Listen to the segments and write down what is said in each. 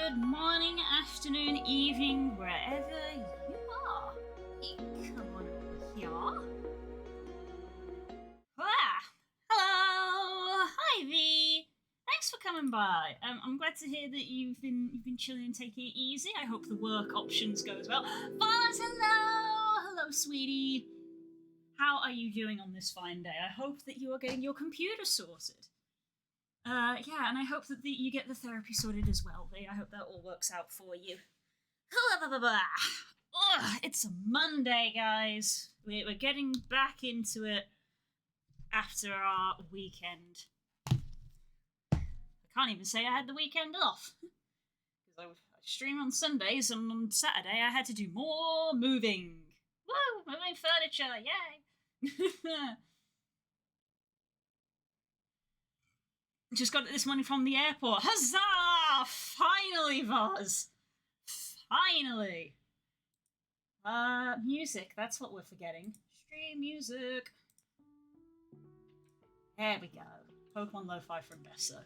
Good morning, afternoon, evening, wherever you are. Come on over here. Ah, hello. Hi, V. Thanks for coming by. I'm glad to hear that you've been chilling and taking it easy. I hope the work options go as well. Vaz, hello. Hello, sweetie. How are you doing on this fine day? I hope that you are getting your computer sorted. Yeah, and I hope that you get the therapy sorted as well. I hope that all works out for you. It's a Monday, guys. We're getting back into it after our weekend. I can't even say I had the weekend off. Because I stream on Sundays, and on Saturday I had to do more moving. Woo! Moving furniture, yay! Just got it this morning from the airport. Huzzah! Finally, Vaz! Finally! Music, that's what we're forgetting. Stream music. There we go. Pokemon Lo-Fi from Besso.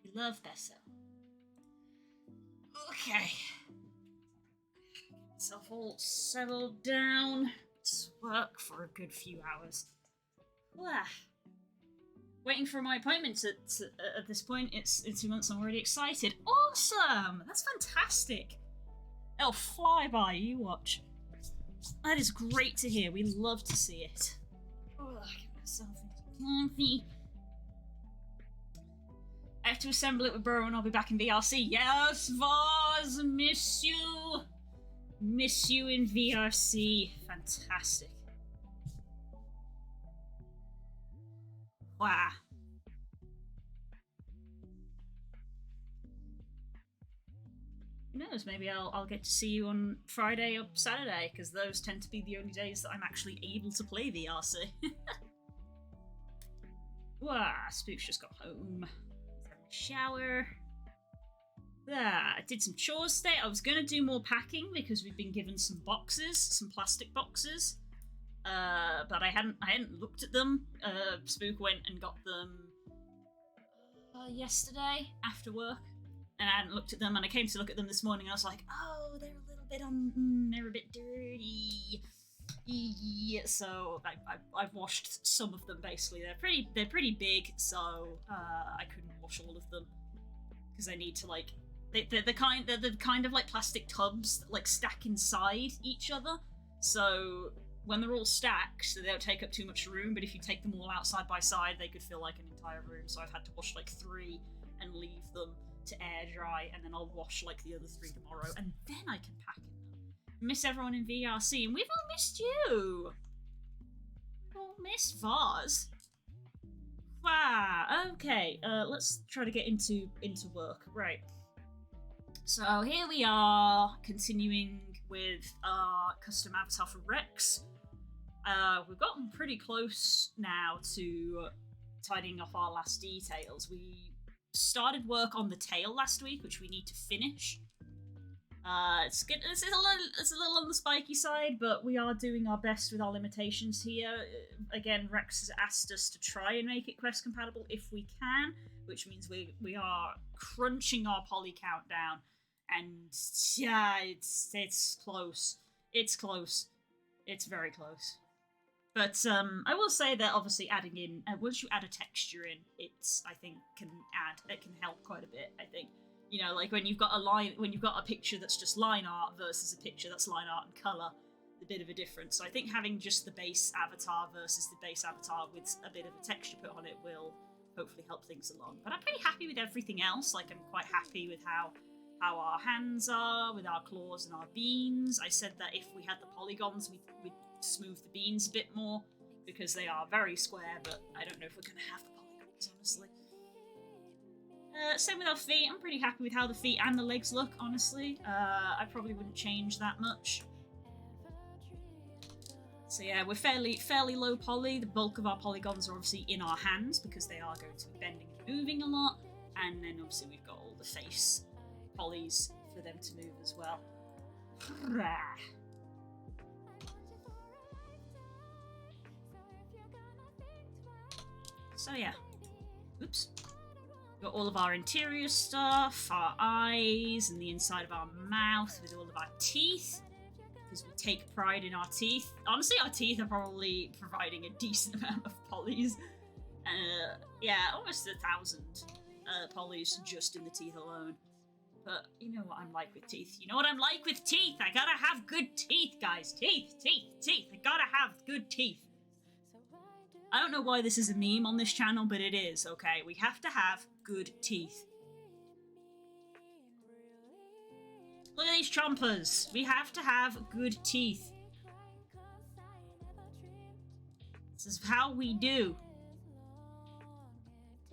We love Besso. Okay. Get myself all settled down. Let's work for a good few hours. Wow. Waiting for my appointment at this point. It's in 2 months. I'm already excited. Awesome! That's fantastic. It'll fly by. You watch. That is great to hear. We love to see it. Oh, get myself into comfy. I have to assemble it with Bro and I'll be back in VRC. Yes, Vaz! Miss you! Miss you in VRC. Fantastic. Wow. Who knows, maybe I'll get to see you on Friday or Saturday, because those tend to be the only days that I'm actually able to play VRC. Wow, Spook's just got home. He's having a shower. I did some chores today. I was going to do more packing because we've been given some boxes, some plastic boxes. But I hadn't looked at them. Spook went and got them yesterday after work, and I hadn't looked at them. And I came to look at them this morning, and I was like, "Oh, they're a little bit they're a bit dirty." Yeah, so I've washed some of them. Basically, they're pretty big, so I couldn't wash all of them because I need to like they're the kind of like plastic tubs that like stack inside each other. So when they're all stacked, so they don't take up too much room, but if you take them all out side by side, they could fill like an entire room. So I've had to wash like 3 and leave them to air dry, and then I'll wash like the other 3 tomorrow, and then I can pack in them. Miss everyone in VRC, and we've all missed you. We've all missed Vaz. Wow. Okay. Let's try to get into work. Right. So here we are, continuing with our custom avatar for Rex. We've gotten pretty close now to tidying up our last details. We started work on the tail last week, which we need to finish. It's good. It's a little on the spiky side, but we are doing our best with our limitations here. Again, Rex has asked us to try and make it quest compatible if we can, which means we are crunching our poly count down. And yeah, it's close. It's close. It's very close. But I will say that obviously adding in once you add a texture in, I think can help quite a bit. I think, you know, like when you've got a picture that's just line art versus a picture that's line art and color, a bit of a difference. So I think having just the base avatar versus the base avatar with a bit of a texture put on it will hopefully help things along. But I'm pretty happy with everything else. Like, I'm quite happy with how our hands are, with our claws and our beans. I said that if we had the polygons, we'd smooth the beans a bit more, because they are very square, but I don't know if we're going to have the polygons, honestly. Same with our feet. I'm pretty happy with how the feet and the legs look, honestly. I probably wouldn't change that much. So yeah, we're fairly low poly. The bulk of our polygons are obviously in our hands, because they are going to be bending and moving a lot. And then obviously we've got all the face polys for them to move as well. So yeah. Oops. Got all of our interior stuff, our eyes, and the inside of our mouth with all of our teeth, because we take pride in our teeth. Honestly, our teeth are probably providing a decent amount of polys. Yeah, almost 1,000 polys just in the teeth alone. But you know what I'm like with teeth. You know what I'm like with teeth. I gotta have good teeth, guys. Teeth. I gotta have good teeth. I don't know why this is a meme on this channel, but it is, okay? We have to have good teeth. Look at these chompers. We have to have good teeth. This is how we do.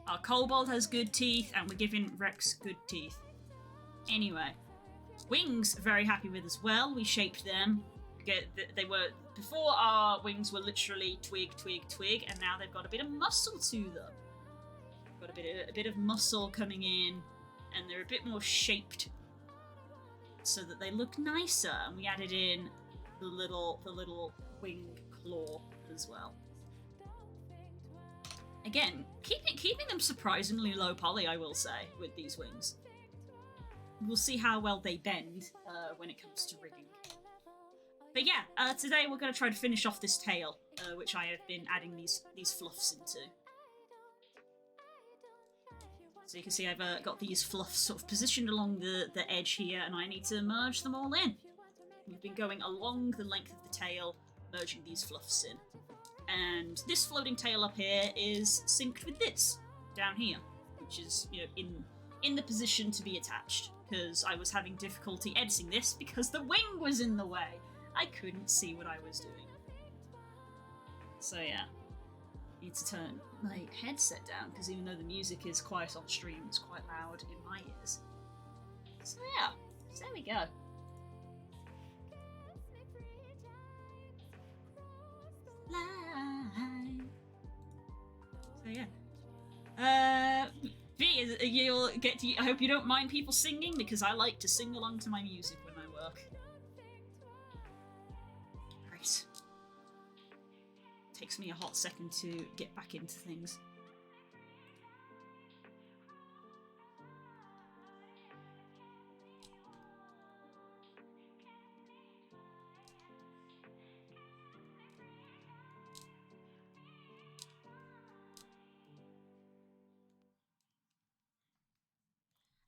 Our kobold has good teeth, and we're giving Rex good teeth. Anyway, wings, very happy with as well. We shaped them. They were, before our wings were literally twig, and now they've got a bit of muscle to them. Got a bit of muscle coming in, and they're a bit more shaped, so that they look nicer. And we added in the little wing claw as well. Again, keeping them surprisingly low poly, I will say, with these wings. We'll see how well they bend when it comes to rigging. But yeah, today we're going to try to finish off this tail, which I have been adding these fluffs into. So you can see I've got these fluffs sort of positioned along the edge here, and I need to merge them all in. We've been going along the length of the tail, merging these fluffs in. And this floating tail up here is synced with this down here, which is, you know, in the position to be attached, because I was having difficulty editing this because the wing was in the way. I couldn't see what I was doing. So yeah, need to turn my headset down, because even though the music is quiet on stream, it's quite loud in my ears. So yeah, so there we go. So yeah. V, you'll get to. I hope you don't mind people singing, because I like to sing along to my music when I work. Right. Takes me a hot second to get back into things.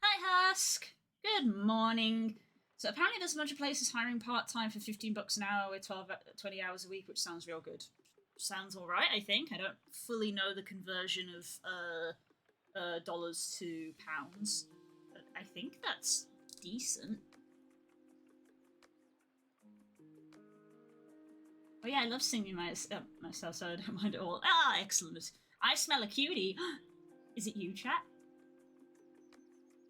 Hi, Husk. Good morning. So apparently there's a bunch of places hiring part-time for $15 an hour with 20 hours a week, which sounds real good. Sounds alright, I think. I don't fully know the conversion of dollars to pounds, but I think that's decent. Oh yeah, I love singing myself, so I don't mind at all. Ah, excellent. I smell a cutie. Is it you, chat?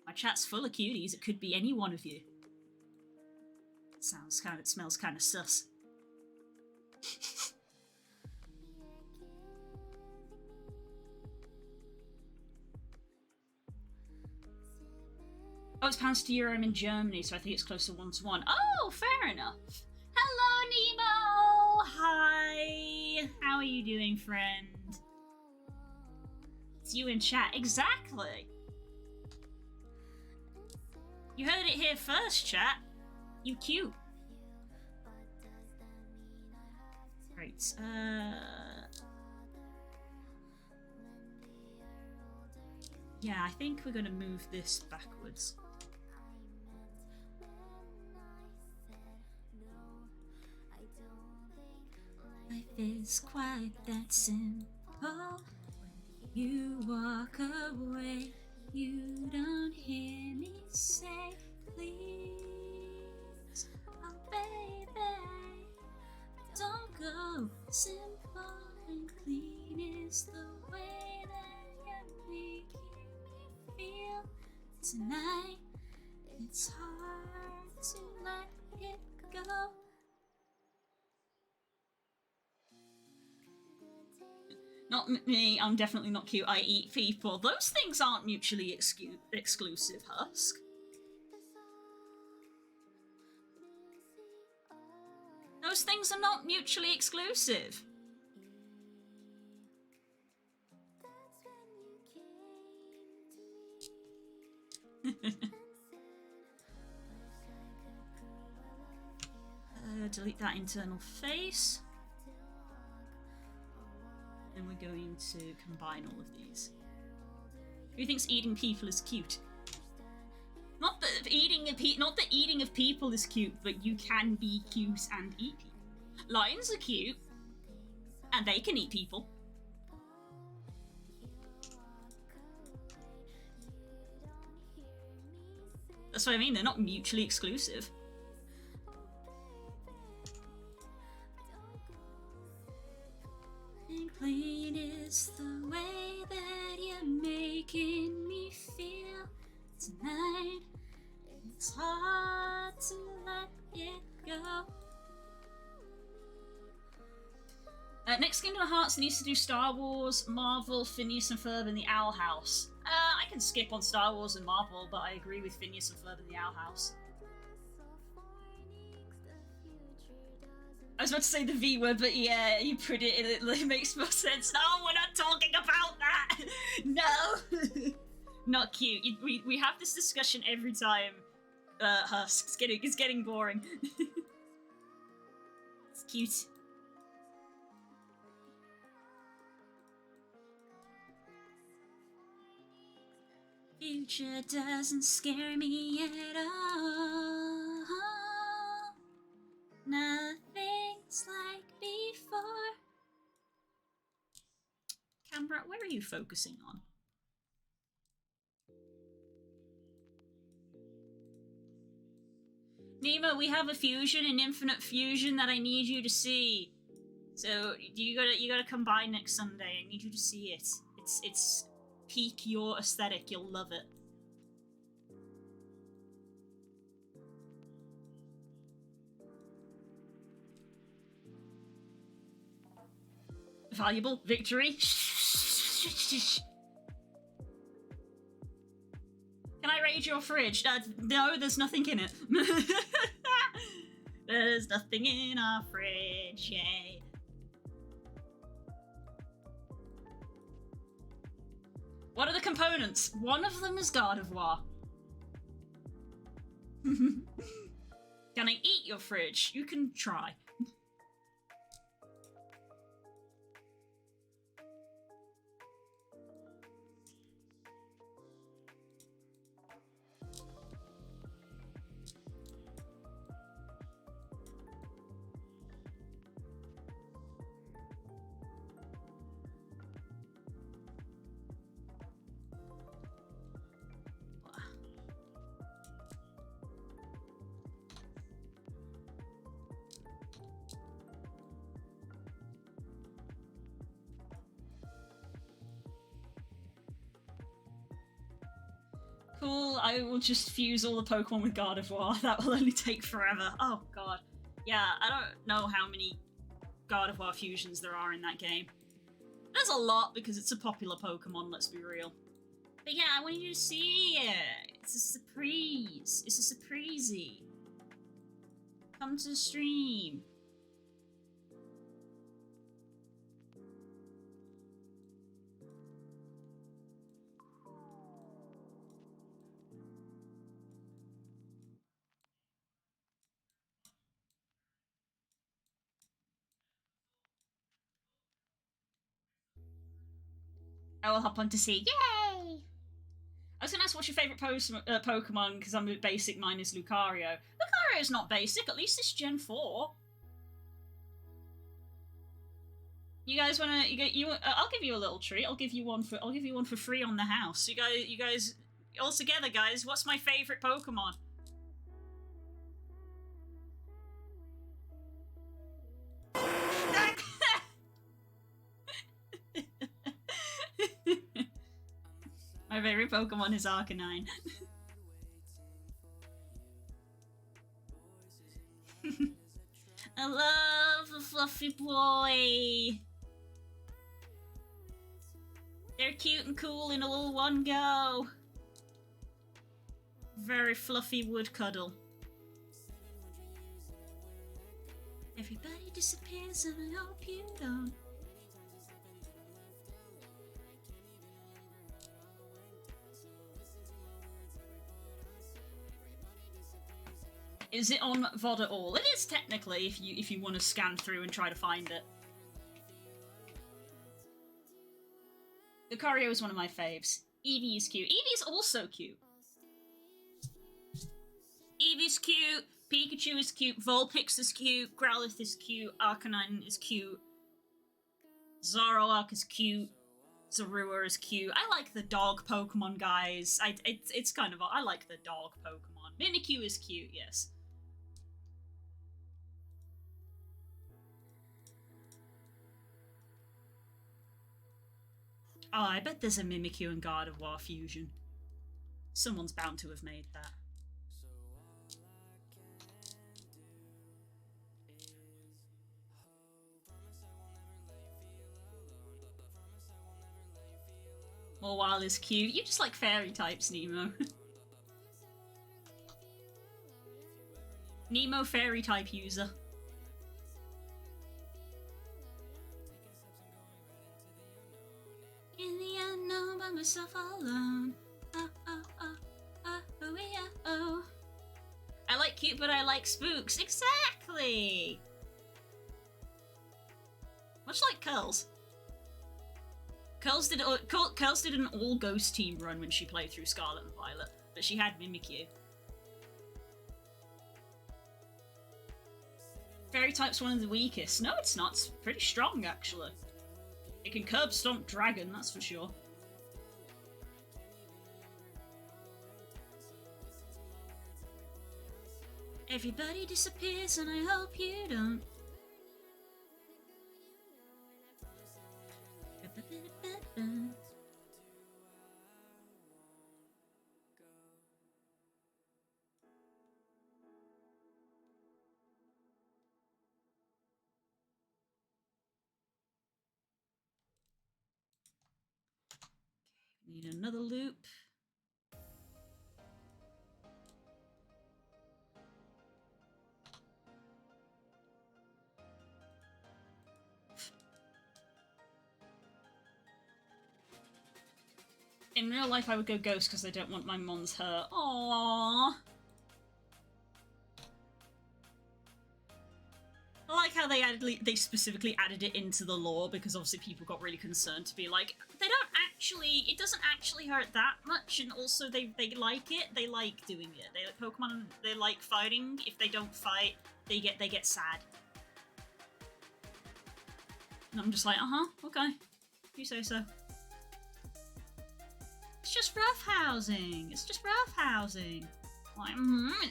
My chat's full of cuties. It could be any one of you. It smells kind of sus. Oh, it's pounds to euro. I'm in Germany, so I think it's close to 1-to-1. Oh, fair enough. Hello, Nemo. Hi. How are you doing, friend? It's you in chat. Exactly. You heard it here first, chat. You cute. Right, yeah, I think we're gonna move this backwards. Life is quite that simple. When you walk away, you don't hear me say, please, oh baby, don't go. Simple and clean is the way that you're making me feel tonight. It's hard to let it go. Not me, I'm definitely not cute, I eat people. Those things aren't mutually exclusive, Husk. Those things are not mutually exclusive. Delete that internal face. And we're going to combine all of these. Who thinks eating people is cute? Not that eating of people is cute, but you can be cute and eat people. Lions are cute, and they can eat people. That's what I mean, they're not mutually exclusive. Clean is the way that you're making me feel tonight. It's hard to let it go. Next Kingdom Hearts needs to do Star Wars, Marvel, Phineas and Ferb, and the Owl House. I can skip on Star Wars and Marvel, but I agree with Phineas and Ferb and the Owl House. I was about to say the V word, but yeah, you put it in it makes more sense. No, we're not talking about that! No! Not cute. We have this discussion every time, Husk. It's getting boring. It's cute. Future doesn't scare me at all. Nothing's like before. Camera, where are you focusing on? Nemo, we have a fusion, an infinite fusion that I need you to see. So you gotta come by next Sunday. I need you to see it. It's peak your aesthetic. You'll love it. Valuable victory. Can I raid your fridge? No, there's nothing in it. There's nothing in our fridge, yay. What are the components? One of them is God of War. Can I eat your fridge? You can try. Cool, I will just fuse all the Pokemon with God of War. That will only take forever. Oh god. Yeah, I don't know how many God of War fusions there are in that game. There's a lot because it's a popular Pokemon, let's be real. But yeah, I want you to see it. It's a surprise. It's a surprisey. Come to the stream. I will hop on to see. Yay! I was going to ask what's your favourite Pokemon, because I'm a basic, mine is Lucario. Lucario's not basic, at least it's Gen 4. You guys want to... I'll give you a little treat. I'll give you one for free on the house. You guys all together, guys. What's my favourite Pokemon? My favourite Pokemon is Arcanine. I love a fluffy boy. They're cute and cool in all one go. Very fluffy wood cuddle. Everybody disappears and I hope you don't. Is it on VOD at all? It is technically, if you want to scan through and try to find it. Lucario is one of my faves. Eevee is cute. Eevee is also cute. Eevee's cute. Pikachu is cute. Vulpix is cute. Growlithe is cute. Arcanine is cute. Zoroark is cute. Zorua is cute. I like the dog Pokemon, guys. It's kind of... I like the dog Pokemon. Mimikyu is cute, yes. Oh, I bet there's a Mimikyu and God of War fusion. Someone's bound to have made that. Mawile is cute. You just like fairy types, Nemo. Nemo fairy type user. In the unknown by myself alone. Oh, oh, oh, oh, oh, yeah, oh. I like cute, but I like spooks. Exactly! Much like Curls. Curls did an all ghost team run when she played through Scarlet and Violet, but she had Mimikyu. Fairy type's one of the weakest. No, it's not. It's pretty strong, actually. It can curb stomp dragon, that's for sure. Everybody disappears and I hope you don't. Need another loop. In real life, I would go ghost because I don't want my mons hurt. Aww. I like how they specifically added it into the lore because obviously people got really concerned to be like, it doesn't actually hurt that much, and also they like it. They like doing it. They like Pokemon. They like fighting. If they don't fight, they get sad. And I'm just like, okay, you say so. It's just roughhousing. It's just roughhousing. Like,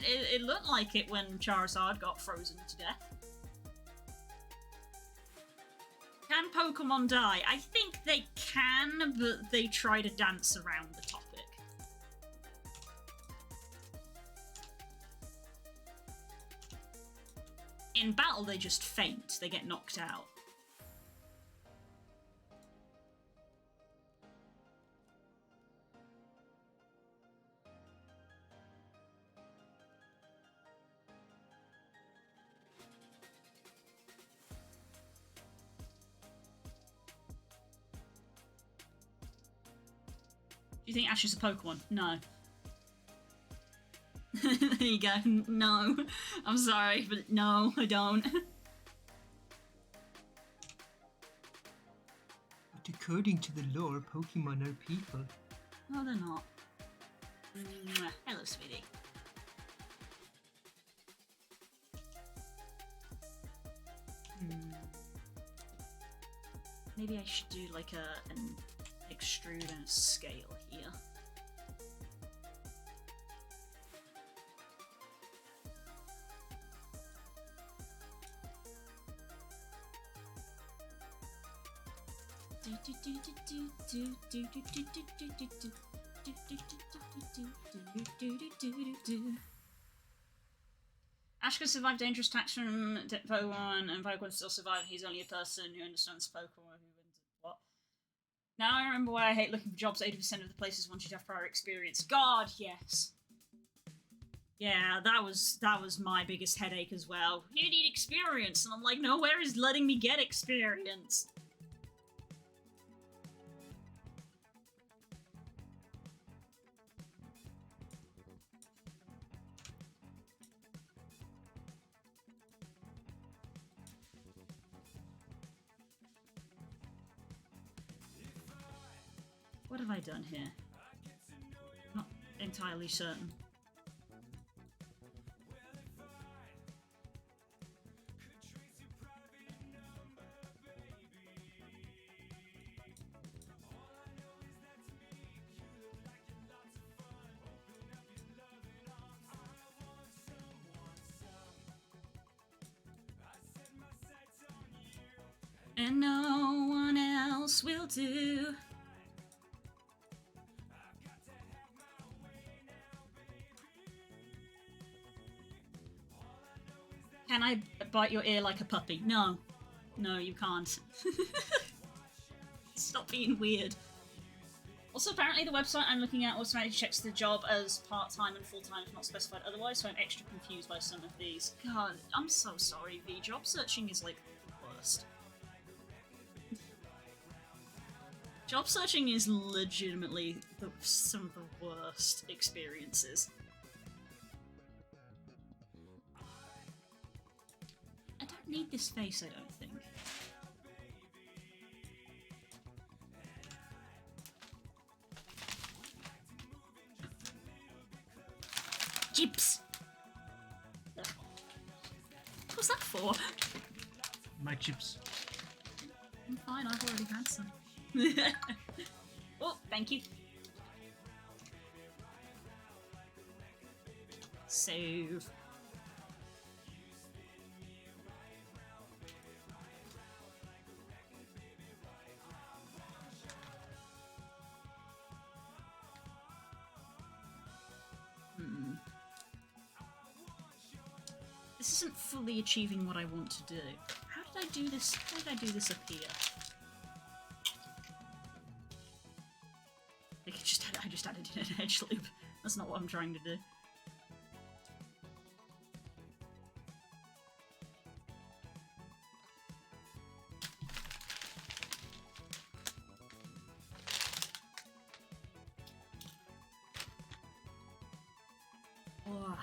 it looked like it when Charizard got frozen to death. Can Pokemon die? I think they can, but they try to dance around the topic. In battle, they just faint. They get knocked out. Do you think Ash is a Pokemon? No. There you go. No. I'm sorry, but no, I don't. But according to the lore, Pokemon are people. No, they're not. Hello, sweetie. Maybe I should do like an extrude and a scale here. Ash can survive dangerous attacks from Pokemon, and Pokemon still survive. He's only a person who understands Pokemon. What? Now I remember why I hate looking for jobs. 80% of the places want you to have prior experience. God, yes. Yeah, that was my biggest headache as well. You need experience, and I'm like, nowhere is letting me get experience. What have I done here? Not entirely certain. And no one else will do. Can I bite your ear like a puppy? No. No, you can't. Stop being weird. Also, apparently the website I'm looking at automatically checks the job as part-time and full-time if not specified otherwise, so I'm extra confused by some of these. God, I'm so sorry, V. Job searching is, like, the worst. Job searching is legitimately some of the worst experiences. I don't need this face, I don't think. Chips! What's that for? My chips. I'm fine, I've already had some. Oh, thank you. Save. This isn't fully achieving what I want to do. How did I do this? How did I do this up here? I just added in an edge loop. That's not what I'm trying to do. Oh.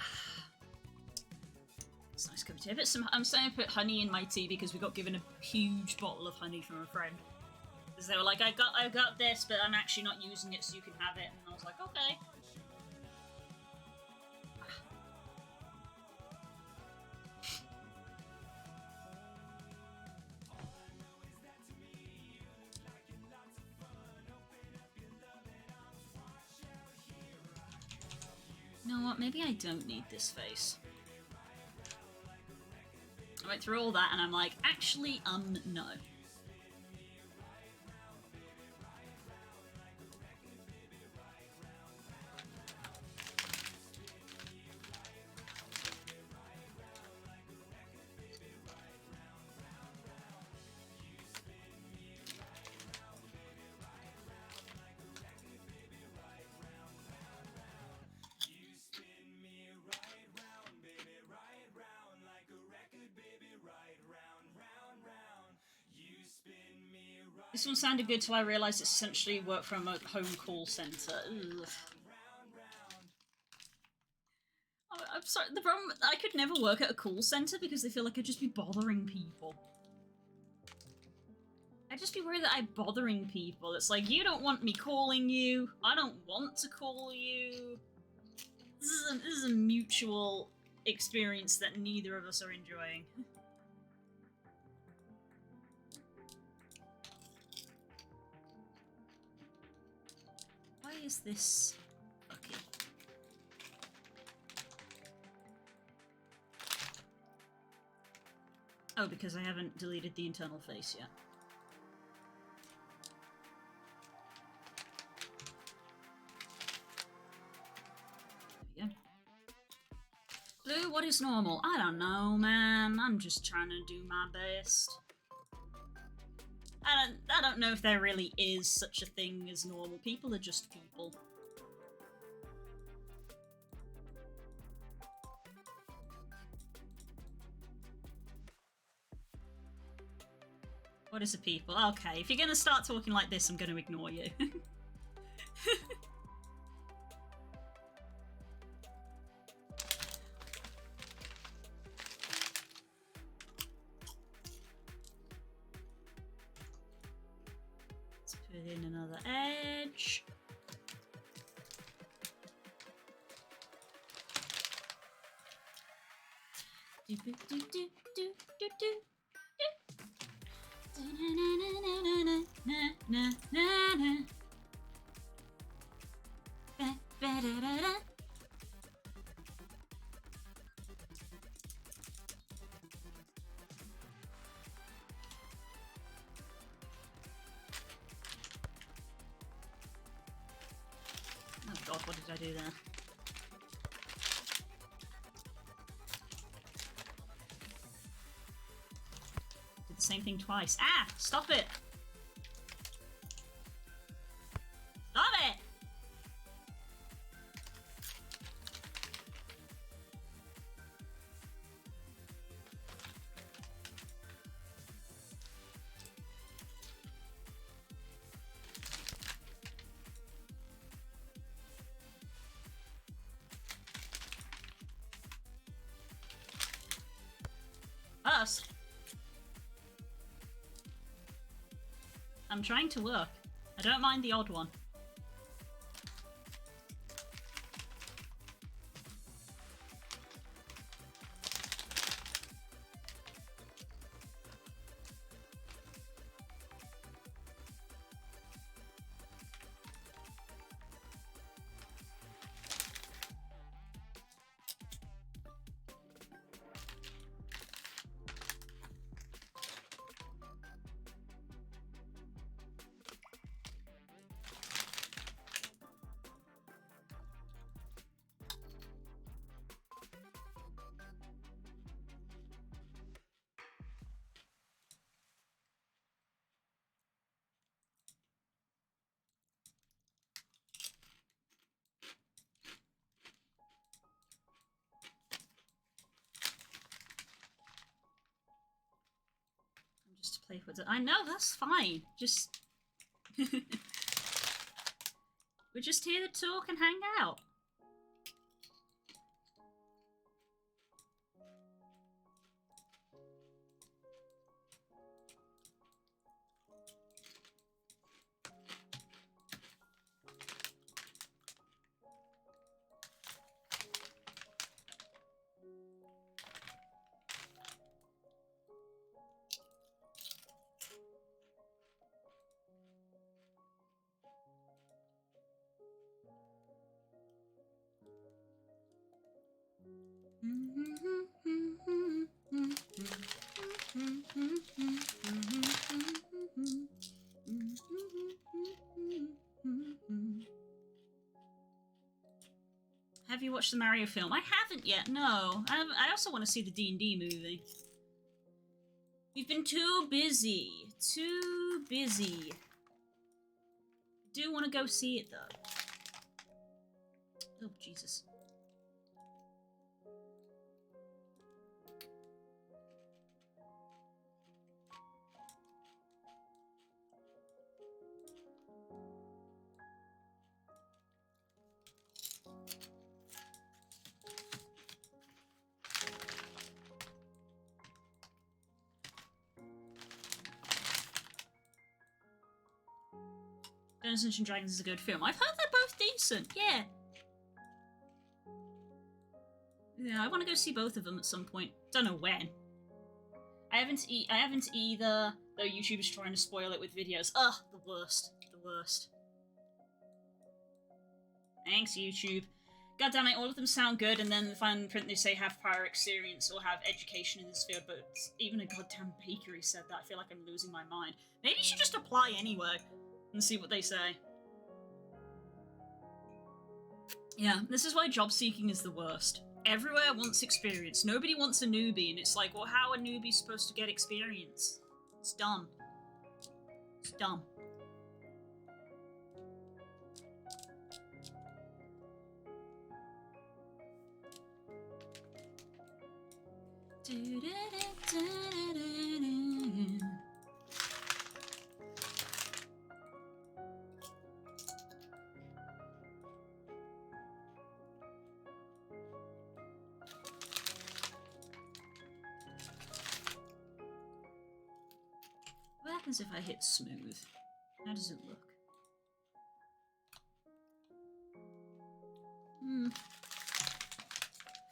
It's nice cup of tea. I'm starting to put honey in my tea because we got given a huge bottle of honey from a friend. Because they were like, I got this, but I'm actually not using it, so you can have it. And I was like, okay. You know what? Maybe I don't need this face. I went through all that, and I'm like, actually, no. This one sounded good till I realised it's essentially work from a home call centre. Ugh. I'm sorry, the problem, I could never work at a call centre because I feel like I'd just be bothering people. I'd just be worried that I'm bothering people. It's like, you don't want me calling you, I don't want to call you. This is a mutual experience that neither of us are enjoying. Why is this okay? Oh, because I haven't deleted the internal face yet. There we go. Blue, what is normal? I don't know, man. I'm just trying to do my best. I don't know if there really is such a thing as normal. People are just people. What is a people? Okay, if you're gonna start talking like this, I'm gonna ignore you. Let's put in another edge. Oh god, what did I do there? Did the same thing twice. Ah! Stop it! Stop it! Us. I'm trying to work. I don't mind the odd one. Just to play with it. I know, that's fine. Just... We're just here to talk and hang out. Have you watched the Mario film? I haven't yet, no. I also want to see the D&D movie. We've been too busy. Too busy. I do want to go see it, though. Oh, Jesus. Dungeons and Dragons is a good film. I've heard they're both decent, yeah. Yeah, I want to go see both of them at some point. Don't know when. I haven't either, though YouTube's trying to spoil it with videos. Ugh, the worst. The worst. Thanks, YouTube. God damn it, all of them sound good, and then the fine print they say have prior experience or have education in this field, but even a goddamn bakery said that. I feel like I'm losing my mind. Maybe you should just apply anyway and see what they say. Yeah, this is why job seeking is the worst. Everywhere wants experience. Nobody wants a newbie, and it's like, well, how are newbies supposed to get experience? It's dumb. It's dumb. What happens if I hit smooth? How does it look?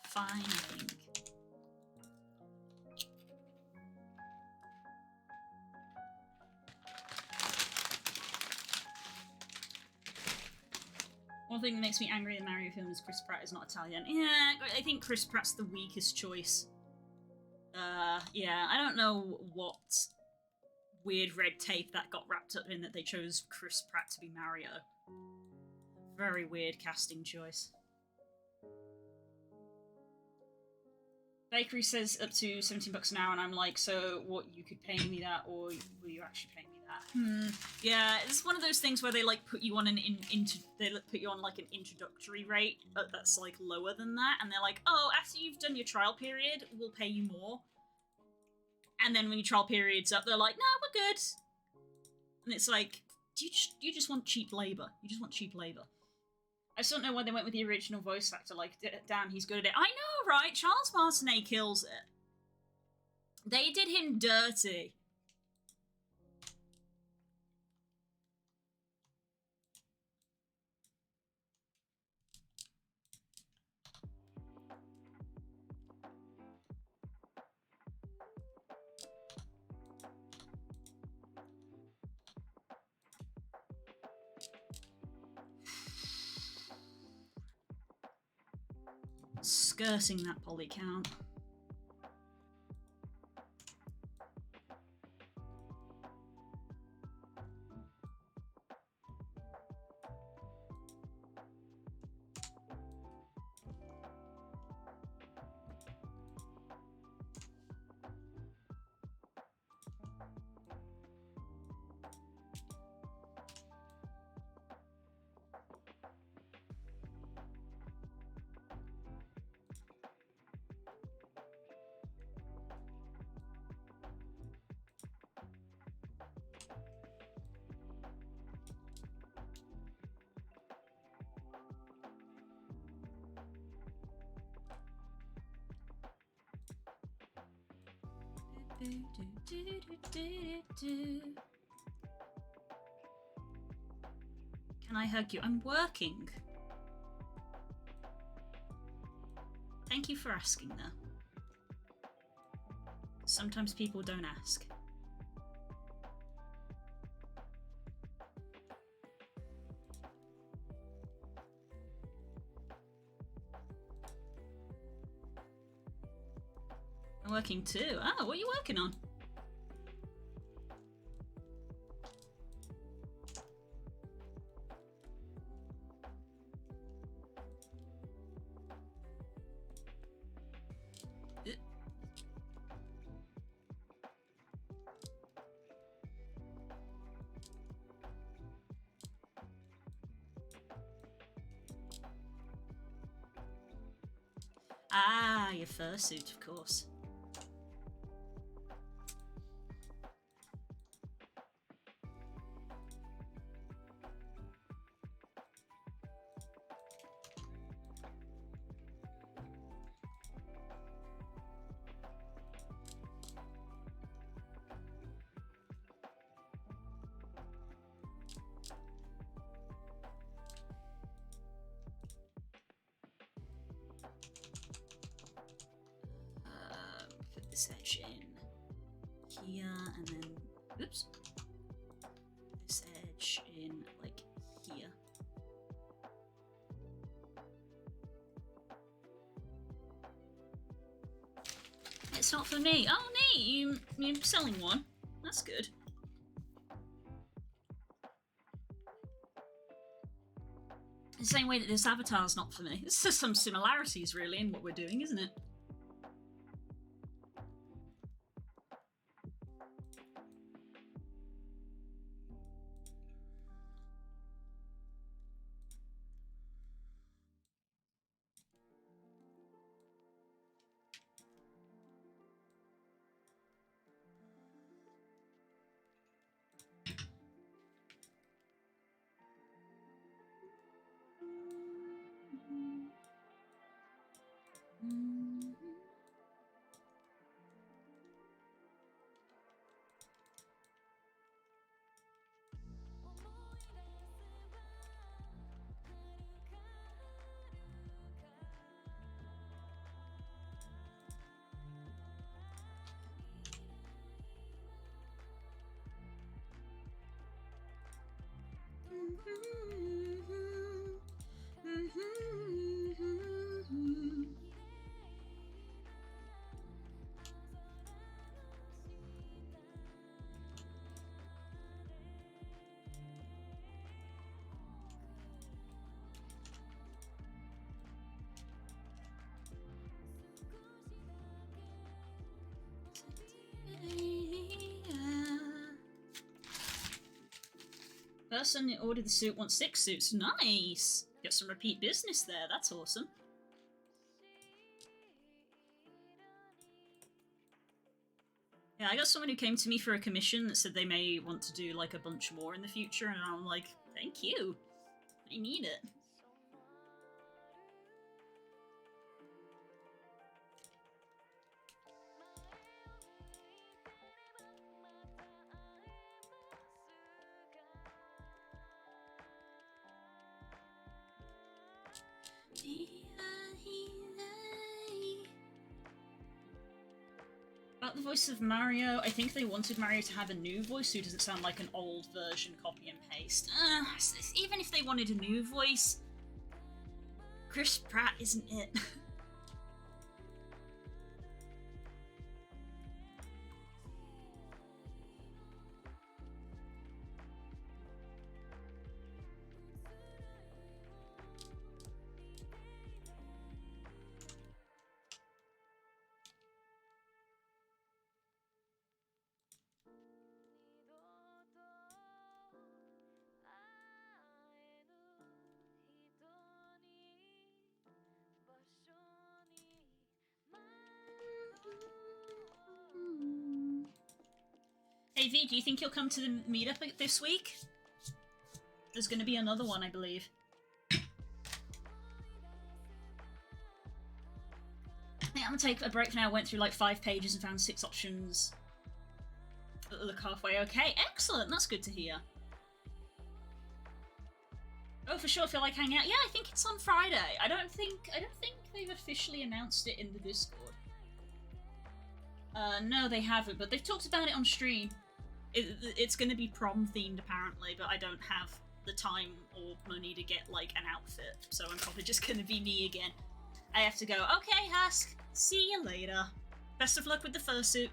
Fine, I think. Nothing makes me angry in the Mario film is Chris Pratt is not Italian. Yeah, I think Chris Pratt's the weakest choice. Yeah, I don't know what weird red tape that got wrapped up in that they chose Chris Pratt to be Mario. Very weird casting choice. Bakery says up to $17 an hour, and I'm like, so what? You could pay me that, or will you actually pay me that? Yeah, it's one of those things where they like put you on an put you on like an introductory rate that's like lower than that, and they're like, oh, after you've done your trial period, we'll pay you more. And then when your trial period's up, they're like, no, we're good. And it's like, you just want cheap labor. You just want cheap labor. I still don't know why they went with the original voice actor. Like, damn, he's good at it. I know, right? Charles Martinet kills it. They did him dirty. Skirting that poly count. Can I hug you? I'm working. Thank you for asking, though. Sometimes people don't ask. I'm working too. Oh, what are you working on? Ah, your fursuit, of course. Put this edge in here, and then, oops, this edge in like here. It's not for me. Oh, neat! You're selling one. That's good. The same way that this avatar's not for me. There's just some similarities, really, in what we're doing, isn't it? Person who ordered the suit wants 6 suits. Nice! Got some repeat business there, that's awesome. Yeah, I got someone who came to me for a commission that said they may want to do like a bunch more in the future, and I'm like, thank you. I need it. About the voice of Mario, I think they wanted Mario to have a new voice so he doesn't sound like an old version copy and paste. Even if they wanted a new voice, Chris Pratt isn't it. Hey V, do you think you'll come to the meetup this week? There's going to be another one, I believe. I think I'm going to take a break for now. I went through like 5 pages and found 6 options that look halfway okay. Excellent, that's good to hear. Oh, for sure, feel like hanging out. Yeah, I think it's on Friday. I don't think they've officially announced it in the Discord. No, they haven't, but they've talked about it on stream. It's going to be prom themed apparently, but I don't have the time or money to get like an outfit, so I'm probably just going to be me again. I have to go, okay, Husk, see you later. Best of luck with the fursuit.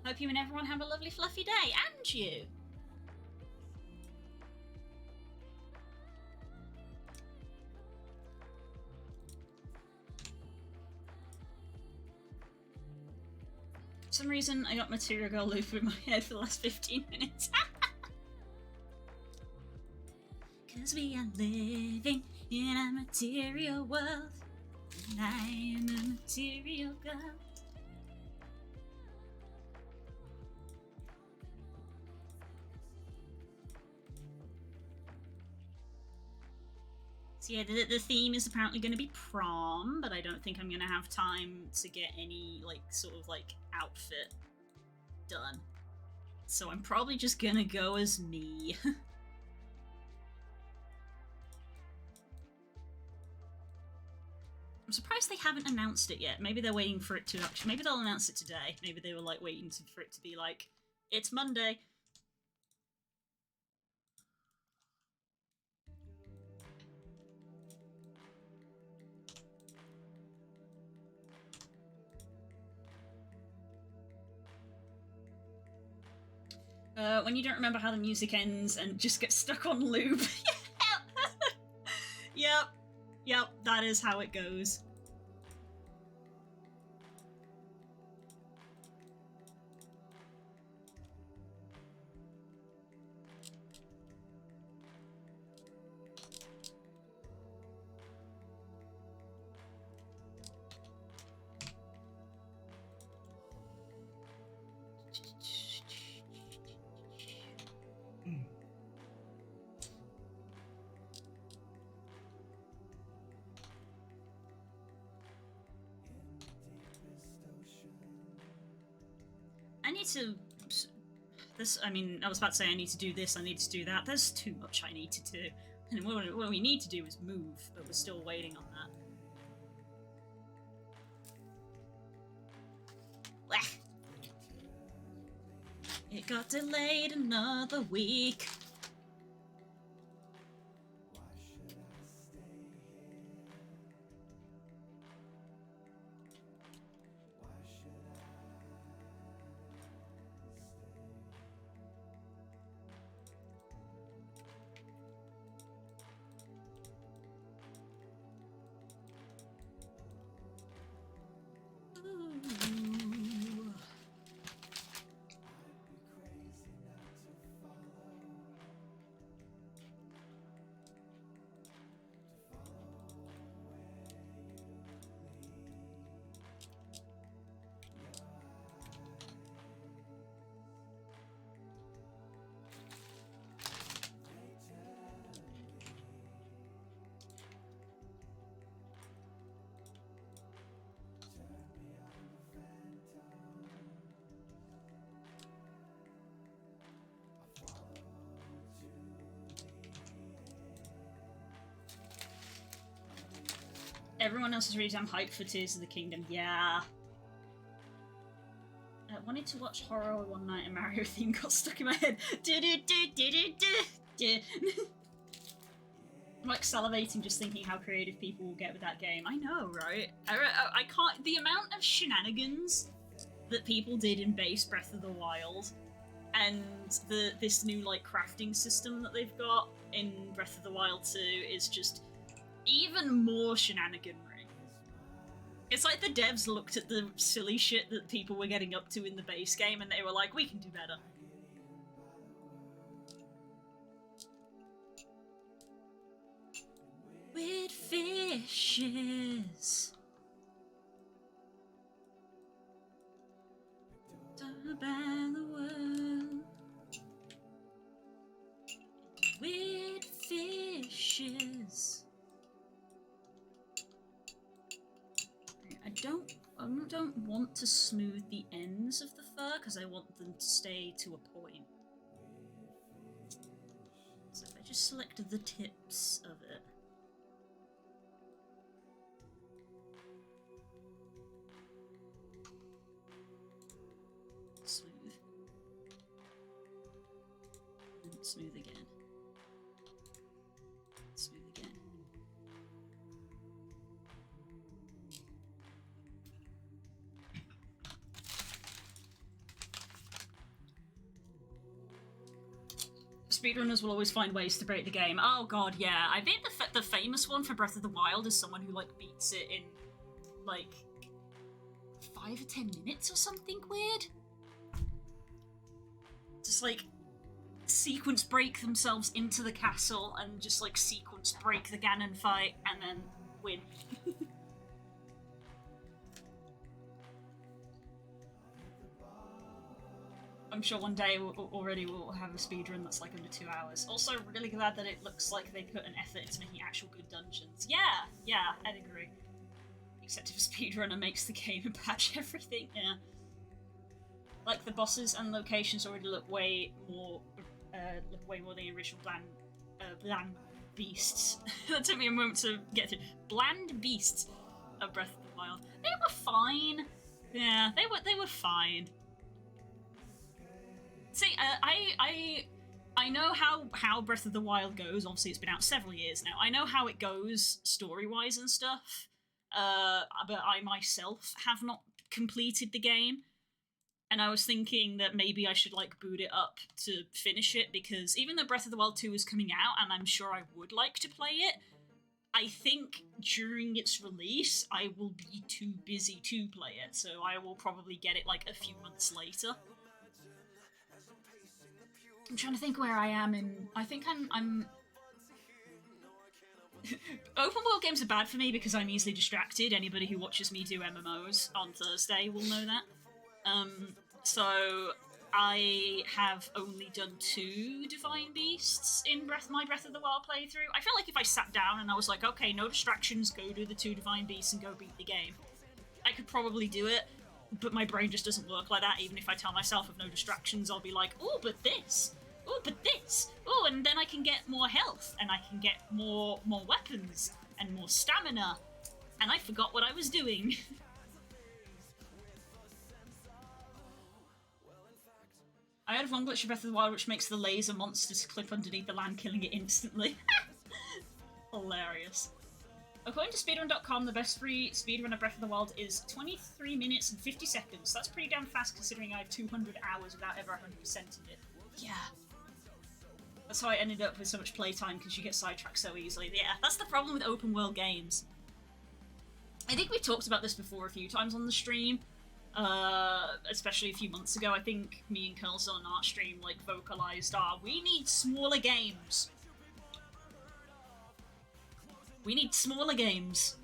Hope you and everyone have a lovely fluffy day, and you! For some reason, I got Material Girl loop in my head for the last 15 minutes. Cause we are living in a material world, and I am a material girl. So yeah, the theme is apparently going to be prom, but I don't think I'm going to have time to get any, like, sort of, like, outfit done. So I'm probably just going to go as me. I'm surprised they haven't announced it yet. Maybe they're waiting for it to actually... Maybe they'll announce it today. Maybe they were, like, waiting for it to be like, it's Monday. When you don't remember how the music ends and just get stuck on loop. Yep, that is how it goes. I need to... I mean, I was about to say I need to do this, I need to do that. There's too much I need to do. And what we need to do is move, but we're still waiting on that. Blech. It got delayed another week. Everyone else is really damn hyped for Tears of the Kingdom. Yeah. I wanted to watch horror one night and Mario theme got stuck in my head. I'm like salivating just thinking how creative people will get with that game. I know, right? I can't. The amount of shenanigans that people did in base Breath of the Wild, and this new like crafting system that they've got in Breath of the Wild 2 is just even more shenaniganry. It's like the devs looked at the silly shit that people were getting up to in the base game and they were like, we can do better. Weird fishes about the world. Weird fishes. I don't want to smooth the ends of the fur because I want them to stay to a point. So if I just select the tips of it. Smooth. And smooth again. Smooth again. Speedrunners will always find ways to break the game. Oh god, yeah. I think the famous one for Breath of the Wild is someone who, like, beats it in, like, 5 or 10 minutes or something weird. Just, like, sequence break themselves into the castle and just, like, sequence break the Ganon fight and then win. I'm sure one day we'll have a speedrun that's like under 2 hours. Also, really glad that it looks like they put an effort into making actual good dungeons. Yeah, I'd agree. Except if a speedrunner makes the game and patch everything, yeah. Like, the bosses and locations already look way more than the original bland beasts. That took me a moment to get to. Bland beasts of Breath of the Wild. They were fine. Yeah, they were fine. See, I know how Breath of the Wild goes. Obviously, it's been out several years now. I know how it goes story-wise and stuff, but I myself have not completed the game. And I was thinking that maybe I should, like, boot it up to finish it, because even though Breath of the Wild 2 is coming out, and I'm sure I would like to play it, I think during its release, I will be too busy to play it, so I will probably get it, like, a few months later. I'm trying to think where I am in... I think I'm... Open world games are bad for me because I'm easily distracted. Anybody who watches me do MMOs on Thursday will know that. So I have only done 2 Divine Beasts in my Breath of the Wild playthrough. I feel like if I sat down and I was like, okay, no distractions, go do the 2 Divine Beasts and go beat the game, I could probably do it. But my brain just doesn't work like that. Even if I tell myself of no distractions, I'll be like, oh, but this. Oh, but this. Oh, and then I can get more health, and I can get more weapons, and more stamina. And I forgot what I was doing. I heard of one glitch in Breath of the Wild which makes the laser monsters clip underneath the land, killing it instantly. Hilarious. According to speedrun.com, the best free speedrun of Breath of the Wild is 23 minutes and 50 seconds. That's pretty damn fast considering I have 200 hours without ever 100%ing it. Yeah. That's how I ended up with so much playtime, because you get sidetracked so easily. Yeah, that's the problem with open world games. I think we talked about this before a few times on the stream, especially a few months ago. I think me and Curls on our stream, like, vocalized, we need smaller games. We need smaller games.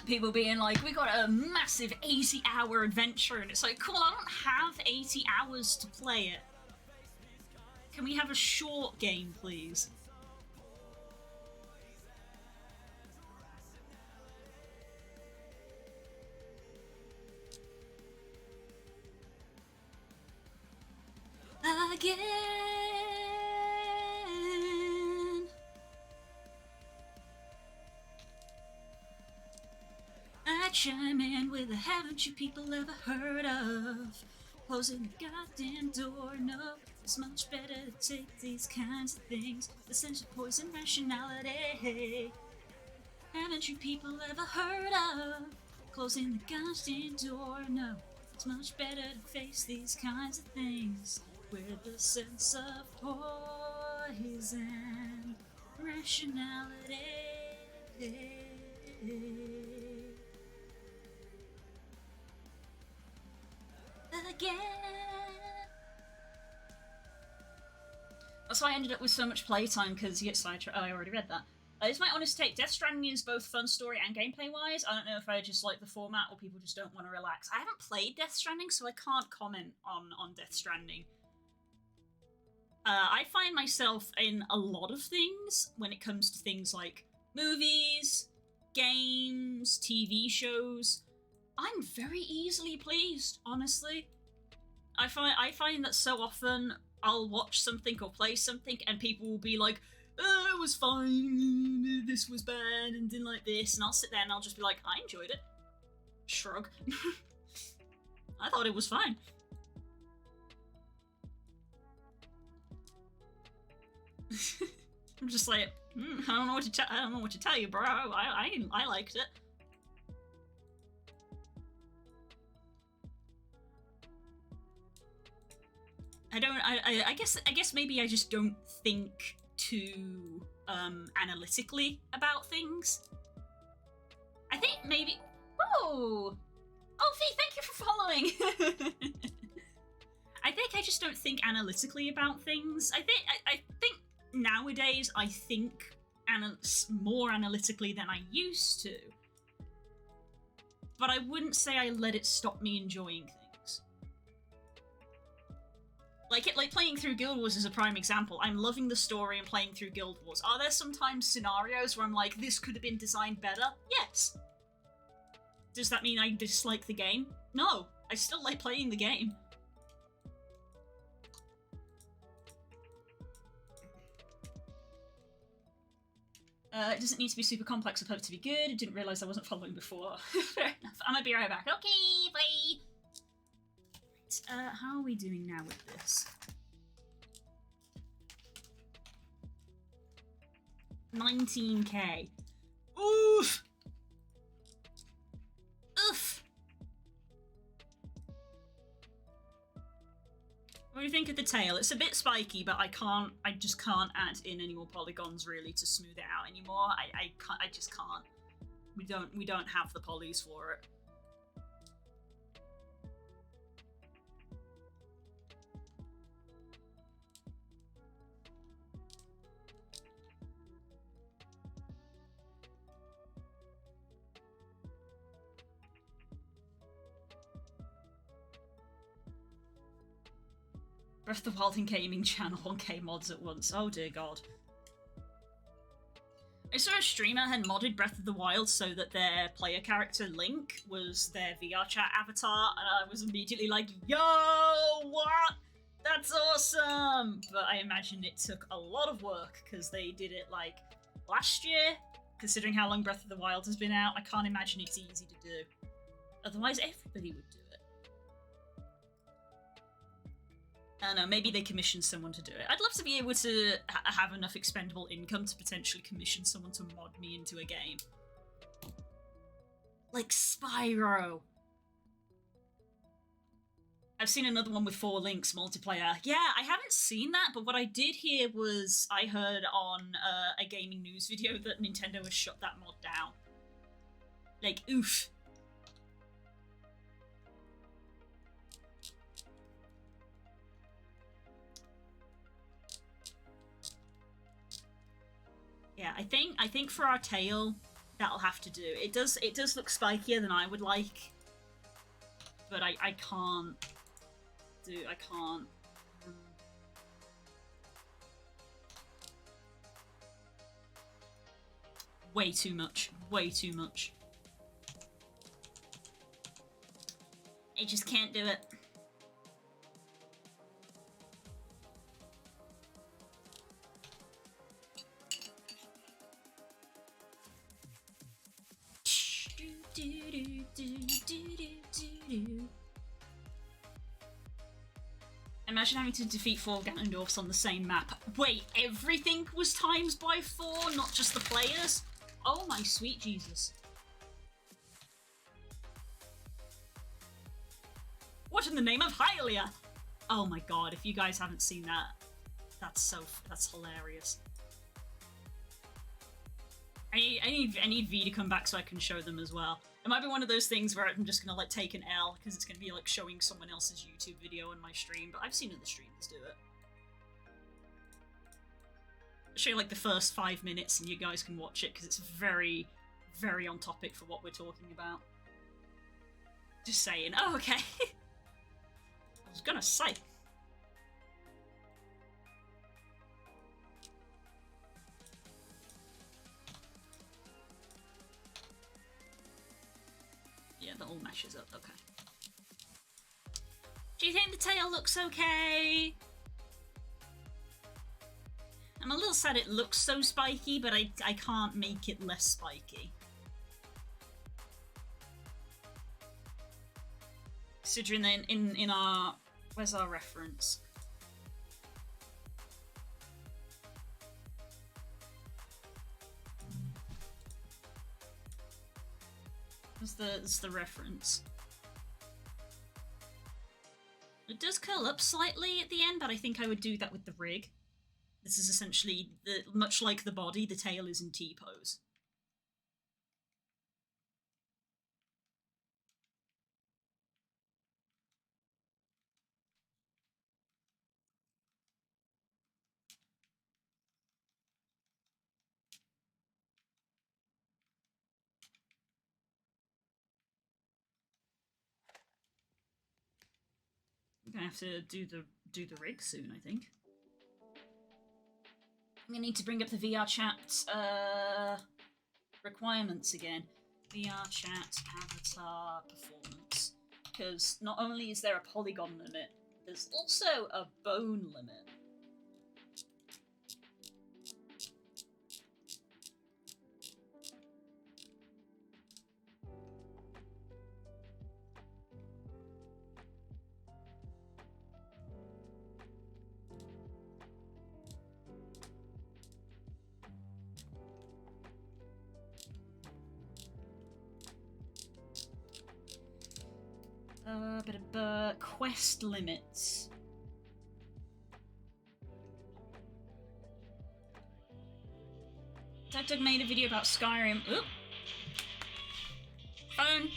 People being like, we got a massive 80-hour adventure, and it's like, cool, I don't have 80 hours to play it. Can we have a short game, please? Again. chime in with a haven't you people ever heard of? Closing the goddamn door, no. It's much better to take these kinds of things. Essential poison rationality. Haven't you people ever heard of? Closing the goddamn door, no. It's much better to face these kinds of things with a sense of poison rationality. Again. That's why I ended up with so much playtime, because yes, I already read that. It's my honest take. Death Stranding is both fun story and gameplay-wise. I don't know if I just like the format or people just don't want to relax. I haven't played Death Stranding, so I can't comment on Death Stranding. I find myself in a lot of things when it comes to things like movies, games, TV shows. I'm very easily pleased, honestly. I find that so often I'll watch something or play something and people will be like, oh, it was fine, this was bad, and didn't like this, and I'll sit there and I'll just be like, I enjoyed it. Shrug. I thought it was fine. I'm just like, I don't know what to tell you, bro. I liked it. I guess maybe I just don't think too analytically about things. I think maybe. Oh, V, thank you for following. I think I just don't think analytically about things. I think nowadays I think more analytically than I used to. But I wouldn't say I let it stop me enjoying things. Like playing through Guild Wars is a prime example. I'm loving the story and playing through Guild Wars. Are there sometimes scenarios where I'm like, this could have been designed better? Yes. Does that mean I dislike the game? No. I still like playing the game. It doesn't need to be super complex or to be good. I didn't realise I wasn't following before. Fair enough. I'm gonna be right back. Okay, bye! Right, how are we doing now with this? 19k. Oof! Oof! What do you think of the tail? It's a bit spiky, but I just can't add in any more polygons really to smooth it out anymore. I just can't. We don't have the polys for it. Breath of the Wild and gaming channel 1k mods at once. Oh dear god. I saw a streamer had modded Breath of the Wild so that their player character Link was their VRChat avatar, and I was immediately like, yo, what? That's awesome! But I imagine it took a lot of work because they did it like last year. Considering how long Breath of the Wild has been out, I can't imagine it's easy to do. Otherwise, everybody would do it. I don't know, maybe they commissioned someone to do it. I'd love to be able to have enough expendable income to potentially commission someone to mod me into a game. Like Spyro. I've seen another one with 4 links multiplayer. Yeah, I haven't seen that, but what I did hear was I heard on a gaming news video that Nintendo has shut that mod down. Like, oof. Yeah, I think for our tail, that'll have to do. It does look spikier than I would like, but I can't. Way too much. Way too much. I just can't do it. Imagine having to defeat 4 Ganondorfs on the same map. Wait, everything was times by 4, not just the players? Oh my sweet Jesus. What in the name of Hylia? Oh my god, if you guys haven't seen that, that's hilarious. I need V to come back so I can show them as well. It might be one of those things where I'm just gonna like take an L because it's gonna be like showing someone else's YouTube video on my stream, but I've seen other streamers do it. I'll show you like the first 5 minutes and you guys can watch it because it's very, very on topic for what we're talking about. Just saying. Oh, okay. I was gonna say. Yeah, that all meshes up, okay. Do you think the tail looks okay? I'm a little sad it looks so spiky, but I can't make it less spiky. Considering then in our... Where's our reference? That's the reference. It does curl up slightly at the end, but I think I would do that with the rig. This is essentially, much like the body, the tail is in T-pose. I'm gonna have to do the rig soon, I think. I'm gonna need to bring up the VRChat requirements again. VRChat avatar performance. Because not only is there a polygon limit, there's also a bone limit. Quest limits. Doug made a video about Skyrim. Oop! Phone!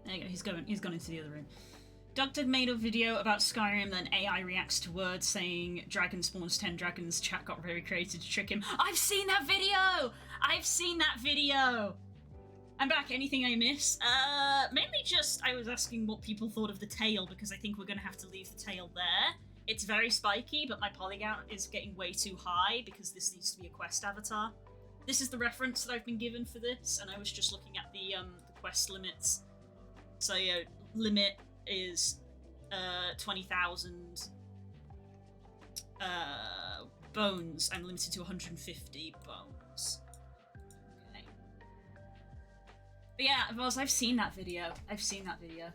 There you go, he's gone into the other room. Doug made a video about Skyrim, then AI reacts to words saying dragon spawns 10 dragons, chat got very creative to trick him. I've seen that video! I've seen that video! I'm back, anything I miss? Mainly just, I was asking what people thought of the tail, because I think we're gonna have to leave the tail there. It's very spiky, but my polygon is getting way too high, because this needs to be a quest avatar. This is the reference that I've been given for this, and I was just looking at the quest limits. So, yeah, limit is 20,000 bones. I'm limited to 150 bones. Okay. But yeah, I've seen that video. I've seen that video.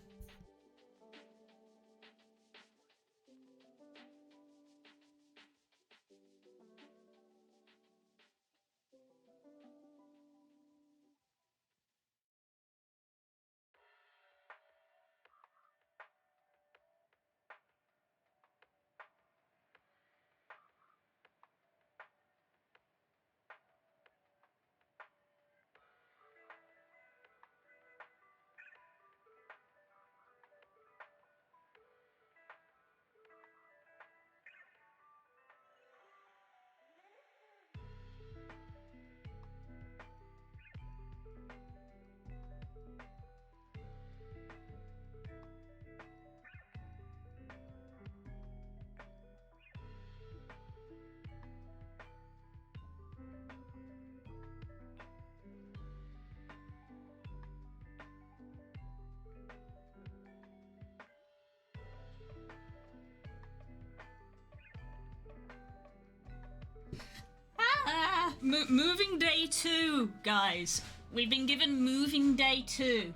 Moving day 2, guys. We've been given moving day 2.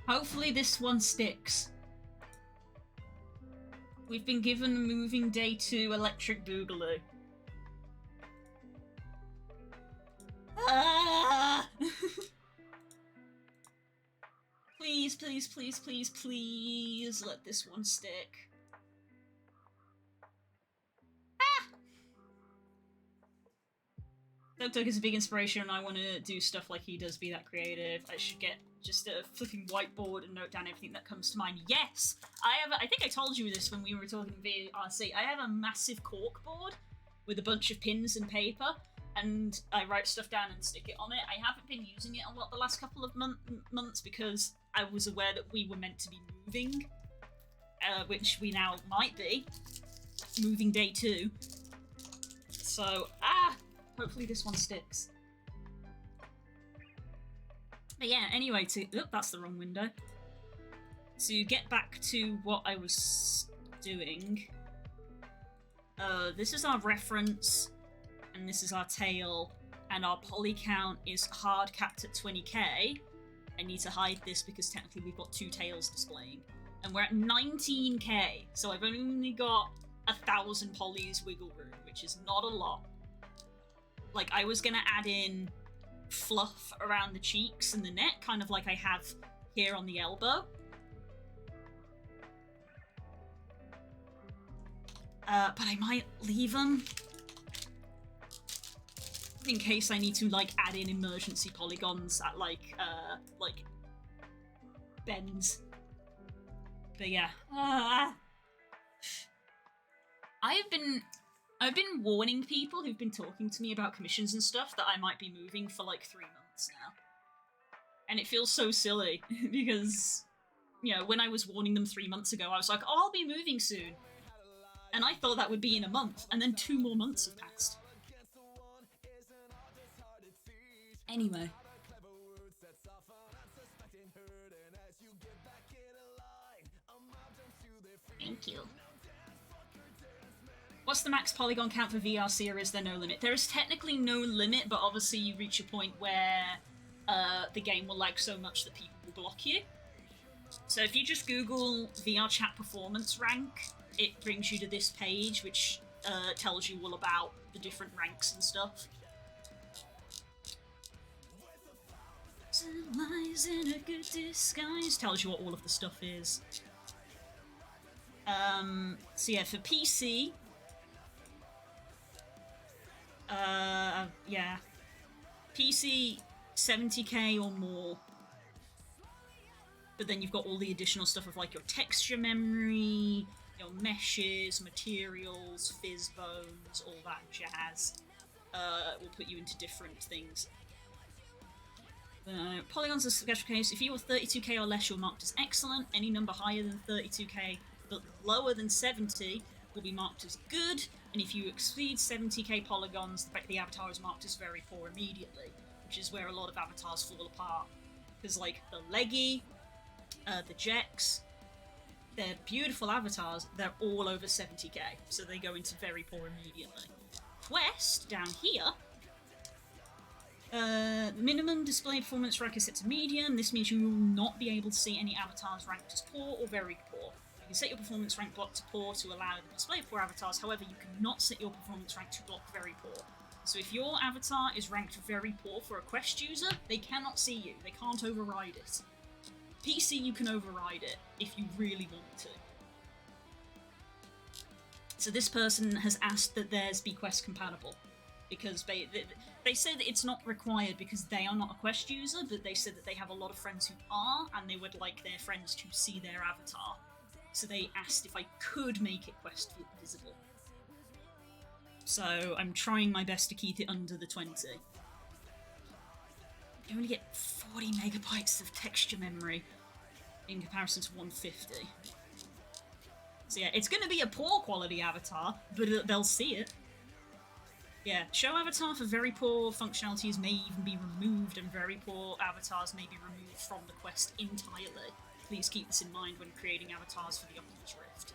Hopefully this one sticks. We've been given moving day 2 electric boogaloo. Ah! Please, please, please, please, please let this one stick. Dog is a big inspiration and I want to do stuff like he does, be that creative. I should get just a flipping whiteboard and note down everything that comes to mind. Yes! I think I told you this when we were talking VRC. I have a massive cork board with a bunch of pins and paper, and I write stuff down and stick it on it. I haven't been using it a lot the last couple of months because I was aware that we were meant to be moving, which we now might be. Moving day 2. So, hopefully this one sticks. But yeah, anyway, that's the wrong window. To get back to what I was doing, this is our reference, and this is our tail, and our poly count is hard capped at 20k. I need to hide this because technically we've got 2 tails displaying. And we're at 19k, so I've only got 1,000 polys wiggle room, which is not a lot. Like, I was gonna add in fluff around the cheeks and the neck, kind of like I have here on the elbow. But I might leave them in case I need to, like, add in emergency polygons at, like bends. But yeah. I've been warning people who've been talking to me about commissions and stuff that I might be moving for like 3 months now. And it feels so silly because, you know, when I was warning them 3 months ago, I was like, oh, I'll be moving soon. And I thought that would be in a month, and then 2 more months have passed. Anyway. Thank you. What's the max polygon count for VRC, or is there no limit? There is technically no limit, but obviously you reach a point where the game will lag so much that people will block you. So if you just Google VRChat performance rank, it brings you to this page, which tells you all about the different ranks and stuff. Lies in a good disguise tells you what all of the stuff is. So yeah, for PC, yeah, PC 70k or more, but then you've got all the additional stuff of like your texture memory, your meshes, materials, fizz bones, all that jazz. Will put you into different things. Polygons are a special case. If you are 32k or less, you're marked as excellent. Any number higher than 32k but lower than 70 will be marked as good. And if you exceed 70k polygons, the avatar is marked as very poor immediately, which is where a lot of avatars fall apart. Because, like, the Leggy, the Jex, they're beautiful avatars, they're all over 70k, so they go into very poor immediately. Quest, down here, the minimum display performance rank is set to medium. This means you will not be able to see any avatars ranked as poor or very poor. You can set your performance rank block to poor to allow the display of poor avatars, however you cannot set your performance rank to block very poor. So if your avatar is ranked very poor for a quest user, they cannot see you, they can't override it. PC you can override it, if you really want to. So this person has asked that theirs be quest compatible, because they say that it's not required because they are not a quest user, but they said that they have a lot of friends who are, and they would like their friends to see their avatar. So they asked if I could make it quest visible. So I'm trying my best to keep it under the 20. You only get 40 megabytes of texture memory in comparison to 150. So yeah, it's going to be a poor quality avatar, but they'll see it. Yeah, show avatar for very poor functionalities may even be removed, and very poor avatars may be removed from the quest entirely. Please keep this in mind when creating avatars for the Oculus Rift.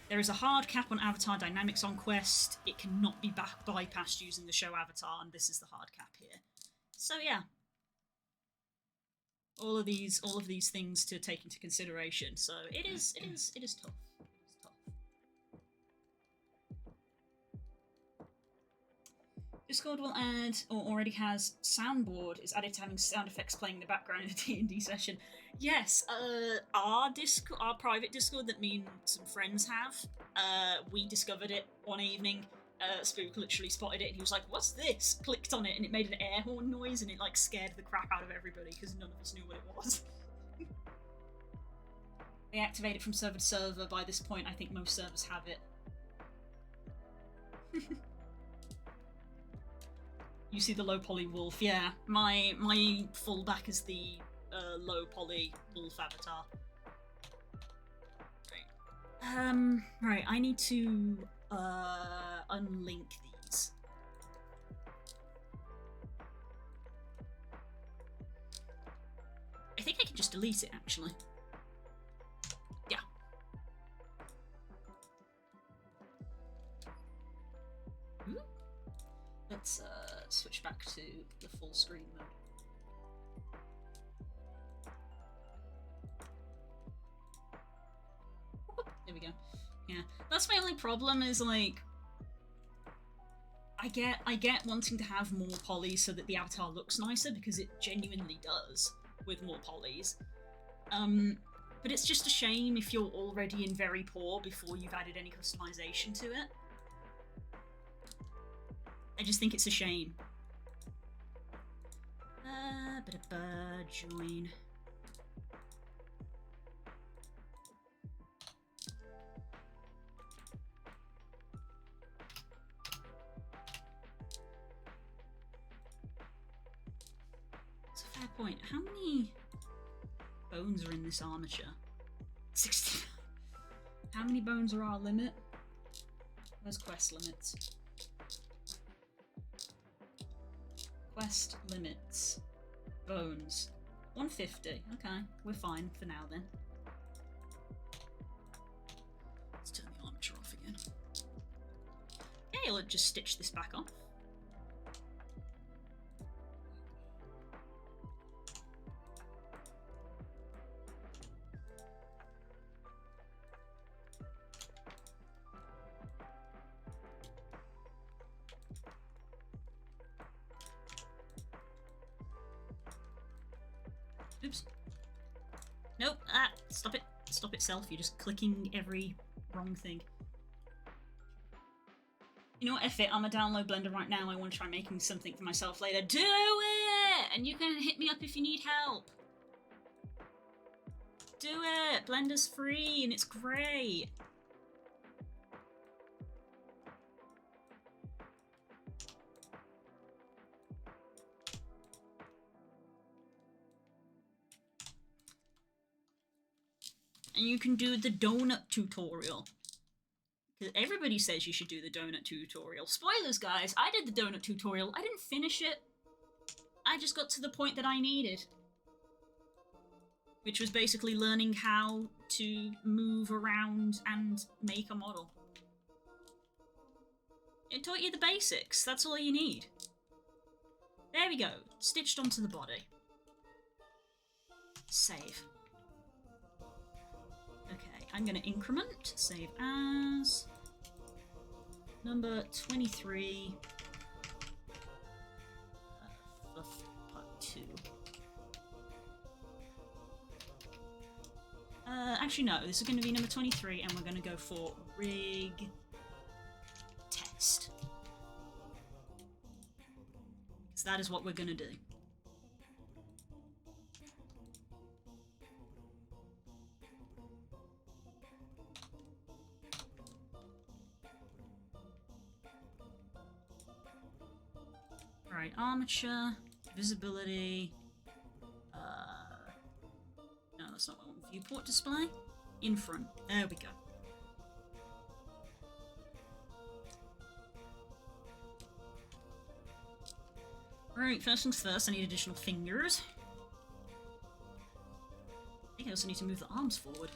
There is a hard cap on avatar dynamics on Quest. It cannot be bypassed using the show avatar, and this is the hard cap here. So yeah, all of these things to take into consideration. So it is tough. It's tough. Discord will add, or already has, soundboard is added to having sound effects playing in the background in a D&D session. Yes, our private Discord that me and some friends have, we discovered it one evening. Spook literally spotted it and he was like, "What's this?" Clicked on it and it made an air horn noise and it like scared the crap out of everybody because none of us knew what it was. They activate it from server to server. By this point, I think most servers have it. You see the low poly wolf, yeah. My fallback is the low poly wolf avatar. Right. Right, I need to unlink these. I think I can just delete it actually. Yeah. Ooh. Let's switch back to the full screen mode. There we go. Yeah, that's my only problem is like I get wanting to have more polys so that the avatar looks nicer because it genuinely does with more polys. But it's just a shame if you're already in very poor before you've added any customization to it. I just think it's a shame. Join. It's a fair point. How many bones are in this armature? 60. How many bones are our limit? Where's quest limits? Quest limits. Bones. 150. Okay, we're fine for now then. Let's turn the armature off again. Okay, let's just stitch this back off. Oops. Nope. Ah, stop it. Stop itself. You're just clicking every wrong thing. You know what, F it. I'm gonna download Blender right now. I want to try making something for myself later. Do it! And you can hit me up if you need help. Do it! Blender's free and it's great. And you can do the donut tutorial. Because everybody says you should do the donut tutorial. Spoilers, guys, I did the donut tutorial. I didn't finish it. I just got to the point that I needed. Which was basically learning how to move around and make a model. It taught you the basics. That's all you need. There we go. Stitched onto the body. Save. Okay, I'm going to increment. Save as. Number 23. Fluff part 2. Actually, no. This is going to be number 23, and we're going to go for rig test. Because that is what we're going to do. Alright, armature, visibility, no, that's not what I want. Viewport display, in front, there we go. Right, first things first, I need additional fingers. I think I also need to move the arms forward.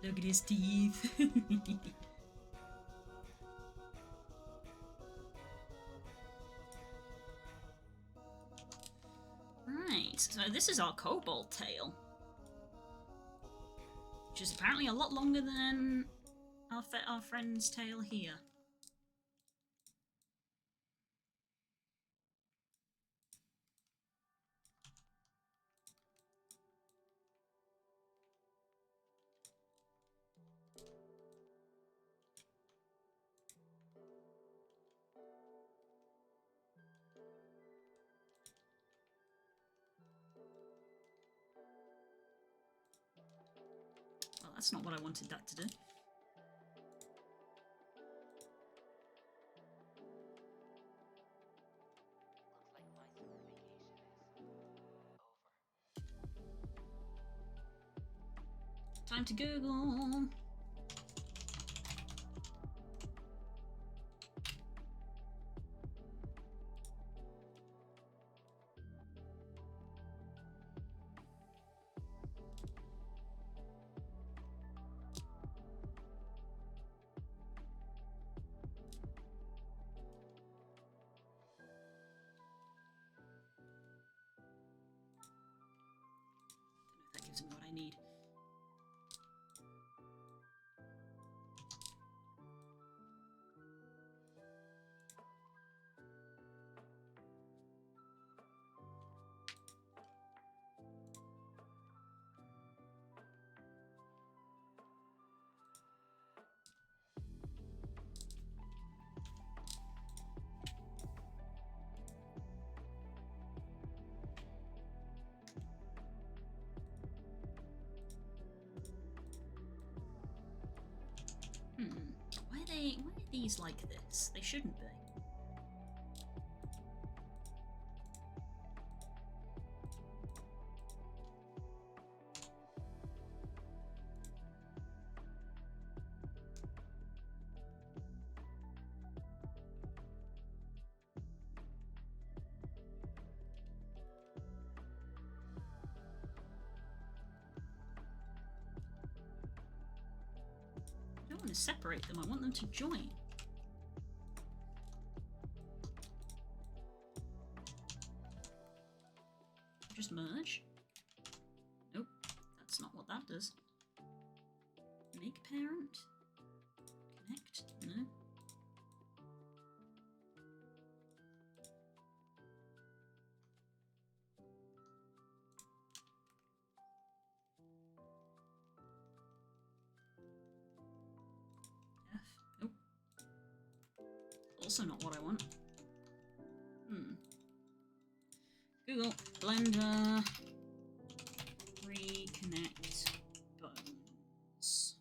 Look at his teeth. Right, so this is our kobold tail, which is apparently a lot longer than our friend's tail here. Well, that's not what I wanted that to do. Time to Google. That gives me what I need. Why are these like this? They shouldn't be. I don't want to separate them, I want them to join. Just merge? Nope, that's not what that does. Make parent? Connect? No. F. Nope. Also not what I want. Google Blender reconnect bones.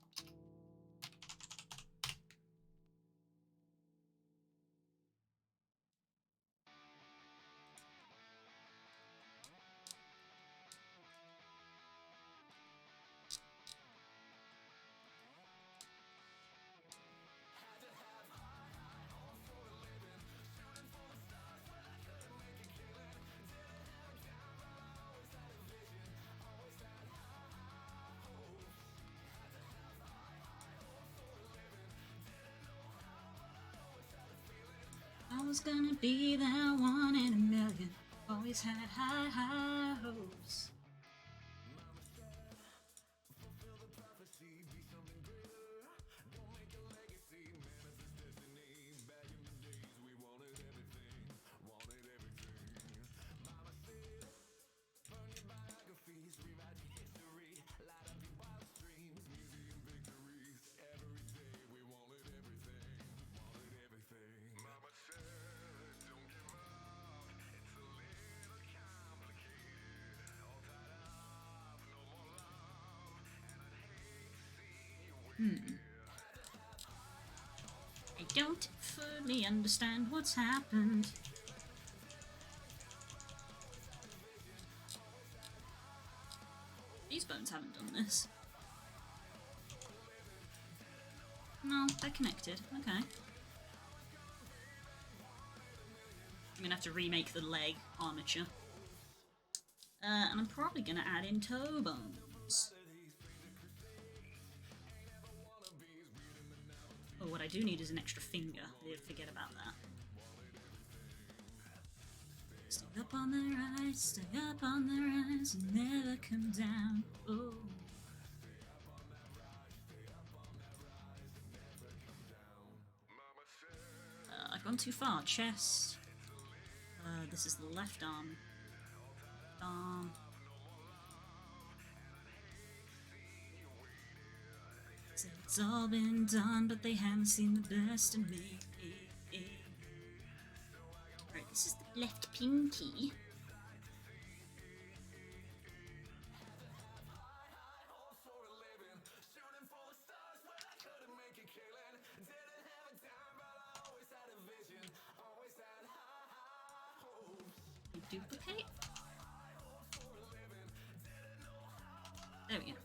was gonna be that one in a million. Always had high, high hopes. I don't fully understand what's happened. These bones haven't done this. No, they're connected. Okay. I'm gonna have to remake the leg armature. And I'm probably gonna add in toe bones. Oh, what I do need is an extra finger. I did forget about that. Stay up on the rise, stay up on the rise, and never come down. Oh. I've gone too far. Chest. This is the left arm. So it's all been done, but they haven't seen the best in me. Right, this is the left pinky. Duplicate? There we go.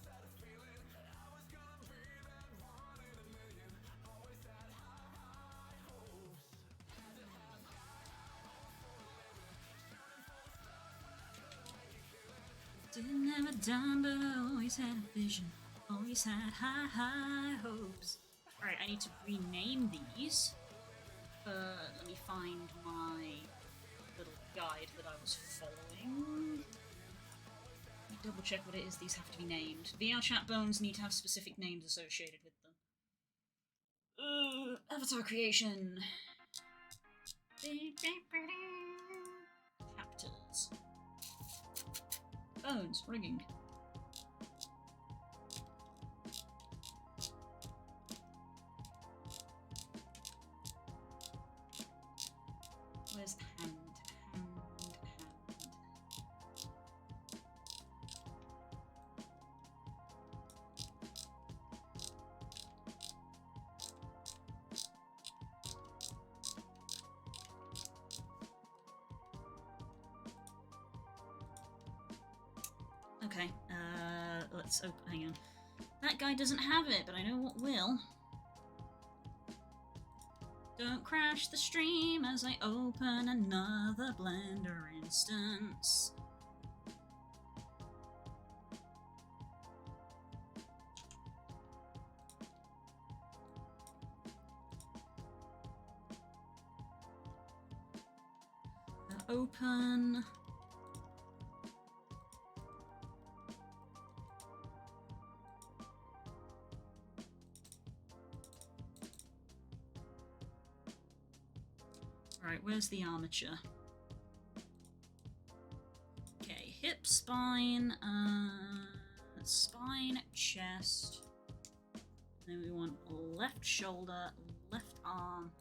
Didn't have a dime, but I always had a vision. Always had high, high hopes. Alright, I need to rename these. Let me find my little guide that I was following. Let me double check what it is these have to be named. VRChat bones need to have specific names associated with them. Avatar creation. Chapters. Bones, rigging. Where's hand? Okay, let's open, hang on. That guy doesn't have it, but I know what will. Don't crash the stream as I open another Blender instance. Open. Right, where's the armature? Okay, hip, spine, spine, chest. Then we want left shoulder, left arm.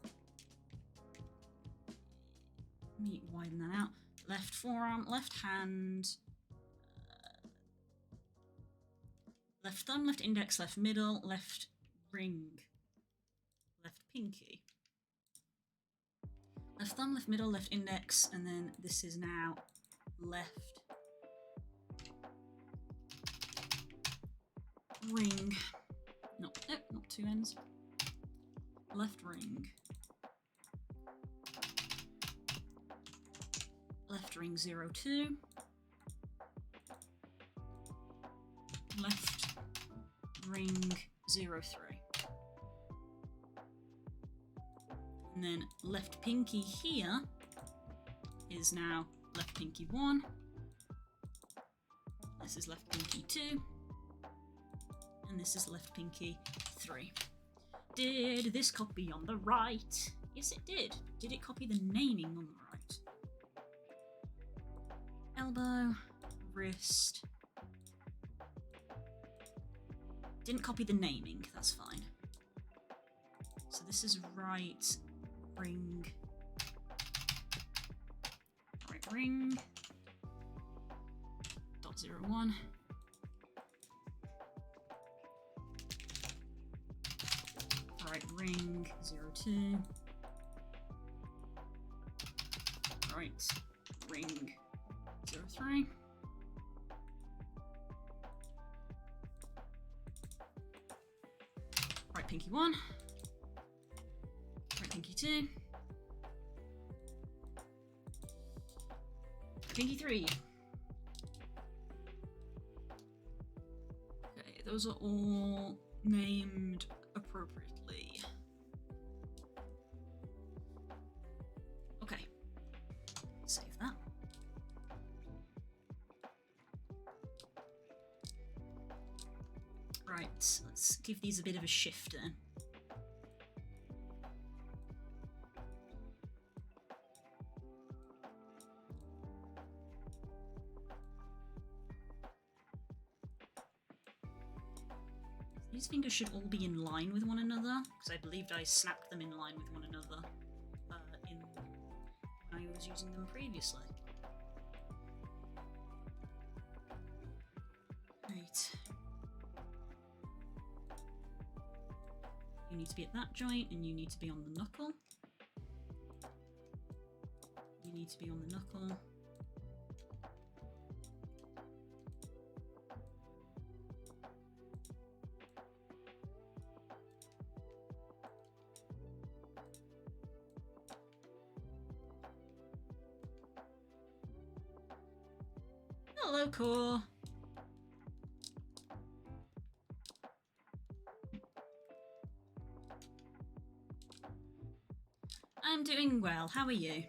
Let me widen that out. Left forearm, left hand, left thumb, left index, left middle, left ring, left pinky. Left thumb, left middle, left index, and then this is now left ring. Not two ends. Left ring. Left ring 02. Left ring 03. And then left pinky here is now left pinky 1. This is left pinky 2. And this is left pinky 3. Did this copy on the right? Yes, it did. Did it copy the naming on the right? Elbow, wrist. Didn't copy the naming, that's fine. So this is right ring. Right ring. .01. Right ring 02. Right ring 03. Right pinky 1. Right pinky 2. Right pinky 3. Okay, those are all named appropriately. Okay, save that. Right, let's give these a bit of a shift then. These fingers should all be in line with one another, because I believed I snapped them in line with one another when I was using them previously. Right. You need to be at that joint, and you need to be on the knuckle. You need to be on the knuckle. Hello, Core. I'm doing well. How are you?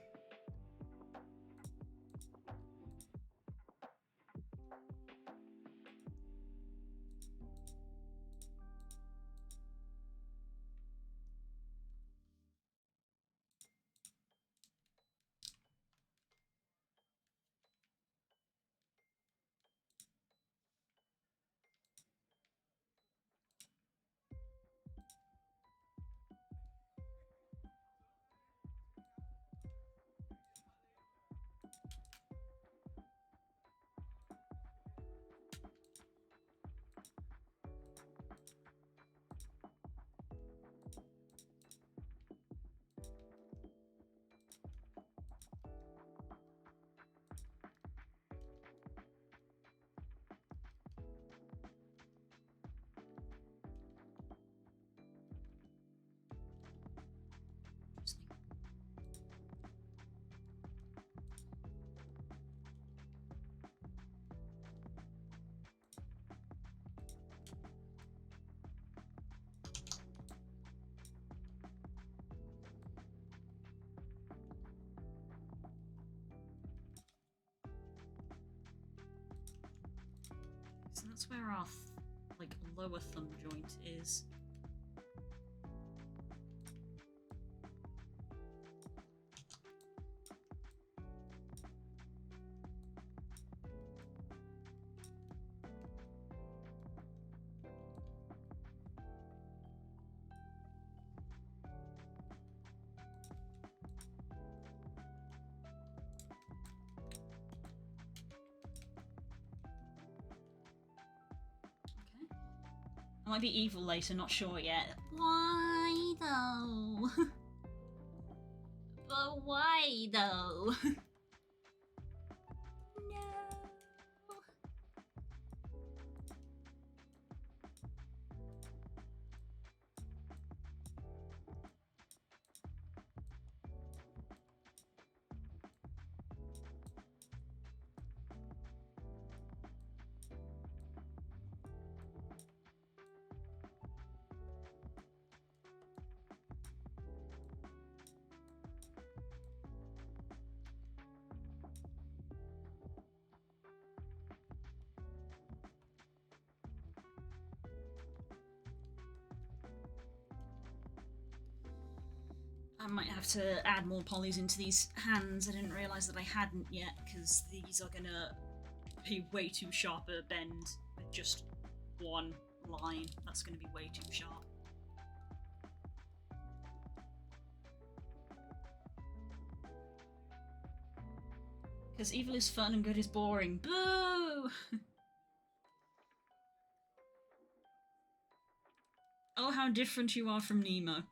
So that's where our lower thumb joint is. I might be evil later, not sure yet. Why though? But why though? No. I might have to add more polys into these hands. I didn't realise that I hadn't yet, because these are gonna be way too sharp a bend with just one line. That's gonna be way too sharp. Because evil is fun and good is boring. Boo! Oh, how different you are from Nemo.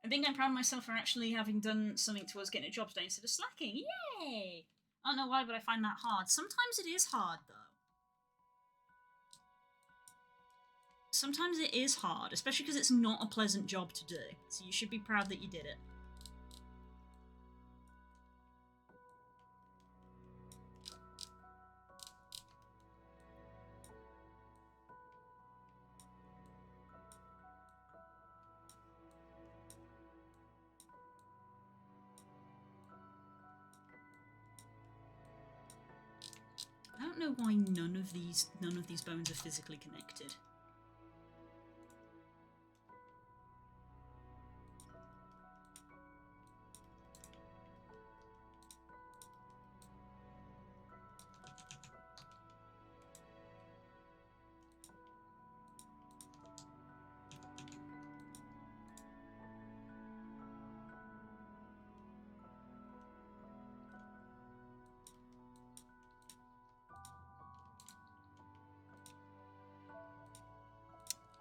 I think I'm proud of myself for actually having done something towards getting a job today instead of slacking. Yay! I don't know why, but I find that hard. Sometimes it is hard, though. Sometimes it is hard, especially because it's not a pleasant job to do. So you should be proud that you did it. I don't know why none of these bones are physically connected.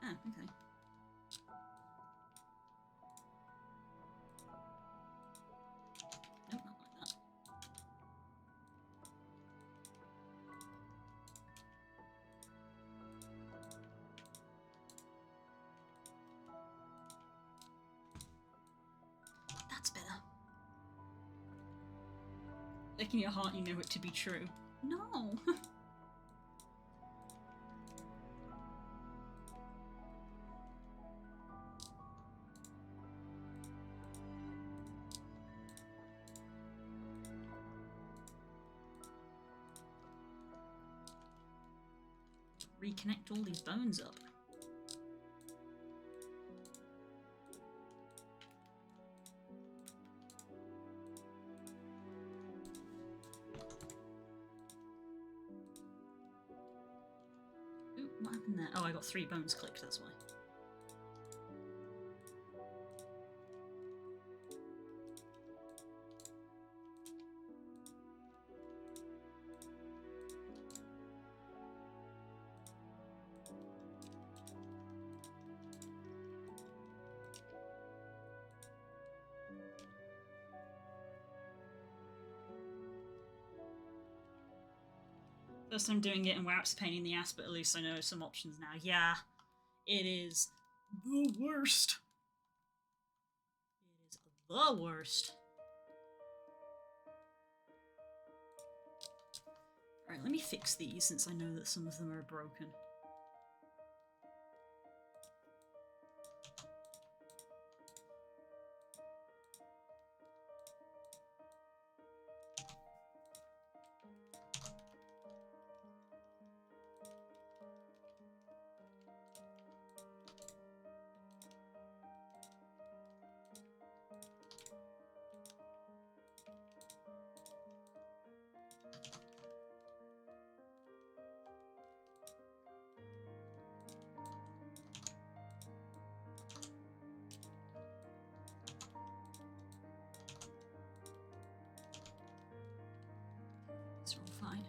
Ah, okay. Nope, not like that. That's better. Like in your heart, you know it to be true. No! Reconnect all these bones up. Ooh, what happened there? Oh, I got 3 bones clicked, that's why. First time doing it, and wow, it's a pain in the ass, but at least I know some options now. Yeah, it is the worst. It is the worst. Alright, let me fix these since I know that some of them are broken. It's all fine.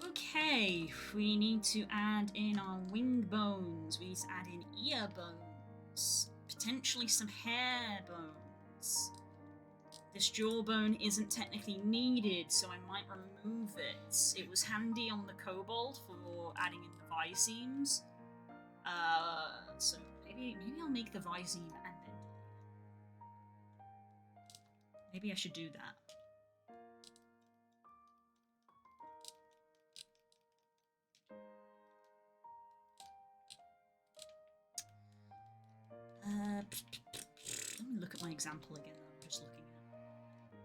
Okay, we need to add in our wing bones. We need to add in ear bones. Potentially some hair bones. This jawbone isn't technically needed, so I might remove it. It was handy on the kobold for adding in the visemes. So maybe I'll make the viseme and then maybe I should do that. Let me look at my example again. I'm just looking at it.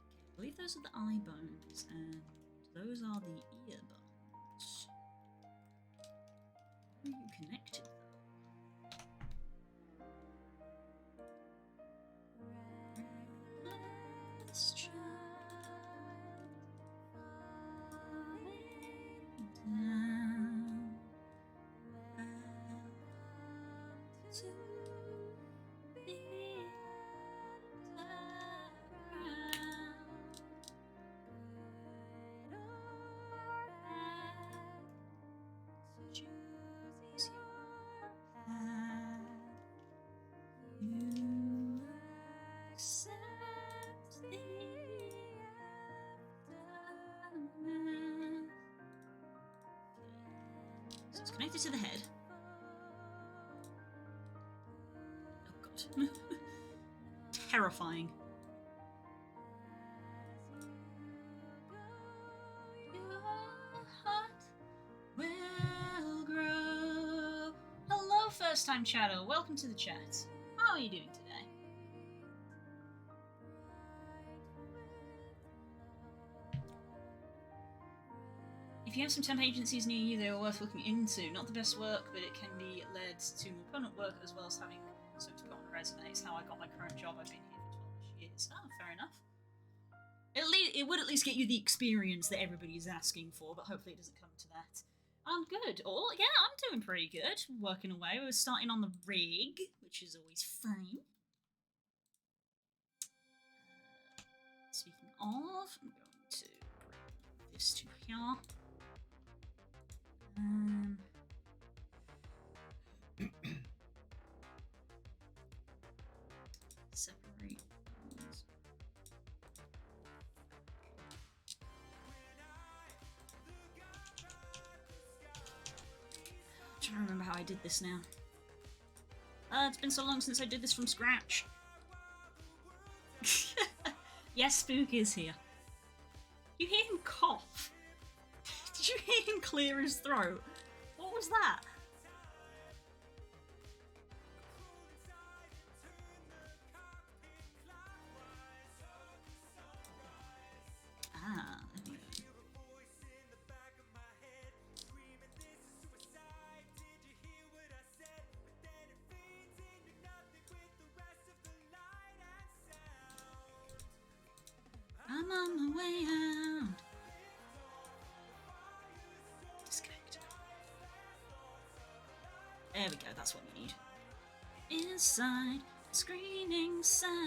Okay, I believe those are the eye bones, and those are the ear So it's connected to the head. Oh god. Terrifying. Your heart will grow. Hello, first time chatter. Welcome to the chat. How are you doing today? If you have some temp agencies near you, they are worth looking into. Not the best work, but it can be led to more permanent work as well as having something to put on a resume. It's how I got my current job. I've been here for 12 years. Oh, fair enough. It would at least get you the experience that everybody is asking for, but hopefully it doesn't come to that. I'm good. Oh, yeah, I'm doing pretty good. Working away. We were starting on the rig, which is always fun. Speaking of, I'm going to bring this to here. Separate these. I'm trying to remember how I did this now. It's been so long since I did this from scratch. Yes, Spook is here. You hear him cough? Did you hear him clear his throat? What was that? Ah, there we go. I'm on my way out. Disconnect. There we go, that's what we need. Inside, screening satellite.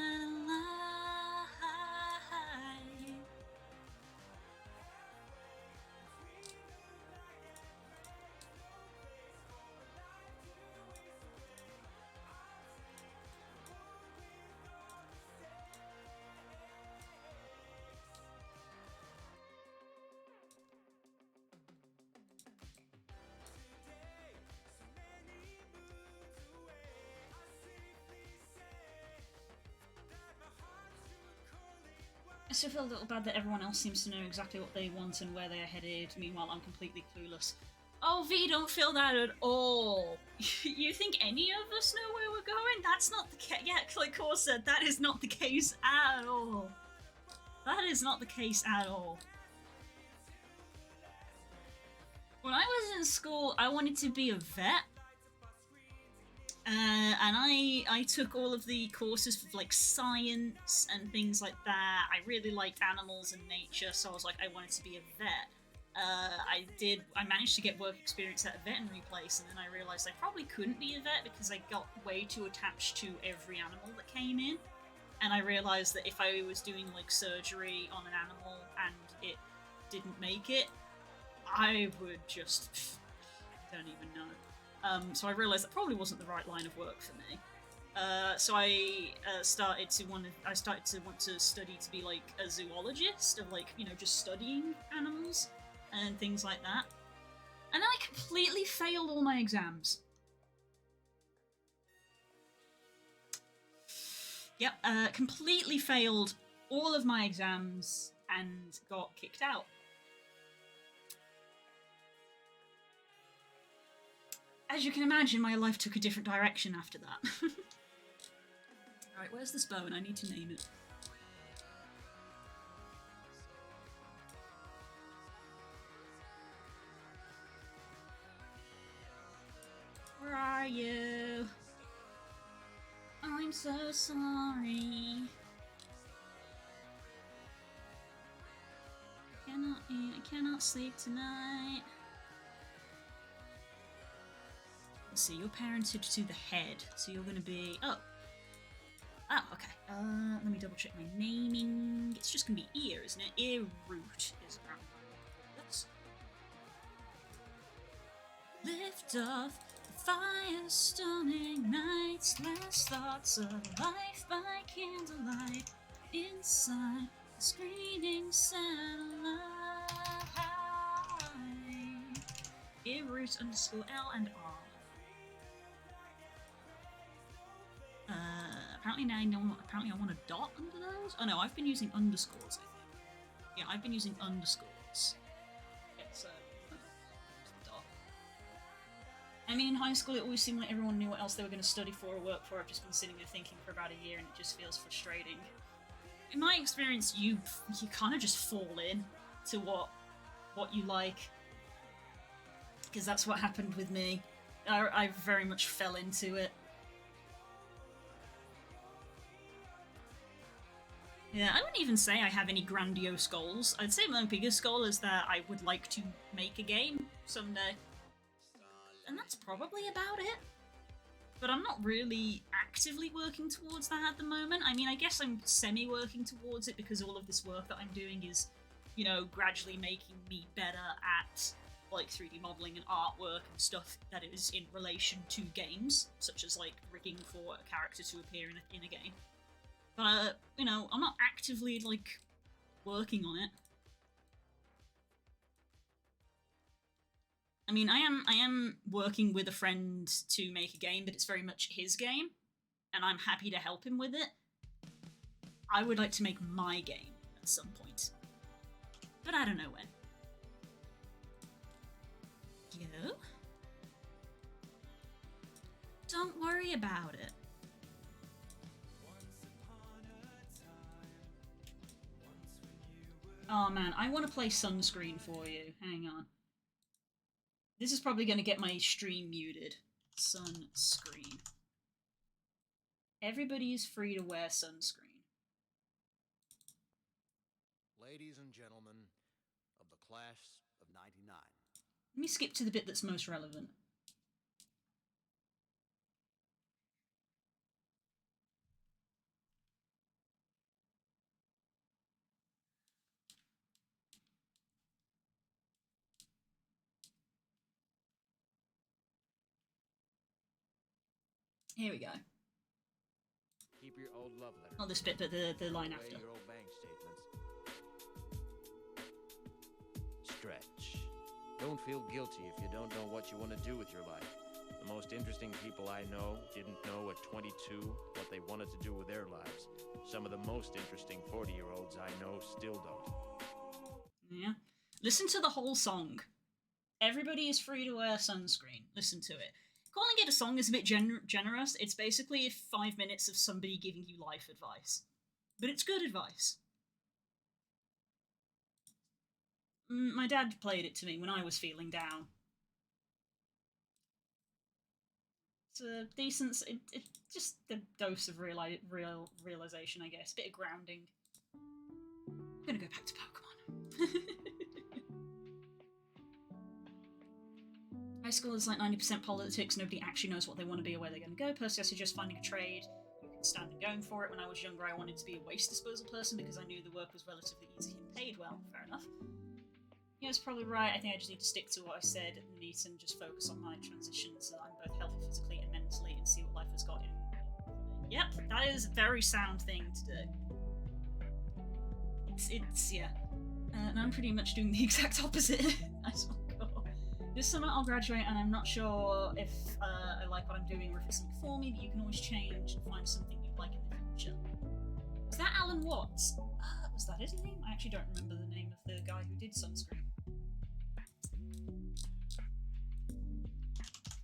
I still feel a little bad that everyone else seems to know exactly what they want and where they're headed, meanwhile I'm completely clueless. Oh, V, don't feel that at all. You think any of us know where we're going? That's not the case. Yeah, like Core said, that is not the case at all. That is not the case at all. When I was in school, I wanted to be a vet. And I took all of the courses for like science and things like that. I really liked animals and nature, so I was like, I wanted to be a vet. I managed to get work experience at a veterinary place, and then I realised I probably couldn't be a vet because I got way too attached to every animal that came in. And I realised that if I was doing like surgery on an animal and it didn't make it, I would just, I don't even know. So I realised that probably wasn't the right line of work for me. So I started to want to study to be like a zoologist, of like, you know, just studying animals and things like that. And then I completely failed all my exams. Yep, completely failed all of my exams and got kicked out. As you can imagine, my life took a different direction after that. Alright, where's this bone? I need to name it. Where are you? I'm so sorry. I cannot eat, I cannot sleep tonight. Let's see, you're parented to the head, so you're gonna be... Oh, okay. Let me double check my naming. It's just gonna be ear, isn't it? Ear root is apparently. Oops. Lift off the fire-stunning nights, last thoughts of life by candlelight, inside the screening satellite. Ear root _L and R. Apparently now I know. Apparently I want a dot under those. Oh no, I've been using underscores. I think. Yeah, I've been using underscores. Yeah, so dot. I mean, in high school, it always seemed like everyone knew what else they were going to study for or work for. I've just been sitting there thinking for about a year, and it just feels frustrating. In my experience, you kind of just fall in to what you like, because that's what happened with me. I very much fell into it. Yeah, I wouldn't even say I have any grandiose goals. I'd say my biggest goal is that I would like to make a game someday. And that's probably about it. But I'm not really actively working towards that at the moment. I mean, I guess I'm semi-working towards it because all of this work that I'm doing is, you know, gradually making me better at, like, 3D modelling and artwork and stuff that is in relation to games, such as, like, rigging for a character to appear in a game. But, you know, I'm not actively, like, working on it. I mean, I am working with a friend to make a game, but it's very much his game, and I'm happy to help him with it. I would like to make my game at some point, but I don't know when. Yo? Don't worry about it. Oh man, I want to play Sunscreen for you. Hang on. This is probably going to get my stream muted. Sunscreen. Everybody is free to wear sunscreen. Ladies and gentlemen of the class of 99. Let me skip to the bit that's most relevant. Here we go. Keep your old love letters. Not this bit, but the line after. Your old bank statements. Stretch. Don't feel guilty if you don't know what you want to do with your life. The most interesting people I know didn't know at 22 what they wanted to do with their lives. Some of the most interesting 40-year-olds I know still don't. Yeah. Listen to the whole song. Everybody is free to wear sunscreen. Listen to it. Calling it a song is a bit generous. It's basically 5 minutes of somebody giving you life advice. But it's good advice. My dad played it to me when I was feeling down. It's a decent... It's just a dose of realization, I guess. Bit of grounding. I'm gonna go back to Pokemon. High school is like 90% politics, nobody actually knows what they want to be or where they're going to go. Personally, I suggest finding a trade. You can stand and going for it. When I was younger, I wanted to be a waste disposal person because I knew the work was relatively easy and paid well. Fair enough. Yeah, it's probably right. I think I just need to stick to what I said and just focus on my transition so that I'm both healthy physically and mentally and see what life has got in. Yep, that is a very sound thing to do. It's yeah. And I'm pretty much doing the exact opposite. This summer I'll graduate and I'm not sure if I like what I'm doing or if it's something for me, but you can always change and find something you like in the future. Was that Alan Watts? Was that his name? I actually don't remember the name of the guy who did Sunscreen.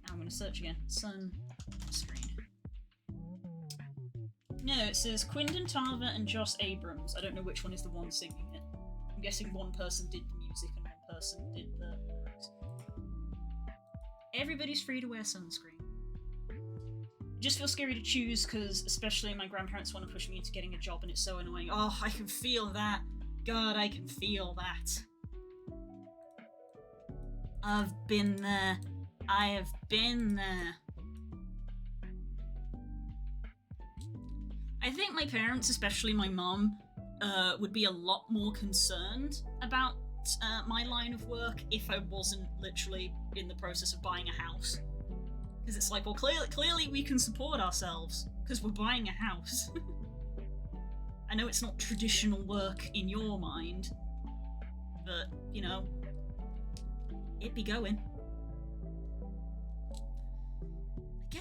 Now I'm going to search again. Sunscreen. No, it says Quindon Tarver and Joss Abrams. I don't know which one is the one singing it. I'm guessing one person did the music and one person did the lyrics. Everybody's free to wear sunscreen. It just feels scary to choose because especially my grandparents want to push me into getting a job and it's so annoying. Oh, I can feel that. God, I can feel that. I've been there. I have been there. I think my parents, especially my mum, would be a lot more concerned about my line of work if I wasn't literally in the process of buying a house. Because it's like, well, clearly we can support ourselves because we're buying a house. I know it's not traditional work in your mind, but, you know, it be going.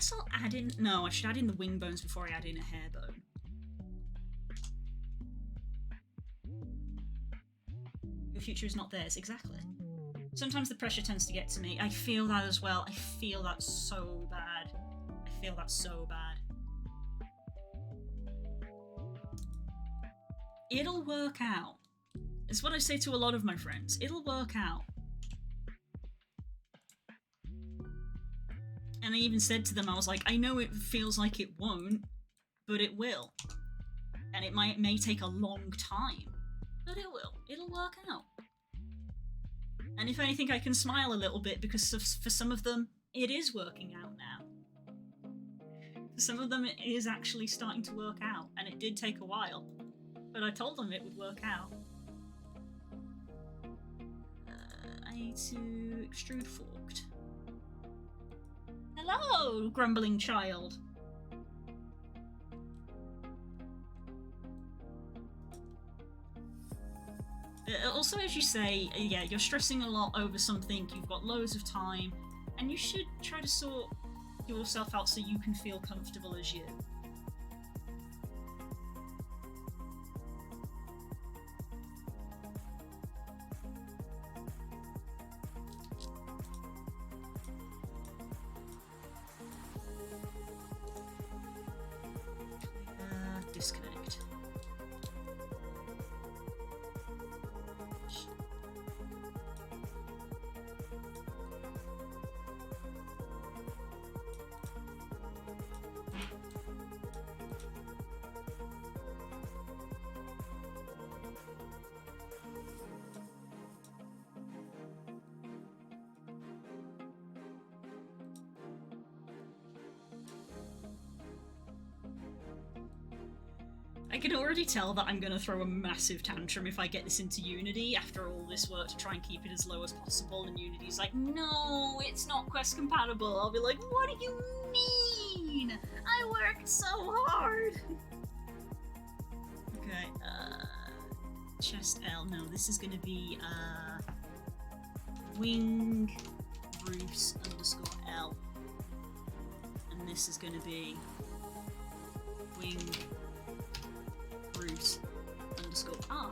guess I'll add in... No, I should add in the wing bones before I add in a hair bone. Your future is not theirs, exactly. Sometimes the pressure tends to get to me. I feel that as well. I feel that so bad. I feel that so bad. It'll work out. It's what I say to a lot of my friends. It'll work out. And I even said to them, I was like, I know it feels like it won't, but it will. And it may take a long time, but it will. It'll work out. And if anything, I can smile a little bit because for some of them, it is working out now. For some of them, it is actually starting to work out, and it did take a while. But I told them it would work out. I need to extrude forked. Hello, grumbling child. Also, as you say, yeah, you're stressing a lot over something, you've got loads of time, and you should try to sort yourself out so you can feel comfortable as you. Disconnect. I can already tell that I'm going to throw a massive tantrum if I get this into Unity after all this work to try and keep it as low as possible, and Unity's like, no, it's not quest compatible. I'll be like, what do you mean? I worked so hard. Okay, chest L. No, this is going to be, wing Bruce underscore L. And this is going to be wing Bruce underscore R.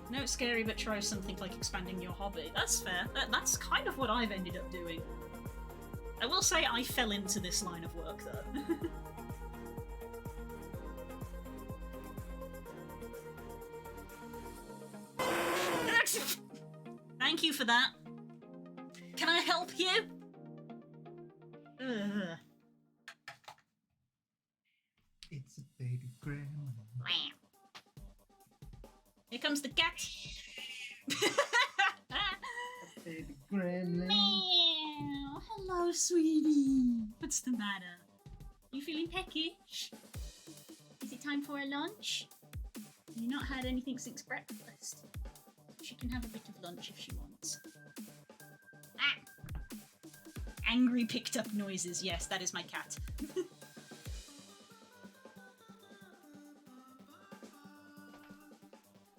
No, it's scary, but try something like expanding your hobby. That's fair. That's kind of what I've ended up doing. I will say I fell into this line of work, though. Thank you for that. Can I help you? Ugh. It's a baby gremlin. Here comes the cat. A baby gremlin. Meow. Hello, sweetie. What's the matter? You feeling peckish? Is it time for a lunch? You've not had anything since breakfast. She can have a bit of lunch if she wants. Ah! Angry picked up noises. Yes, that is my cat.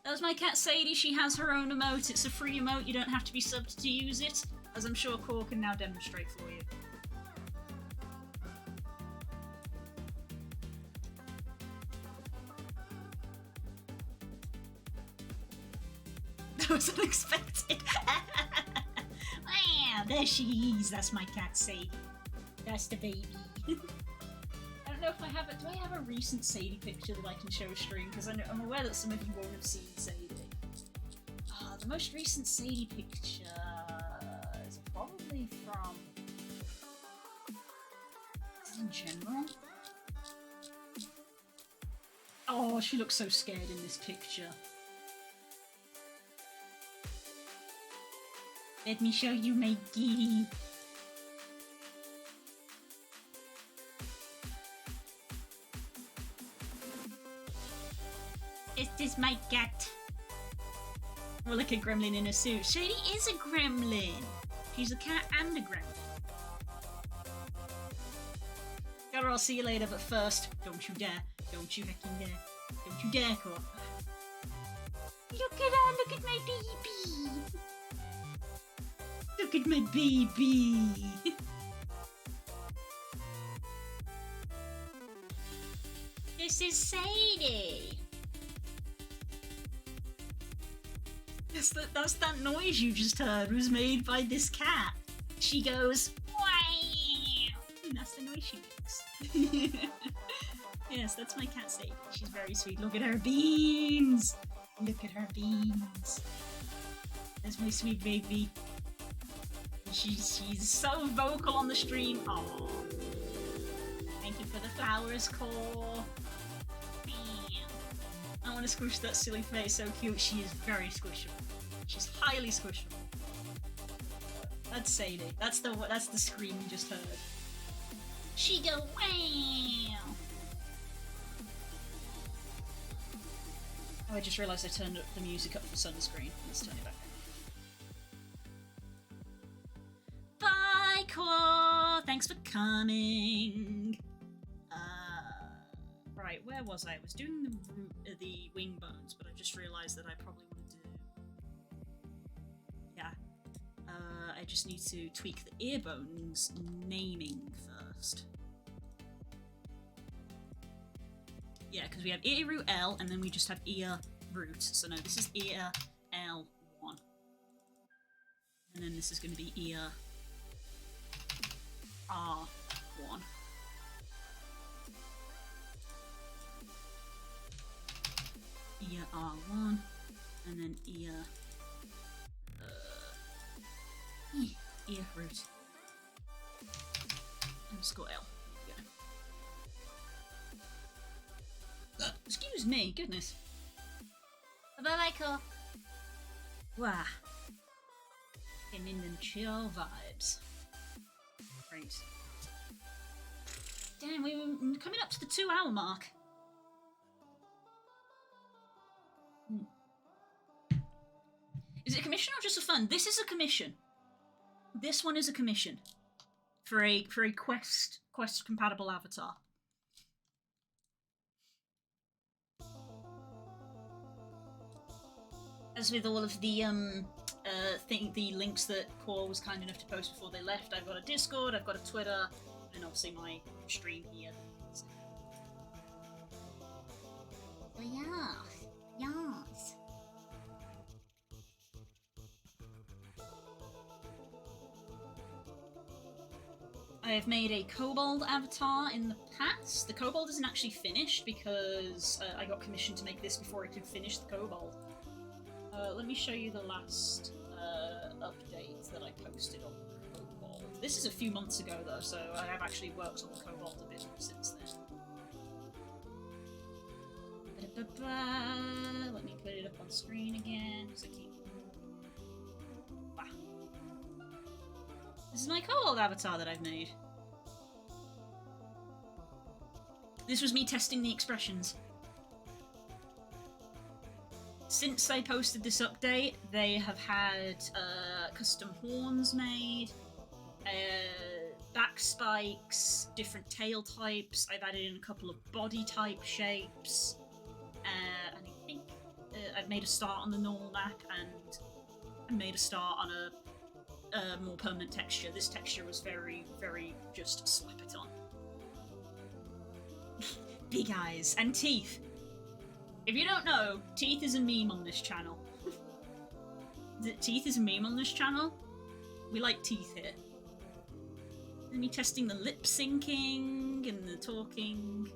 That was my cat Sadie. She has her own emote. It's a free emote. You don't have to be subbed to use it, as I'm sure Core can now demonstrate for you. That was unexpected. Wow, there she is. That's my cat Sadie. That's the baby. I don't know if I have it. Do I have a recent Sadie picture that I can show stream? Because I'm aware that some of you won't have seen Sadie. The most recent Sadie picture is probably from... Is it in general? Oh, she looks so scared in this picture. Let me show you my kitty. Is this my cat? More like a gremlin in a suit. Sadie is a gremlin. She's a cat and a gremlin. Got her, I'll see you later, but first, don't you dare. Don't you heckin' dare. Don't you dare, Core. Look at her, look at my baby. Look at my baby. This is Sadie. That's that noise you just heard was made by this cat. She goes, wow. And that's the noise she makes. Yes, that's my cat Sadie. She's very sweet. Look at her beans. Look at her beans. That's my sweet baby. She's so vocal on the stream. Aww. Thank you for the flowers, Core. I want to squish that silly face, so cute. She is very squishable. She's highly squishable. That's Sadie. That's the scream you just heard. She go wow. Oh, I just realised I turned the music up for sunscreen. Let's turn it back down. Bye, Core. Thanks for coming. Right, where was I? I was doing the wing bones, but I just realised that I probably want to do... Yeah. I just need to tweak the ear bones naming first. Yeah, because we have ear root L, and then we just have ear root. So no, this is ear L1. And then this is going to be ear R1. Ear R1, and then ear root underscore L. Yeah. Excuse me, goodness. Bye, Michael. Wow. Getting in them chill vibes. Great. Damn, we were coming up to the 2-hour mark. Is it a commission or just a fun? This is a commission. This one is a commission for a quest compatible avatar. As with all of the the links that Core was kind enough to post before they left, I've got a Discord, I've got a Twitter, and obviously my stream here. Oh yeah, yes. I have made a kobold avatar in the past. The kobold isn't actually finished because I got commissioned to make this before I could finish the kobold. Let me show you the last update that I posted on the kobold. This is a few months ago though, so I have actually worked on the kobold a bit since then. Let me put it up on screen again. So wow. This is my kobold avatar that I've made. This was me testing the expressions. Since I posted this update, they have had custom horns made, back spikes, different tail types. I've added in a couple of body type shapes, and I think I've made a start on the normal map, and I made a start on a more permanent texture. This texture was very, very just slap it on. Big eyes and teeth. If you don't know, teeth is a meme on this channel. Teeth is a meme on this channel. We like teeth here. And me testing the lip syncing and the talking.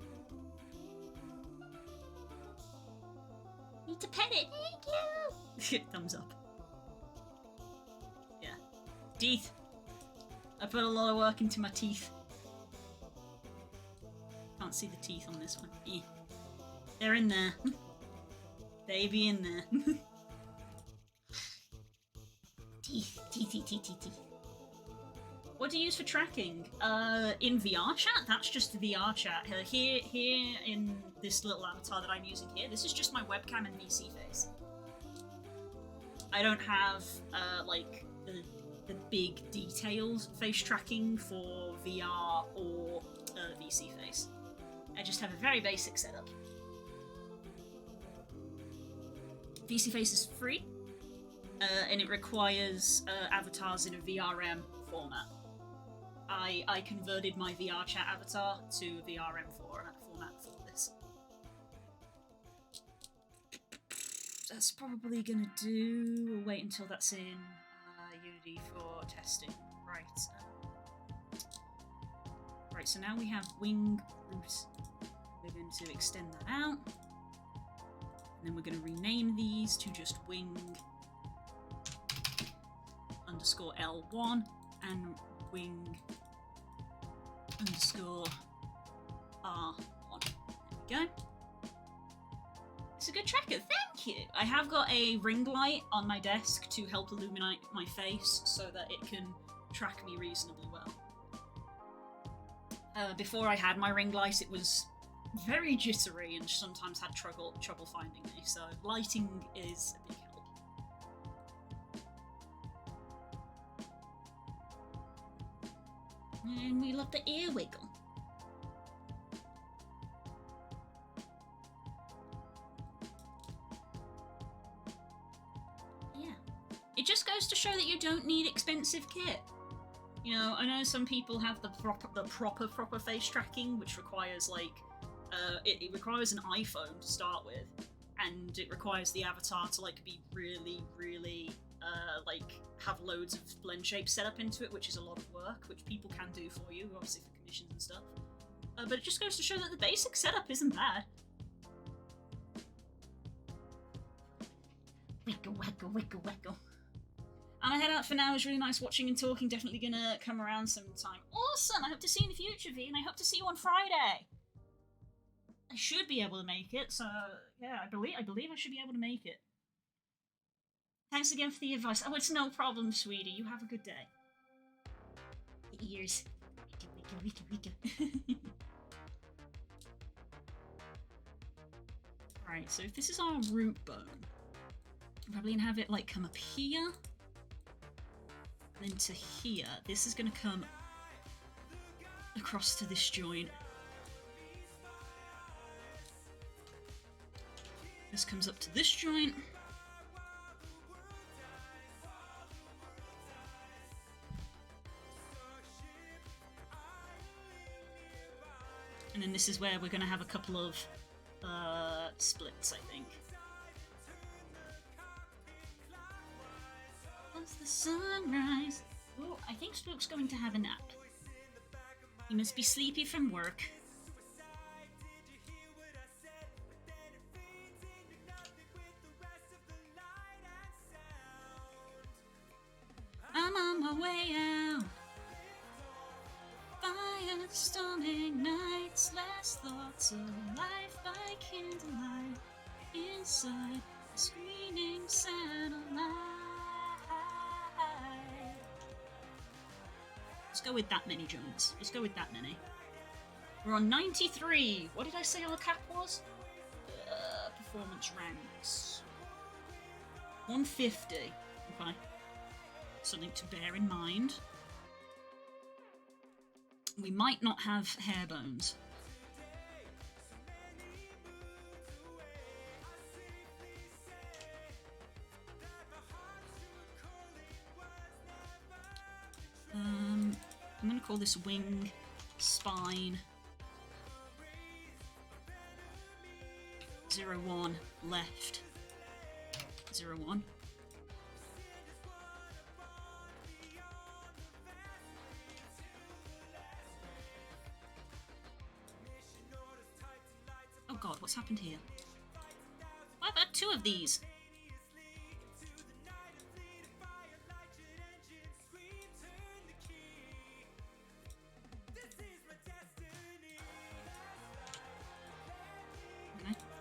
Need to pet it. Thank you. Thumbs up. Yeah. Teeth. I put a lot of work into my teeth. Can't see the teeth on this one. Eh. They're in there. They be in there. Teeth, teeth, teeth, teeth, teeth, teeth. What do you use for tracking? In VRChat? That's just VRChat. Here in this little avatar that I'm using here, this is just my webcam and VC face. I don't have, like, the big detailed face tracking for VR or VC face. I just have a very basic setup. VC face is free. and it requires avatars in a VRM format. I converted my VRChat avatar to a VRM format for this. That's probably gonna do. We'll wait until that's in Unity for testing. Right. Right, so now we have wing root. We're going to extend that out. And then we're going to rename these to just wing underscore L1 and wing underscore R1. There we go. It's a good tracker, thank you! I have got a ring light on my desk to help illuminate my face so that it can track me reasonably well. Before I had my ring light, it was very jittery and sometimes had trouble finding me, so lighting is a big help. And we love the ear wiggle. Yeah. It just goes to show that you don't need expensive kit. You know, I know some people have the proper face tracking, which requires like it requires an iPhone to start with, and it requires the avatar to like be really like have loads of blend shapes set up into it, which is a lot of work, which people can do for you, obviously for commissions and stuff. But it just goes to show that the basic setup isn't bad. Wiggle, wiggle, wiggle, wiggle. And I head out for now. It was really nice watching and talking. Definitely gonna come around sometime. Awesome! I hope to see you in the future, V, and I hope to see you on Friday. I should be able to make it, so yeah, I believe I should be able to make it. Thanks again for the advice. Oh, it's no problem, sweetie. You have a good day. Ears. Wicca, wicca, wicca. Right, so if this is our root bone, I'm probably gonna have it like come up here. Then to here, this is going to come across to this joint. This comes up to this joint. And then this is where we're going to have a couple of splits, I think. Once the sunrise. Oh, I think Spook's going to have a nap. He must be sleepy from work. I'm on my way out. Firestorming nights, last thoughts of life by candlelight. Inside a screening satellite. Let's go with that many joints. Let's go with that many. We're on 93. What did I say our cap was? Performance ranks. 150. Okay. Something to bear in mind. We might not have hair bones. I'm going to call this wing, spine, 01, left, 01. Oh god, what's happened here? Why have I had two of these?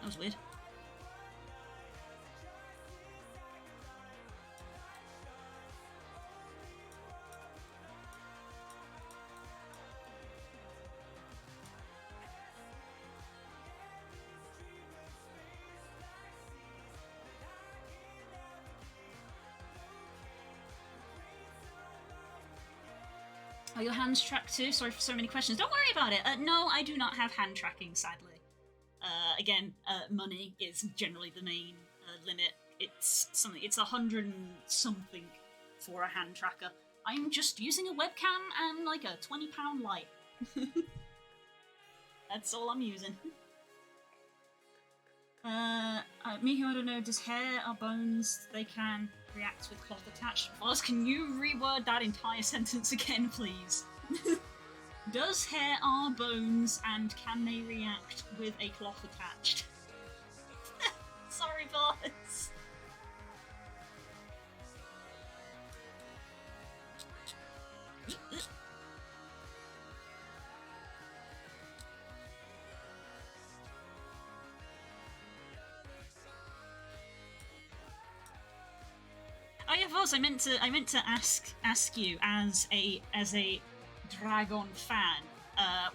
That was weird. Are your hands tracked too? Sorry for so many questions. Don't worry about it. No, I do not have hand tracking, sadly. Again, money is generally the main limit it's something. It's 100 and something for a hand tracker. I'm just using a webcam and like a £20 light. That's all I'm using. Miho, I don't know, does hair or bones they can react with cloth attached? Fuzz, can you reword that entire sentence again, please? Does hair are bones and can they react with a cloth attached? Sorry, Fuzz. Oh yeah, Voss, I meant to ask you as a Dragon fan,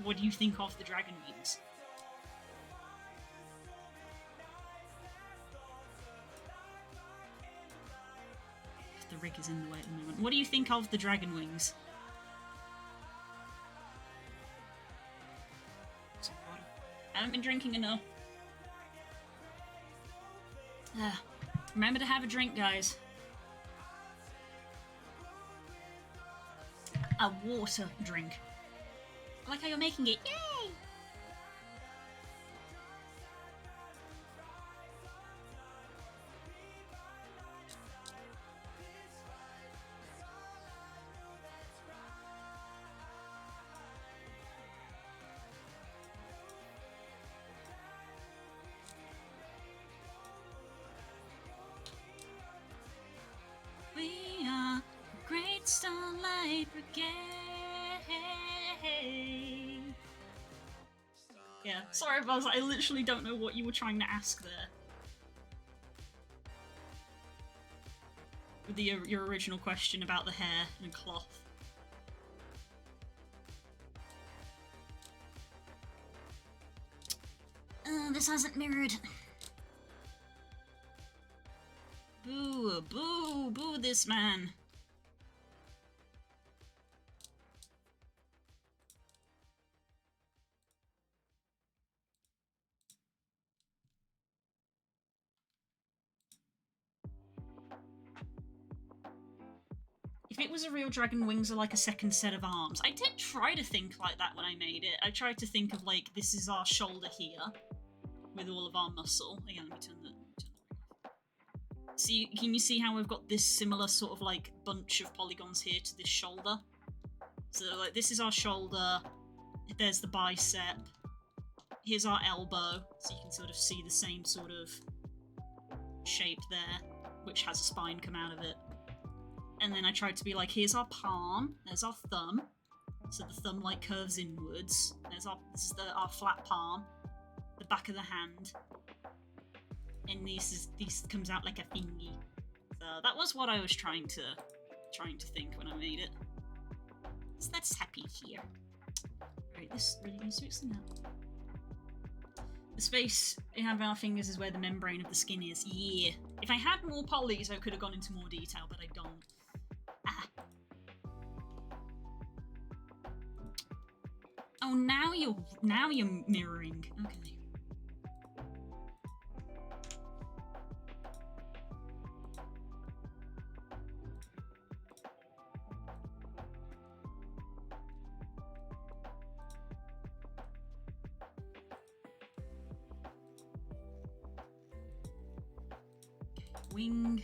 what do you think of the dragon wings? The rig is in the way at the moment. What do you think of the dragon wings? I haven't been drinking enough. Remember to have a drink, guys. A water drink. I like how you're making it. Yay! We are Great Starlight Brigade. Yeah, sorry, Buzz, I literally don't know what you were trying to ask there. With your original question about the hair and cloth. This hasn't mirrored. Boo, boo, boo this man. If it was a real dragon, wings are like a second set of arms. I did try to think like that when I made it. I tried to think of like, this is our shoulder here, with all of our muscle. Again, let me turn the See, can you see how we've got this similar sort of like bunch of polygons here to this shoulder? So like, this is our shoulder, there's the bicep, here's our elbow, so you can sort of see the same sort of shape there, which has a spine come out of it. And then I tried to be like, here's our palm, there's our thumb, so the thumb like curves inwards, this is our flat palm, the back of the hand, and this comes out like a thingy. So that was what I was trying to think when I made it. So that's happy here. Right, this really needs to extend out. The space we have our fingers is where the membrane of the skin is. Yeah. If I had more polys, I could have gone into more detail, but I don't. Ah. Oh, now you're mirroring. Okay. Wing,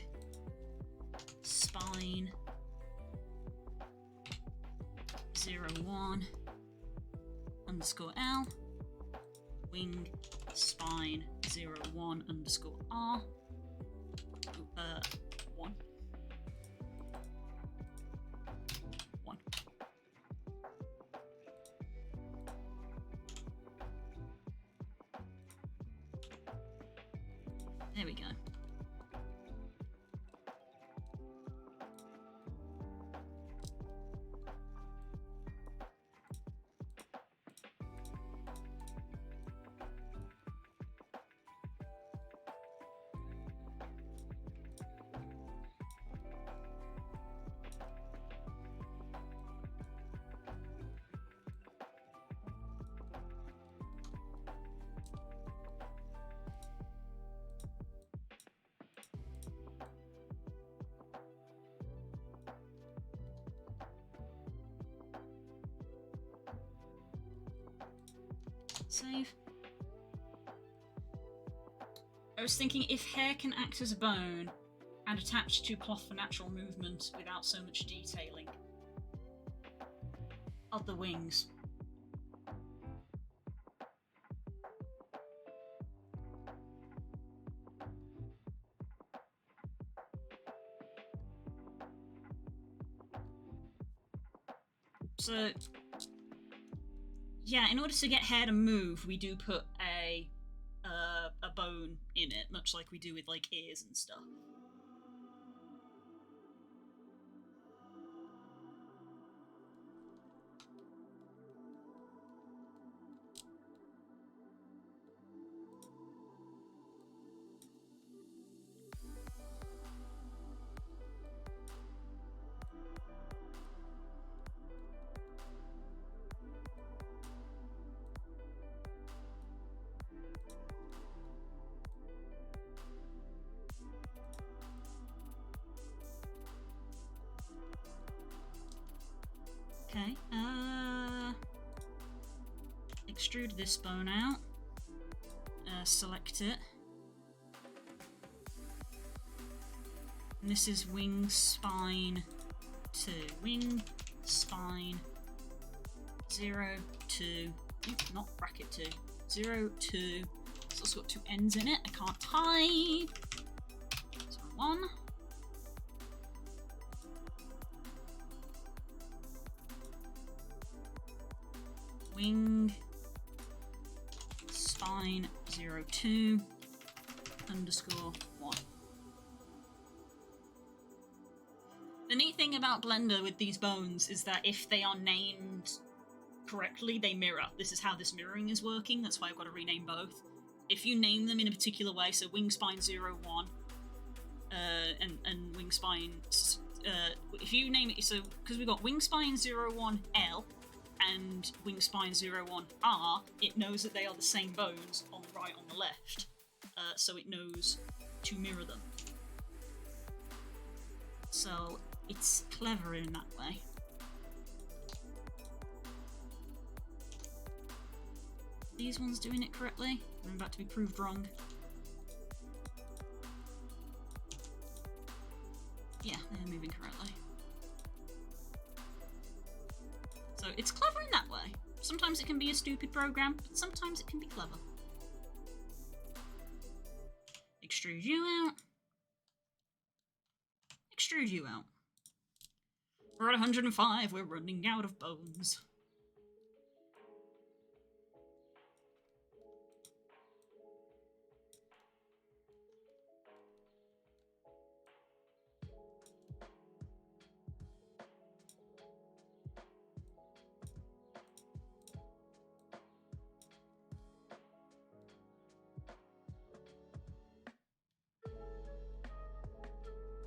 spine, 01 underscore L, wing, spine, 01 underscore R, 1. 1. There we go. Save. I was thinking if hair can act as a bone and attach to cloth for natural movement without so much detailing. Of the wings. So, yeah, in order to get hair to move, we do put a bone in it, much like we do with like ears and stuff. Okay, extrude this bone out, select it, and this is wing spine 2, wing spine 0, 2, not bracket 2, 0, 2, it's also got 2 ends in it, I can't type, so 1, wing spine 02 underscore 1. The neat thing about Blender with these bones is that if they are named correctly, they mirror. This is how this mirroring is working, that's why I've got to rename both. If you name them in a particular way, so wing spine 01 and wing spine, if you name it, so because we've got wing spine 01L and wingspine 01R, it knows that they are the same bones on the right, on the left, so it knows to mirror them. So it's clever in that way. These ones doing it correctly? I'm about to be proved wrong. Yeah, they're moving correctly. So it's clever in that way. Sometimes it can be a stupid program, but sometimes it can be clever. Extrude you out. Extrude you out. We're at 105, we're running out of bones.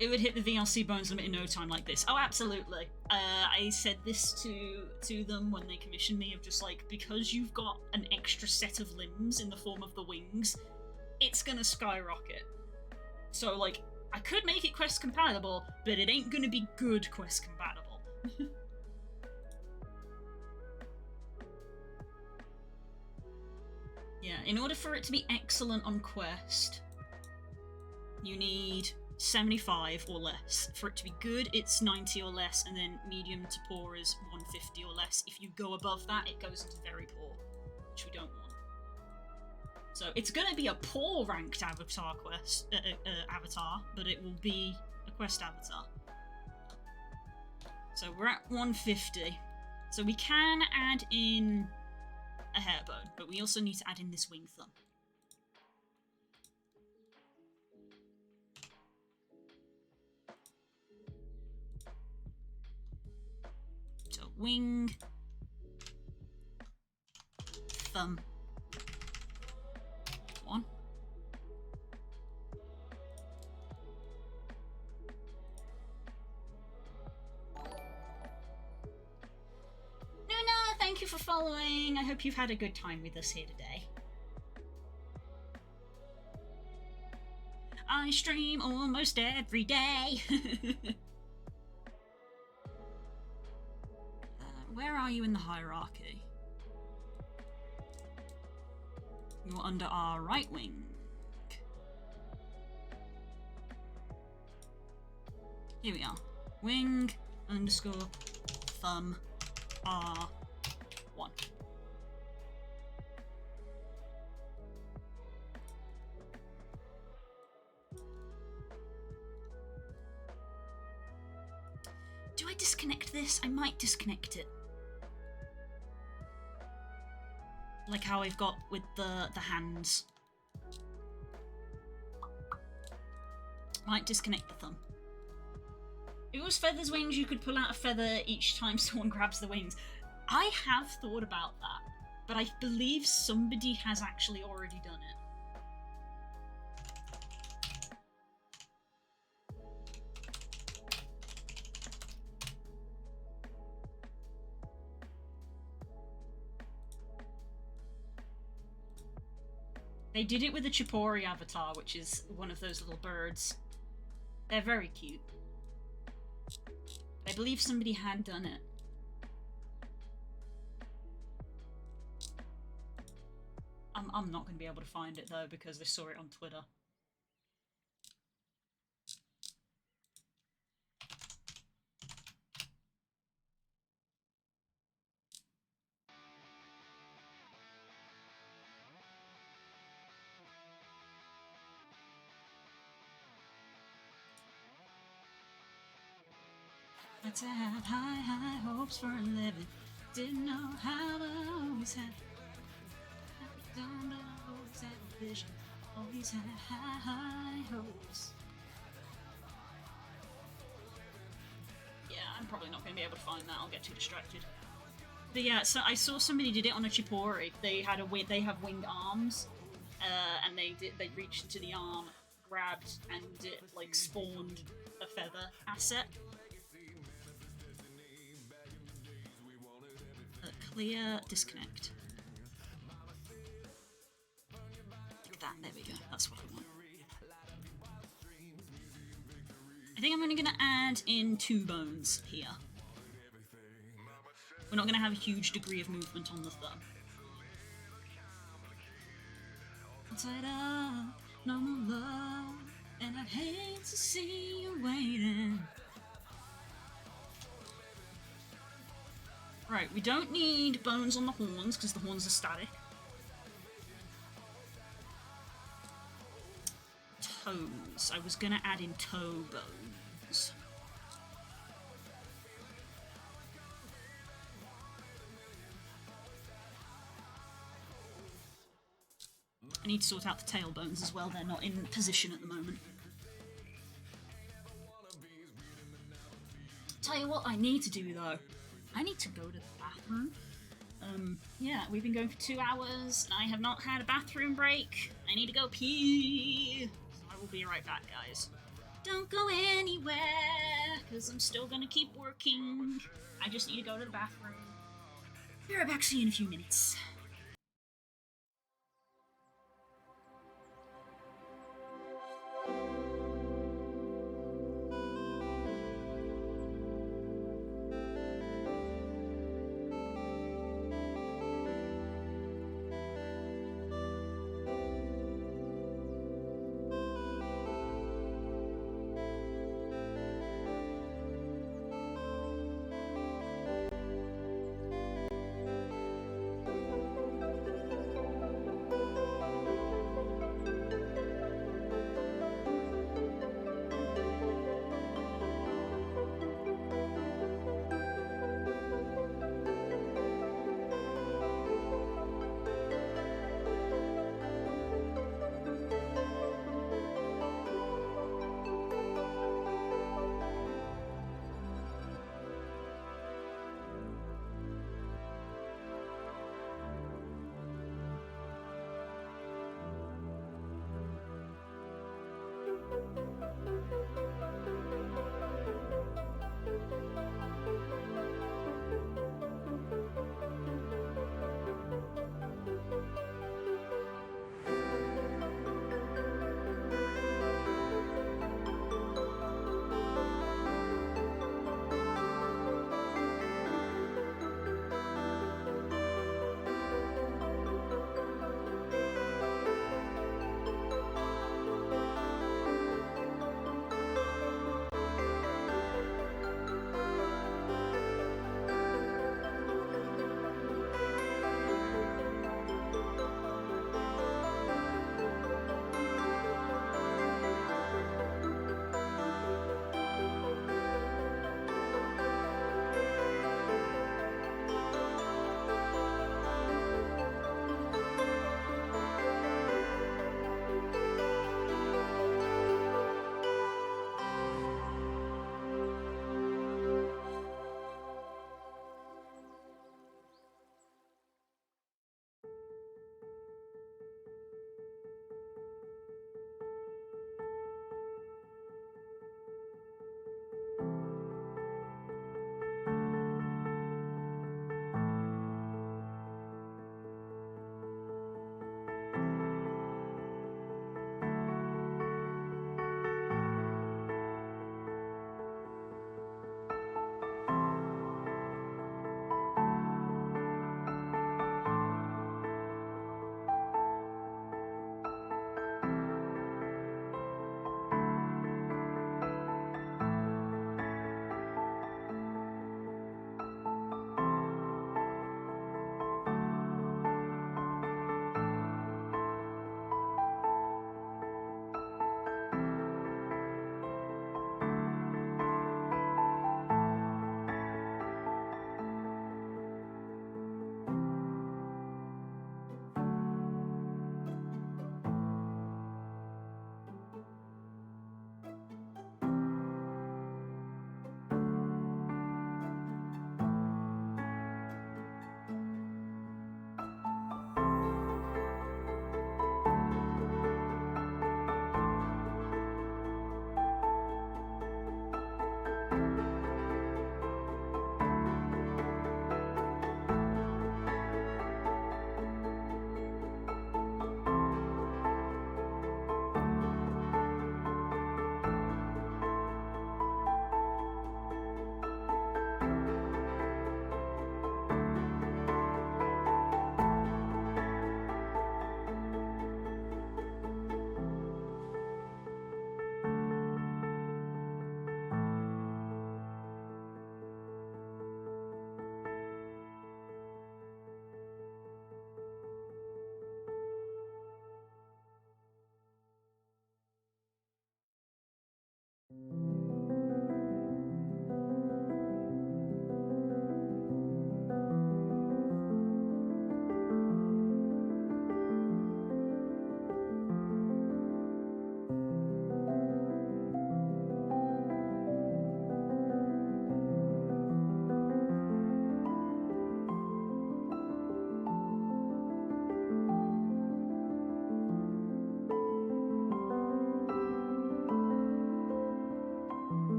It would hit the VRC bones limit in no time like this. Oh, absolutely. I said this to them when they commissioned me, of just like, because you've got an extra set of limbs in the form of the wings, it's gonna skyrocket. So, like, I could make it quest compatible, but it ain't gonna be good quest compatible. Yeah, in order for it to be excellent on quest, you need 75 or less. For it to be good, it's 90 or less, and then medium to poor is 150 or less. If you go above that, it goes into very poor, which we don't want. So it's going to be a poor ranked avatar quest, avatar, but it will be a quest avatar. So we're at 150. So we can add in a hair bone, but we also need to add in this wing thumb. Wing, thumb, 1. Nuna, thank you for following. I hope you've had a good time with us here today. I stream almost every day. Where are you in the hierarchy? You're under our right wing. Here we are. Wing underscore thumb R1. Do I disconnect this? I might disconnect it. Like how I've got with the hands. Might disconnect the thumb. If it was feathers wings, you could pull out a feather each time someone grabs the wings. I have thought about that, but I believe somebody has actually already done it. They did it with a Chipori avatar, which is one of those little birds. They're very cute. I believe somebody had done it. I'm not going to be able to find it though because I saw it on Twitter. Let's have high, high hopes for a living. Didn't know how, but I always had. Don't always had a vision. Always had high, high hopes. Yeah, I'm probably not going to be able to find that. I'll get too distracted. But yeah, so I saw somebody did it on a Chipori. They had they have winged arms, and they reached into the arm, grabbed, and it like spawned a feather asset. Clear, disconnect. Like that, there we go, that's what I want. I think I'm only going to add in 2 bones here. We're not going to have a huge degree of movement on the thumb. Tied up, no more love, and I hate to see you waiting. Right, we don't need bones on the horns, because the horns are static. Toes. I was going to add in toe bones. I need to sort out the tail bones as well, they're not in position at the moment. Tell you what I need to do though. I need to go to the bathroom. Yeah, we've been going for 2 hours, and I have not had a bathroom break. I need to go pee. So I will be right back, guys. Don't go anywhere, because I'm still gonna keep working. I just need to go to the bathroom. Be right back, see you in a few minutes.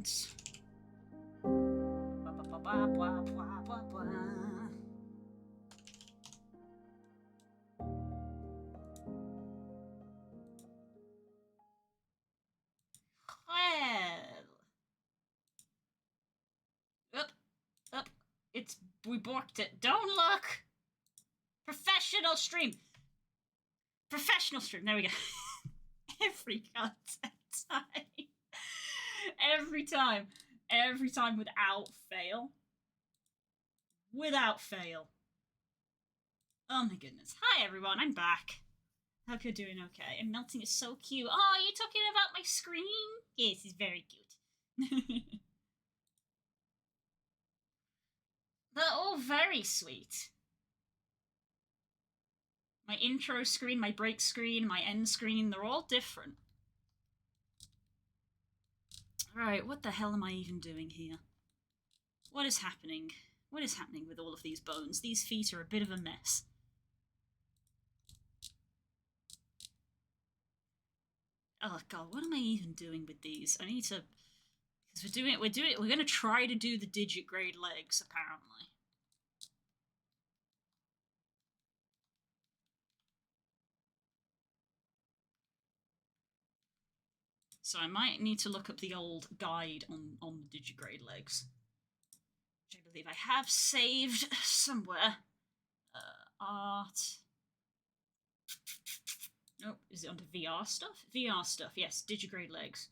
and blah, blah, blah, blah, blah, blah, blah. Well, up. We borked it. Don't look. Professional stream. Professional stream. There we go. Every goddamn time. Every time. Every time without fail. Without fail. Oh my goodness. Hi everyone, I'm back. Hope you're doing okay. And melting is so cute. Oh, you're talking about my screen? Yes, it's very cute. They're all very sweet. My intro screen, my break screen, my end screen, they're all different. Alright, what the hell am I even doing here? What is happening? What is happening with all of these bones? These feet are a bit of a mess. Oh god, what am I even doing with these? I need to... Because we're gonna try to do the digit-grade legs, apparently. So I might need to look up the old guide on the digigrade legs, which I believe I have saved somewhere. Art. Nope, is it under VR stuff? VR stuff, yes, digigrade legs.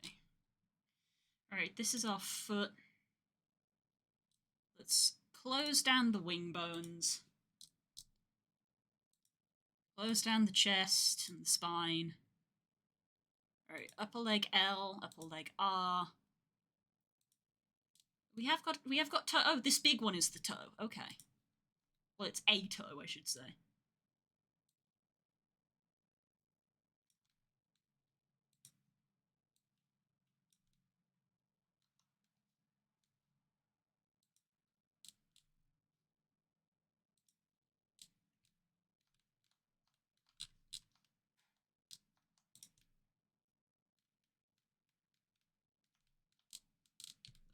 Okay. Alright, this is our foot. Let's close down the wing bones. Close down the chest and the spine. Alright, upper leg L, upper leg R. We have got toe. Oh, this big one is the toe. Okay. Well, it's a toe, I should say.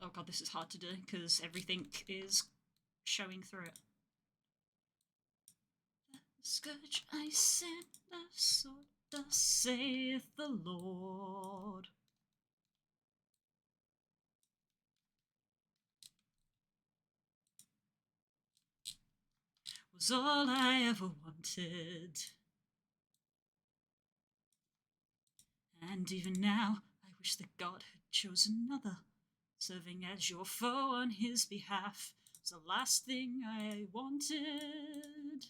Oh god, this is hard to do because everything is showing through it. The scourge I sent, the sword, thus saith the Lord. Was all I ever wanted. And even now, I wish that God had chosen another. Serving as your foe on his behalf was the last thing I wanted.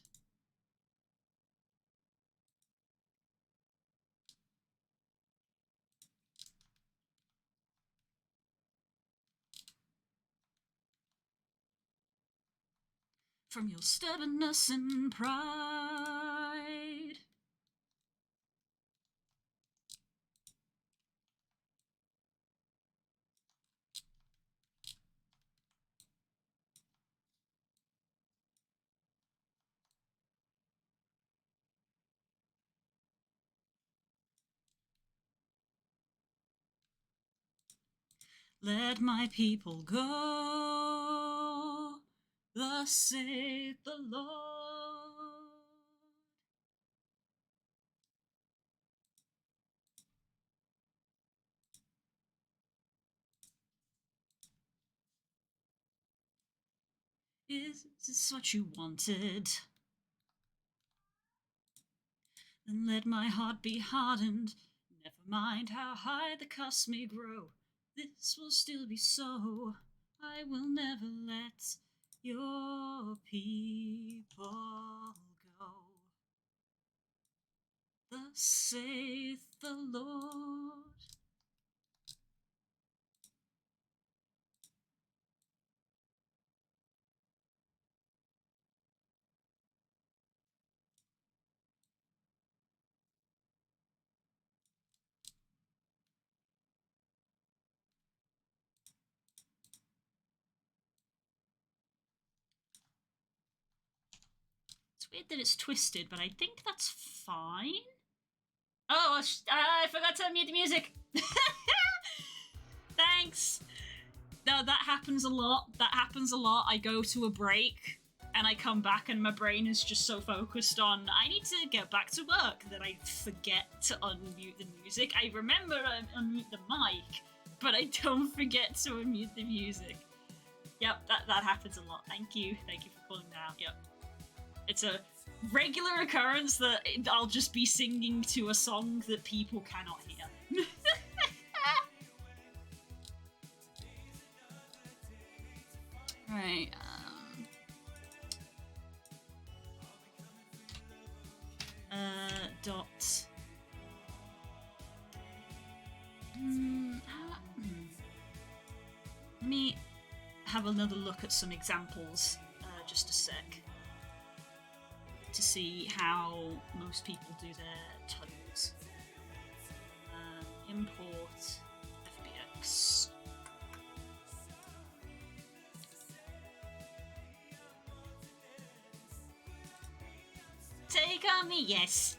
From your stubbornness and pride. Let my people go, thus saith the Lord. Is this what you wanted? Then let my heart be hardened. Never mind how high the cost may grow. This will still be so. I will never let your people go. Thus saith the Lord. weird that it's twisted, but I think that's fine. Oh, I forgot to mute the music. Thanks. No, that happens a lot. That happens a lot. I go to a break and I come back and my brain is just so focused on I need to get back to work that I forget to unmute the music. I remember to unmute the mic, but I don't forget to unmute the music. Yep, that happens a lot. Thank you for calling that out. Yep. It's a regular occurrence that I'll just be singing to a song that people cannot hear. Right, dot. Let me have another look at some examples, just a sec, to see how most people do their tones. Import FBX. Take on me, yes.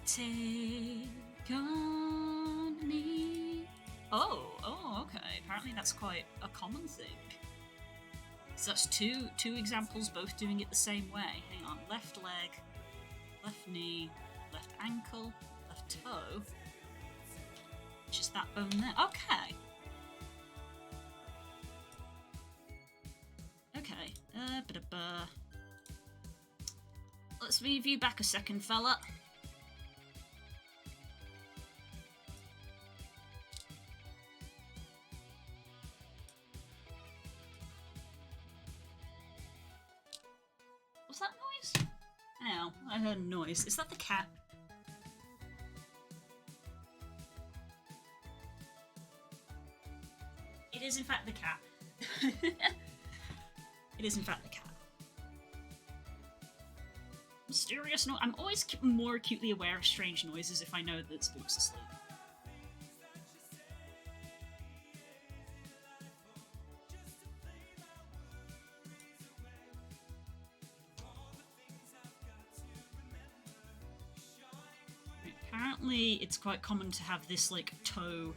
Take on me. Oh, okay. Apparently that's quite a common thing. So that's two examples, both doing it the same way. Hang on. Left leg, left knee, left ankle, left toe. Which is that bone there. Okay. Okay. Let's move you back a second, fella. What's that noise? Ow, I heard a noise. Is that the cat? It is in fact the cat. It is in fact the cat. Mysterious noise. I'm always more acutely aware of strange noises if I know that Spook's asleep. Apparently, it's quite common to have this, like, toe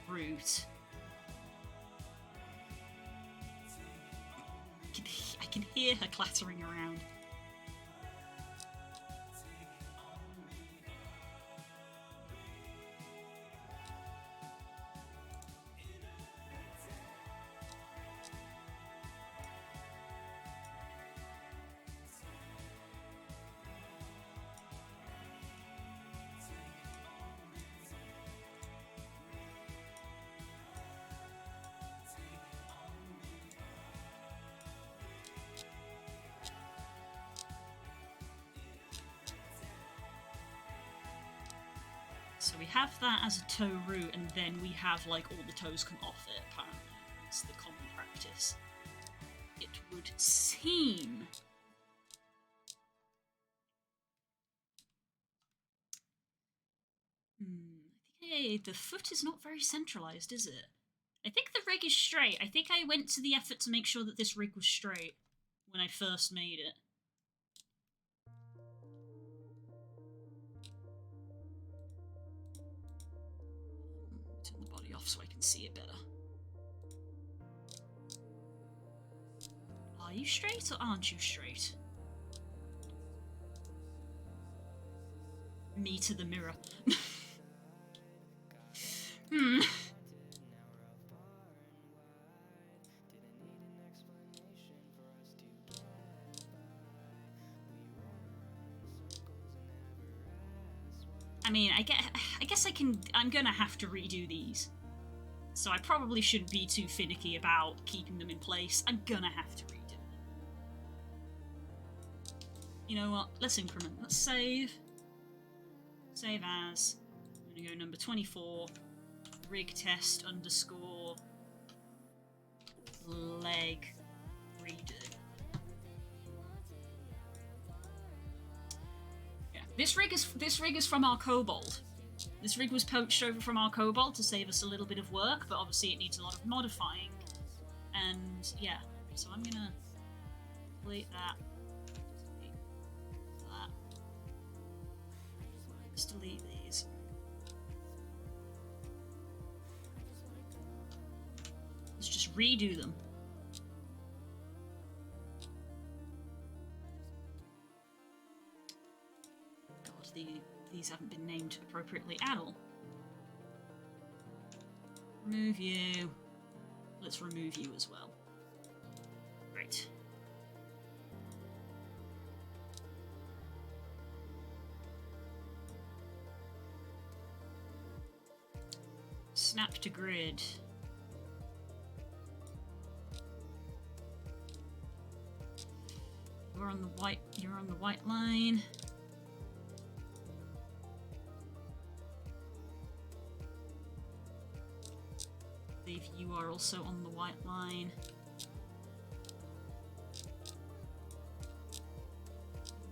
root. I can hear her clattering around. So we have that as a toe root, and then we have, like, all the toes come off it, apparently. It's the common practice. It would seem. Hey, the foot is not very centralized, is it? I think the rig is straight. I think I went to the effort to make sure that this rig was straight when I first made it. Turn the body off so I can see it better. Are you straight or aren't you straight? Me to the mirror. I mean, I guess I'm gonna have to redo these. So I probably shouldn't be too finicky about keeping them in place. I'm gonna have to redo them. You know what? Let's increment. Let's save. Save as. I'm gonna go number 24. Rig test underscore leg redo. Yeah, this rig is from our kobold. This rig was poached over from our kobold to save us a little bit of work, but obviously it needs a lot of modifying. And yeah, so I'm gonna delete that. Delete that. Let's delete these. Let's just redo them. God, these haven't been named appropriately at all. Remove you. Let's remove you as well. Right. Snap to grid. You're on the white line. I believe you are also on the white line.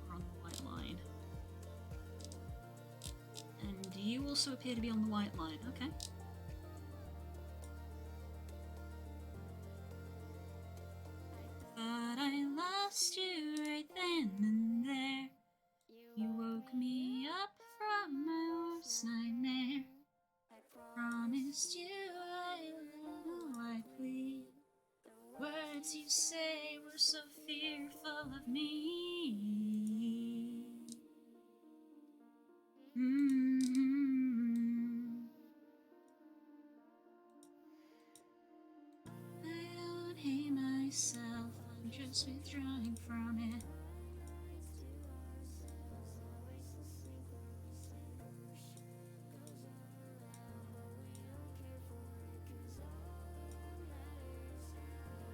You're on the white line. And you also appear to be on the white line. Okay. But I lost you right then and there. You woke me up from my worst nightmare. Promised you I will, I plead. Words you say were so fearful of me. I don't hate myself, I'm just withdrawing from it.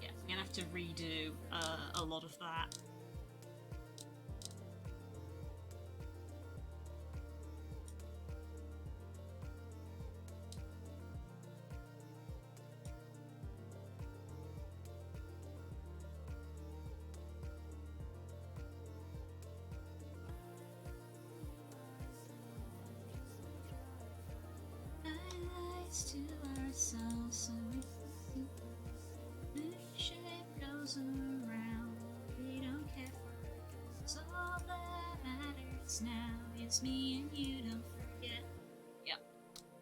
Yeah, I'm gonna have to redo a lot of that. To ourselves, so the ship goes around. We don't care for it, 'cause all that matters now is me and you. Don't forget. Yep.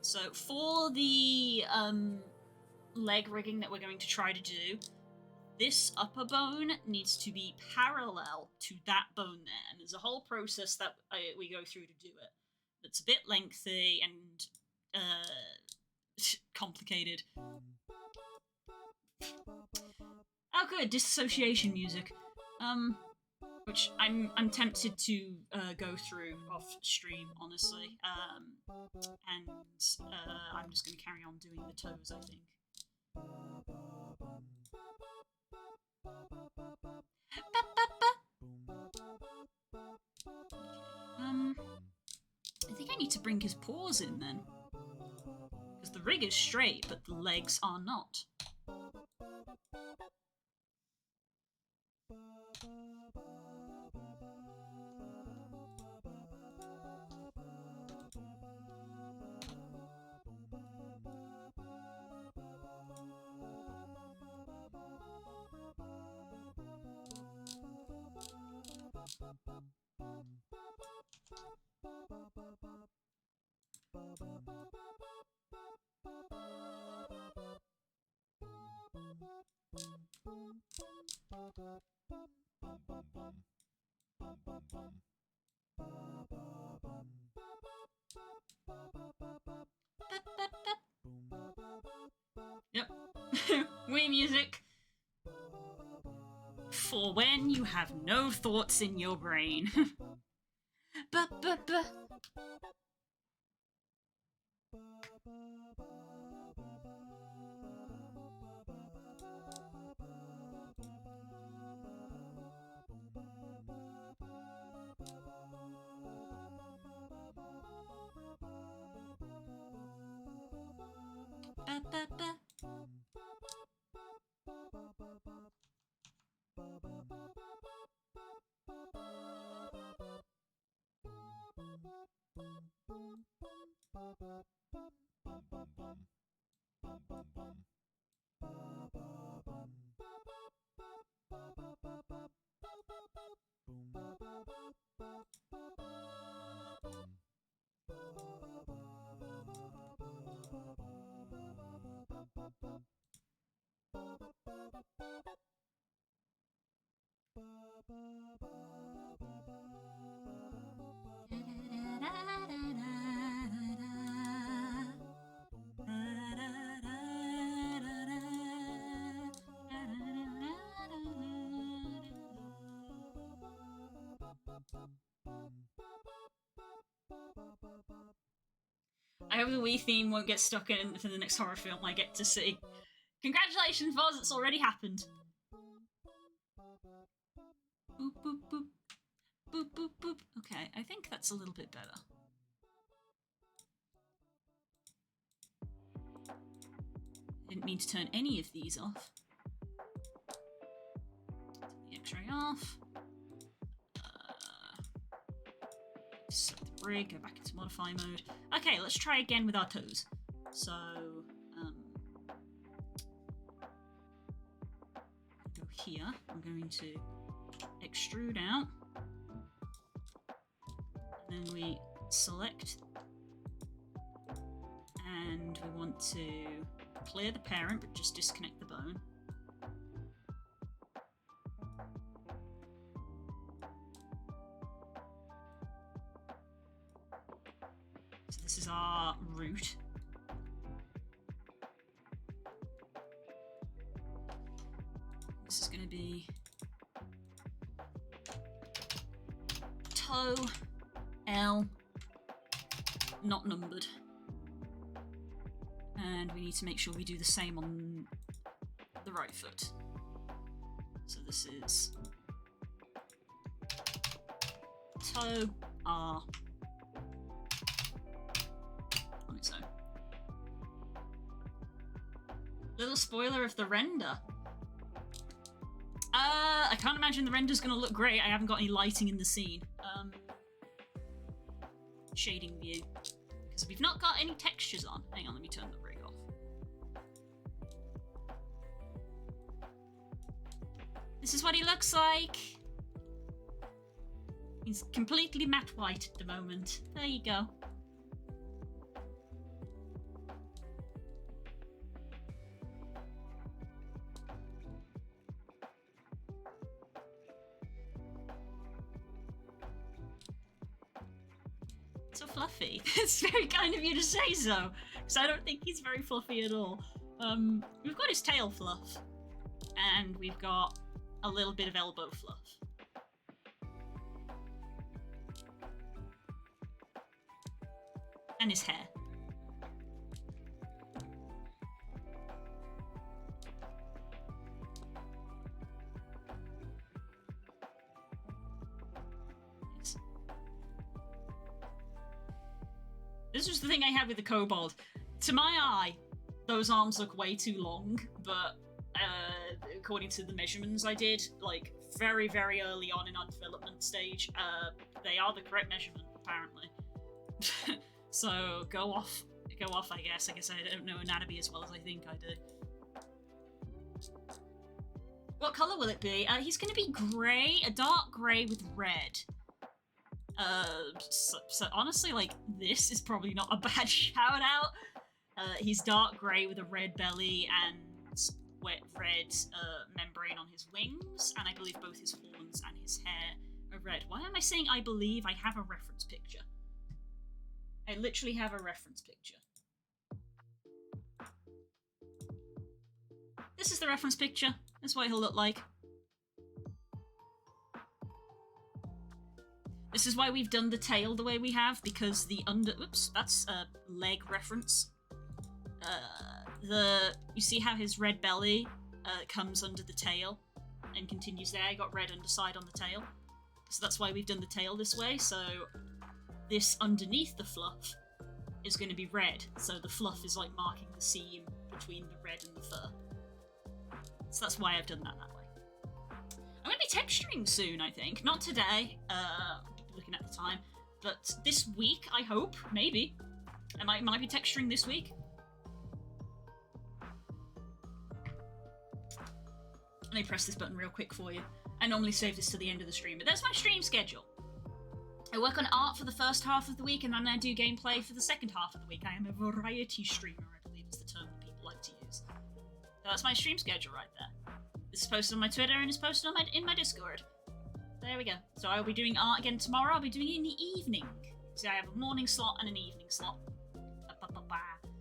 So for the leg rigging that we're going to try to do, this upper bone needs to be parallel to that bone there, and there's a whole process that we go through to do it. That's a bit lengthy and complicated. Oh, good, disassociation music. Which I'm tempted to go through off stream, honestly. And I'm just going to carry on doing the toes, I think. I think I need to bring his paws in then. Because the rig is straight, but the legs are not. Yep. Wii music. For when you have no thoughts in your brain. I hope the Wii theme won't get stuck in for the next horror film I get to see. Congratulations, Voz, it's already happened. Boop, boop, boop. Boop, boop, boop. Okay, I think that's a little bit better. Didn't mean to turn any of these off. Turn the X-ray off. Select the rig, go back into modify mode. Okay, let's try again with our toes. So, go here. I'm going to extrude out. And then we select. And we want to clear the parent, but just disconnect the bone. So this is our root. This is going to be toe, L, not numbered. And we need to make sure we do the same on the right foot. So this is toe, R, on its own. Little spoiler of the render. I can't imagine the render's gonna look great. I haven't got any lighting in the scene. Shading view. Because we've not got any textures on. Hang on, let me turn the rig off. This is what he looks like. He's completely matte white at the moment. There you go. So fluffy. It's very kind of you to say so, because I don't think he's very fluffy at all. We've got his tail fluff, and we've got a little bit of elbow fluff. And his hair. This was the thing I had with the kobold. To my eye, those arms look way too long, but according to the measurements I did, like very, very early on in our development stage, they are the correct measurement, apparently. So go off, I guess. I guess I don't know anatomy as well as I think I do. What colour will it be? He's going to be grey, a dark grey with red. So honestly, like, this is probably not a bad shout out. He's dark grey with a red belly and wet red membrane on his wings, and I believe both his horns and his hair are red. Why am I saying I believe? I have a reference picture. I literally have a reference picture. This is the reference picture. That's what he'll look like. This is why we've done the tail the way we have, because the oops, that's a leg reference. You see how his red belly comes under the tail and continues there? I got red underside on the tail. So that's why we've done the tail this way, so this underneath the fluff is going to be red, so the fluff is like marking the seam between the red and the fur. So that's why I've done that way. I'm going to be texturing soon, I think. Not today, looking at the time, but this week, I hope, maybe. I might be texturing this week. Let me press this button real quick for you. I normally save this to the end of the stream, but that's my stream schedule. I work on art for the first half of the week, and then I do gameplay for the second half of the week. I am a variety streamer, I believe is the term that people like to use. So that's my stream schedule right there. This is posted on my Twitter, and it's posted on in my Discord. There we go. So I'll be doing art again tomorrow. I'll be doing it in the evening. So I have a morning slot and an evening slot.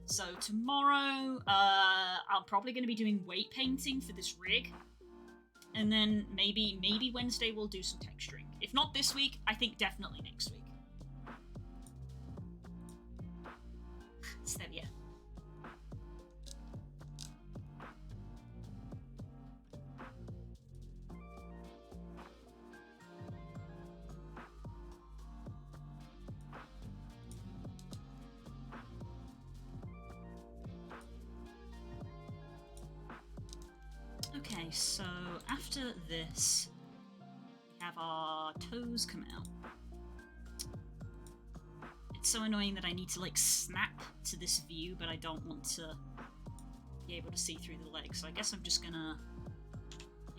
So tomorrow, I'm probably going to be doing weight painting for this rig. And then maybe Wednesday we'll do some texturing. If not this week, I think definitely next week. So yeah. Okay, so after this, we have our toes come out. It's so annoying that I need to like snap to this view, but I don't want to be able to see through the legs. So I guess I'm just gonna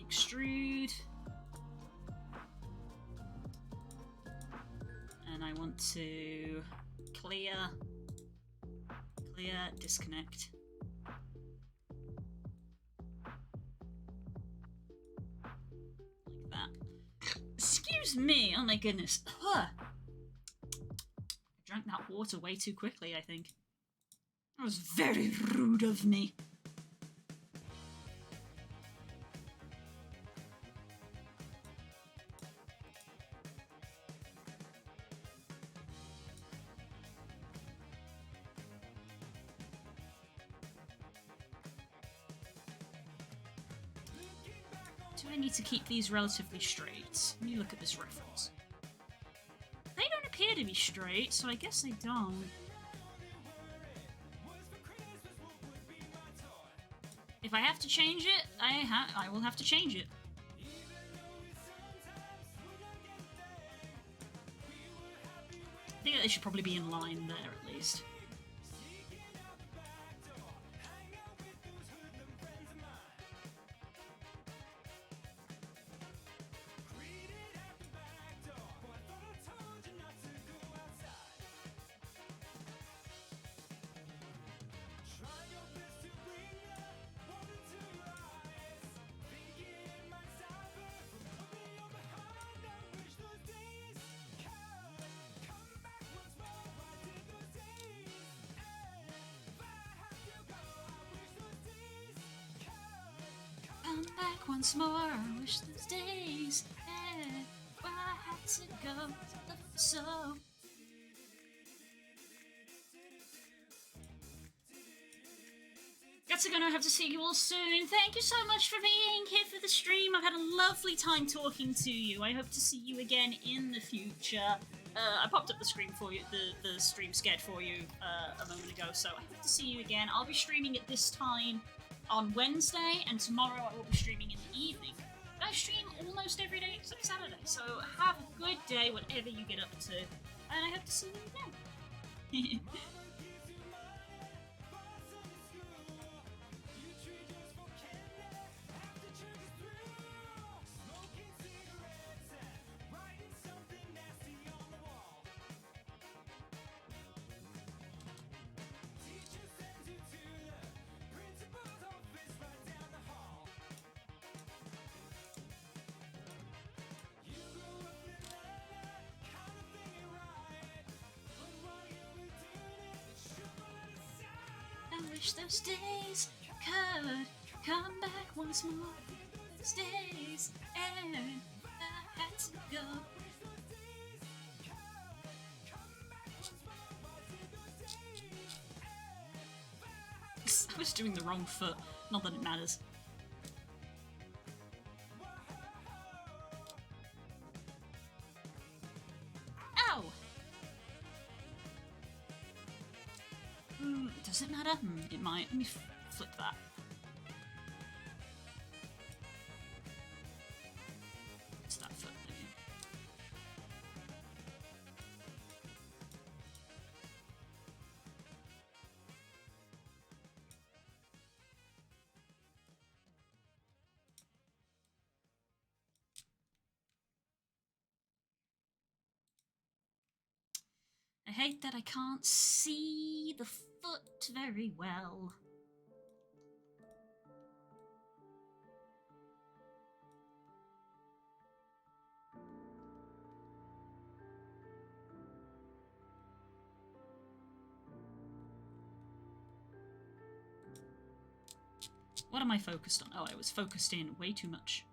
extrude. And I want to clear, disconnect. Like that. Excuse me, oh my goodness. Huh. I drank that water way too quickly, I think. That was very rude of me. Do I need to keep these relatively straight? Let me look at this reference. They don't appear to be straight, so I guess they don't. If I have to change it, I will have to change it. I think that they should probably be in line there at least. Come back once more, I wish those days, yeah, where I had to go, love so. Guess I'm gonna have to see you all soon. Thank you so much for being here for the stream. I've had a lovely time talking to you. I hope to see you again in the future. I popped up the stream for you, the stream scared for you a moment ago, so I hope to see you again. I'll be streaming at this time on Wednesday, and tomorrow I will be streaming in the evening. I stream almost every day except Saturday, so have a good day, whatever you get up to, and I hope to see you again. I wish those days could come back once more. Those days, and I had to go. I was doing the wrong foot, not that it matters. Ow! Does it matter? It might. Let me flip that. It's that foot thing. I hate that I can't see the foot very well. What am I focused on? Oh, I was focused in way too much.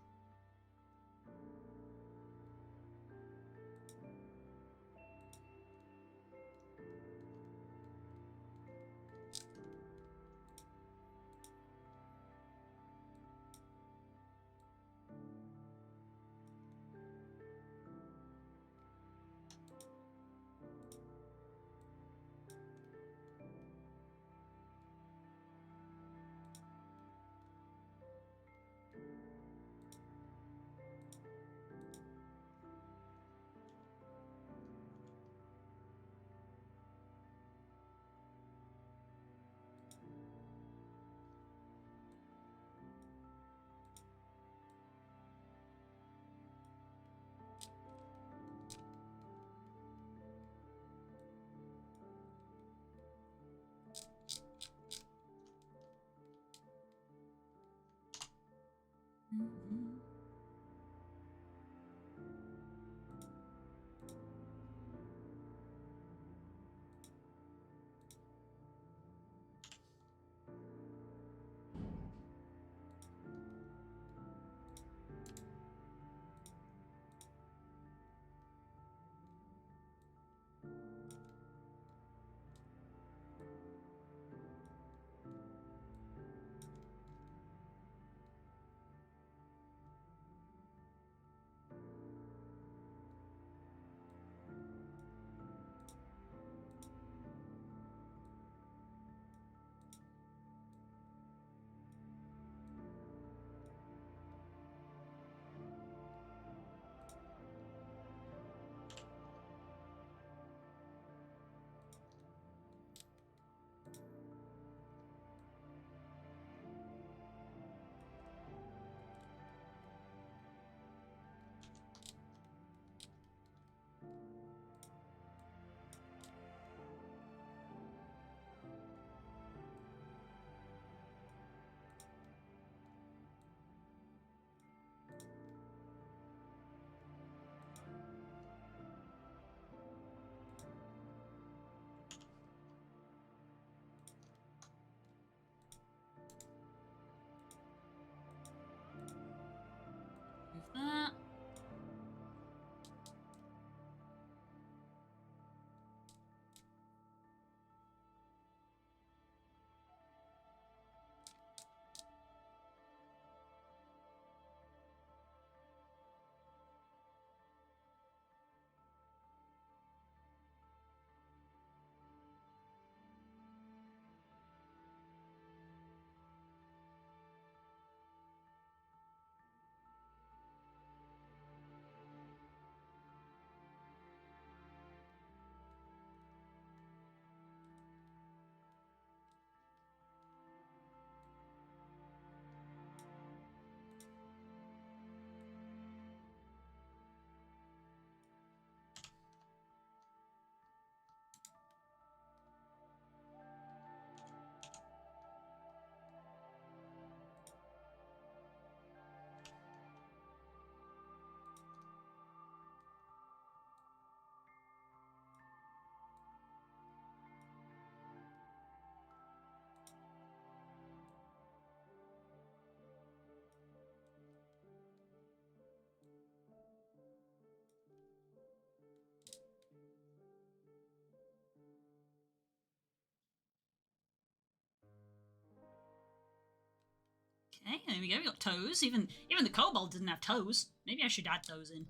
Okay, there we go. We got toes. Even the kobold didn't have toes. Maybe I should add those in.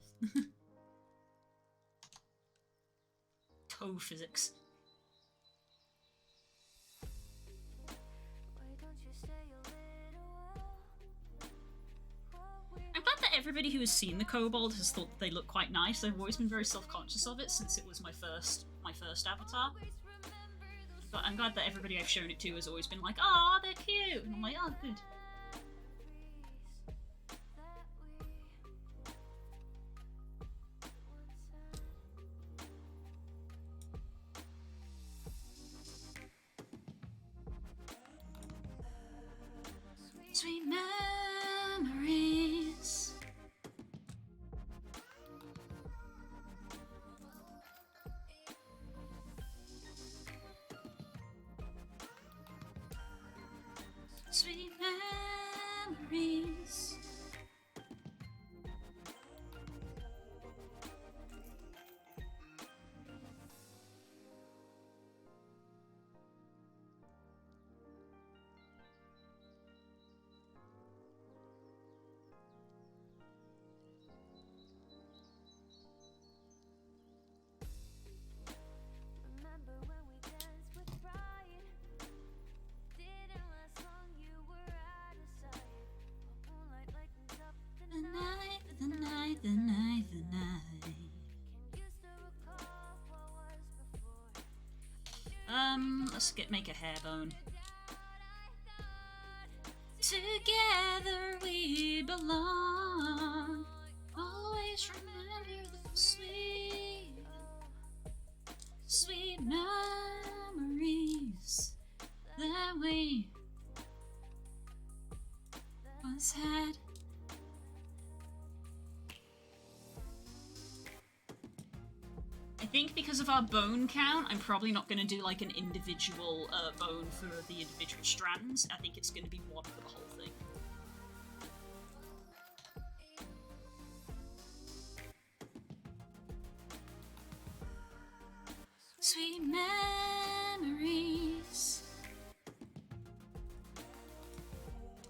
Toe physics. I'm glad that everybody who has seen the kobold has thought that they look quite nice. I've always been very self-conscious of it since it was my first avatar. But I'm glad that everybody I've shown it to has always been like, "Oh, they're cute," and I'm like, "Oh, good." Sweet memories. Sweet memories. The night. Let's make a hair bone. Together we belong. Always remember the sweet memories that we once had. I think because of our bone count, I'm probably not going to do like an individual bone for the individual strands. I think it's going to be one for the whole thing. Sweet memories.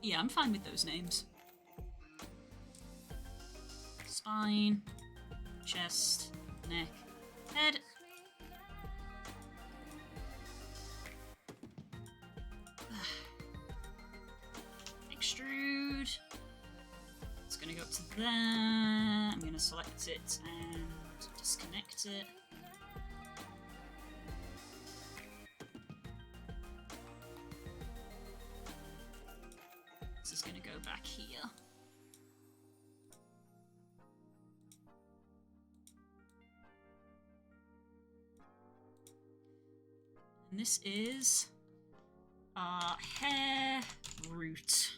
Yeah, I'm fine with those names. Spine, chest, neck. Head. Extrude. It's gonna go up to there. I'm gonna select it and disconnect it. This is gonna go back here. And this is our hair root.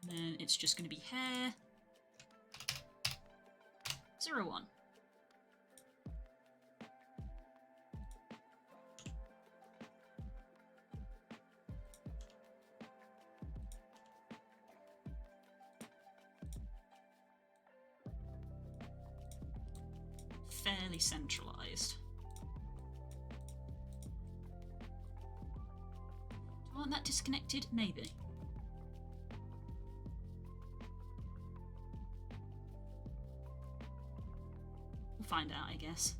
And then it's just going to be hair. 01. Fairly centralized. Do I want that disconnected? Maybe. We'll find out, I guess.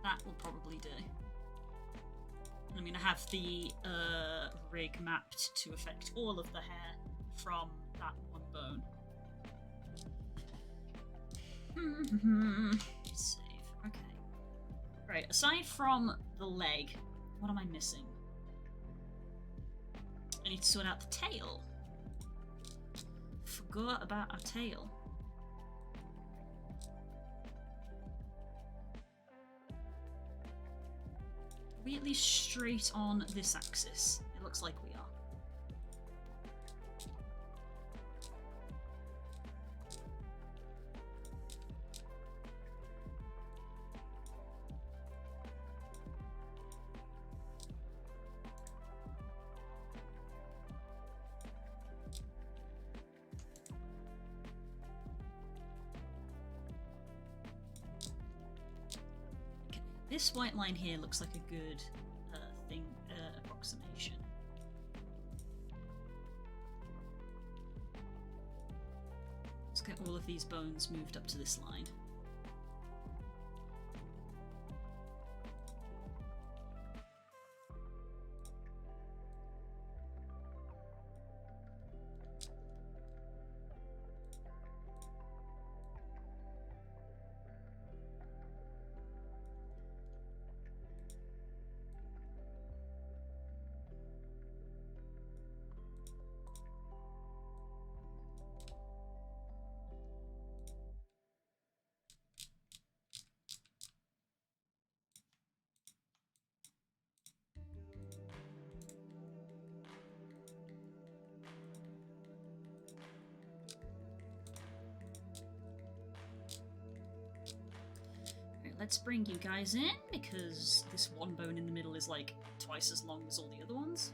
That will probably do. I'm going to have the rig mapped to affect all of the hair from that one bone. Save. Okay. Right, aside from the leg, what am I missing? I need to sort out the tail. Forgot about our tail. Are we at least straight on this axis? It looks like we are. This white line here looks like a good approximation. Let's get all of these bones moved up to this line. Let's bring you guys in, because this one bone in the middle is like twice as long as all the other ones.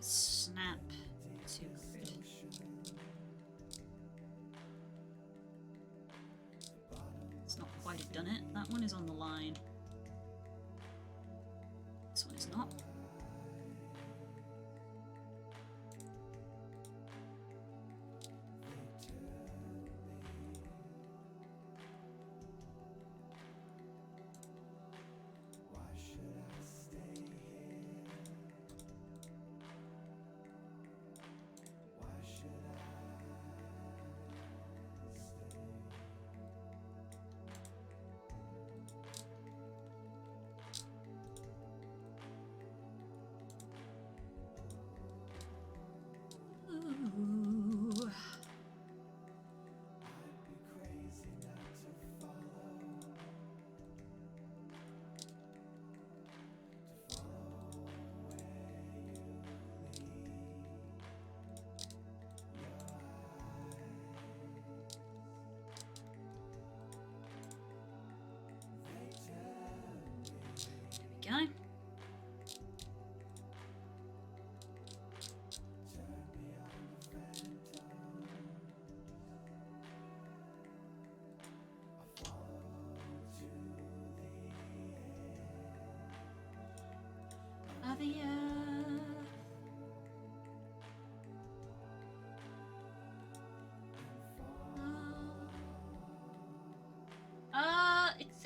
Snap 200. It's not quite have done it. That one is on the line. This one is not. Ooh. There we go.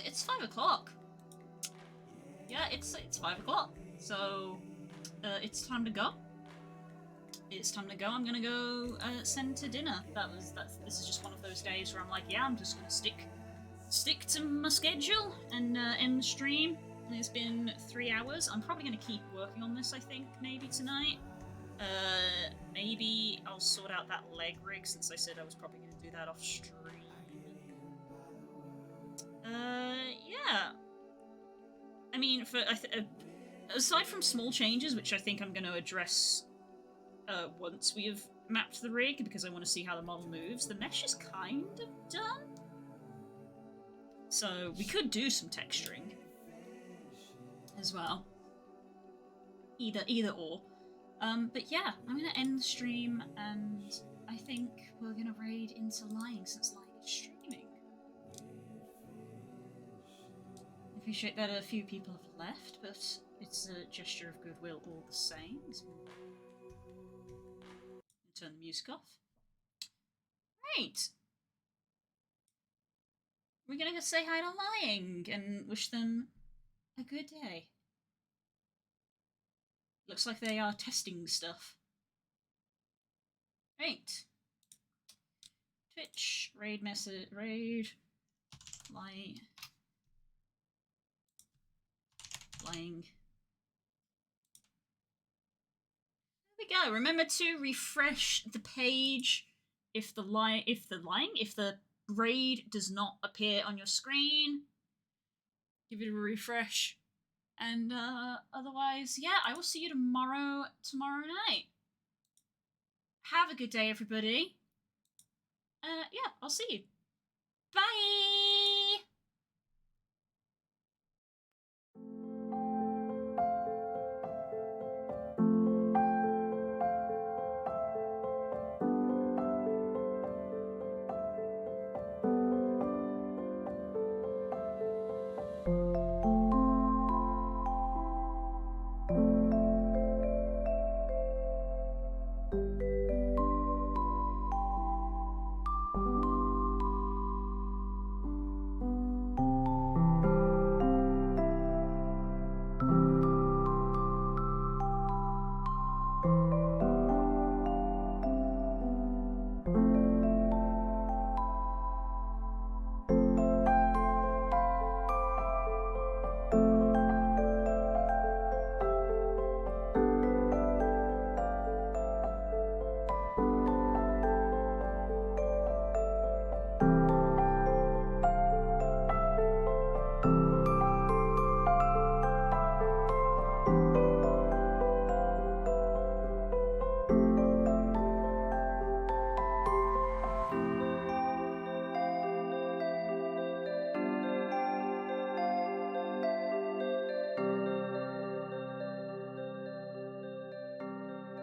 It's 5 o'clock. Yeah, it's 5 o'clock. So, it's time to go. It's time to go. I'm gonna go send to dinner. This is just one of those days where I'm like, yeah, I'm just gonna stick to my schedule and end the stream. It's been 3 hours. I'm probably gonna keep working on this. I think maybe tonight. Maybe I'll sort out that leg rig since I said I was probably gonna do that off stream. Yeah. I mean, aside from small changes, which I think I'm going to address once we have mapped the rig, because I want to see how the model moves, the mesh is kind of done. So we could do some texturing as well. Either or. But yeah, I'm going to end the stream and I think we're gonna raid into lying since lying is streaming. I appreciate that a few people have left, but it's a gesture of goodwill all the same. Turn the music off. Right. We're gonna go say hi to lying and wish them a good day. Looks like they are testing stuff. Right. Twitch, raid message, raid, lying. There we go. Remember to refresh the page if the raid does not appear on your screen. Give it a refresh. And otherwise, yeah, I will see you tomorrow night. Have a good day, everybody. Yeah, I'll see you. Bye!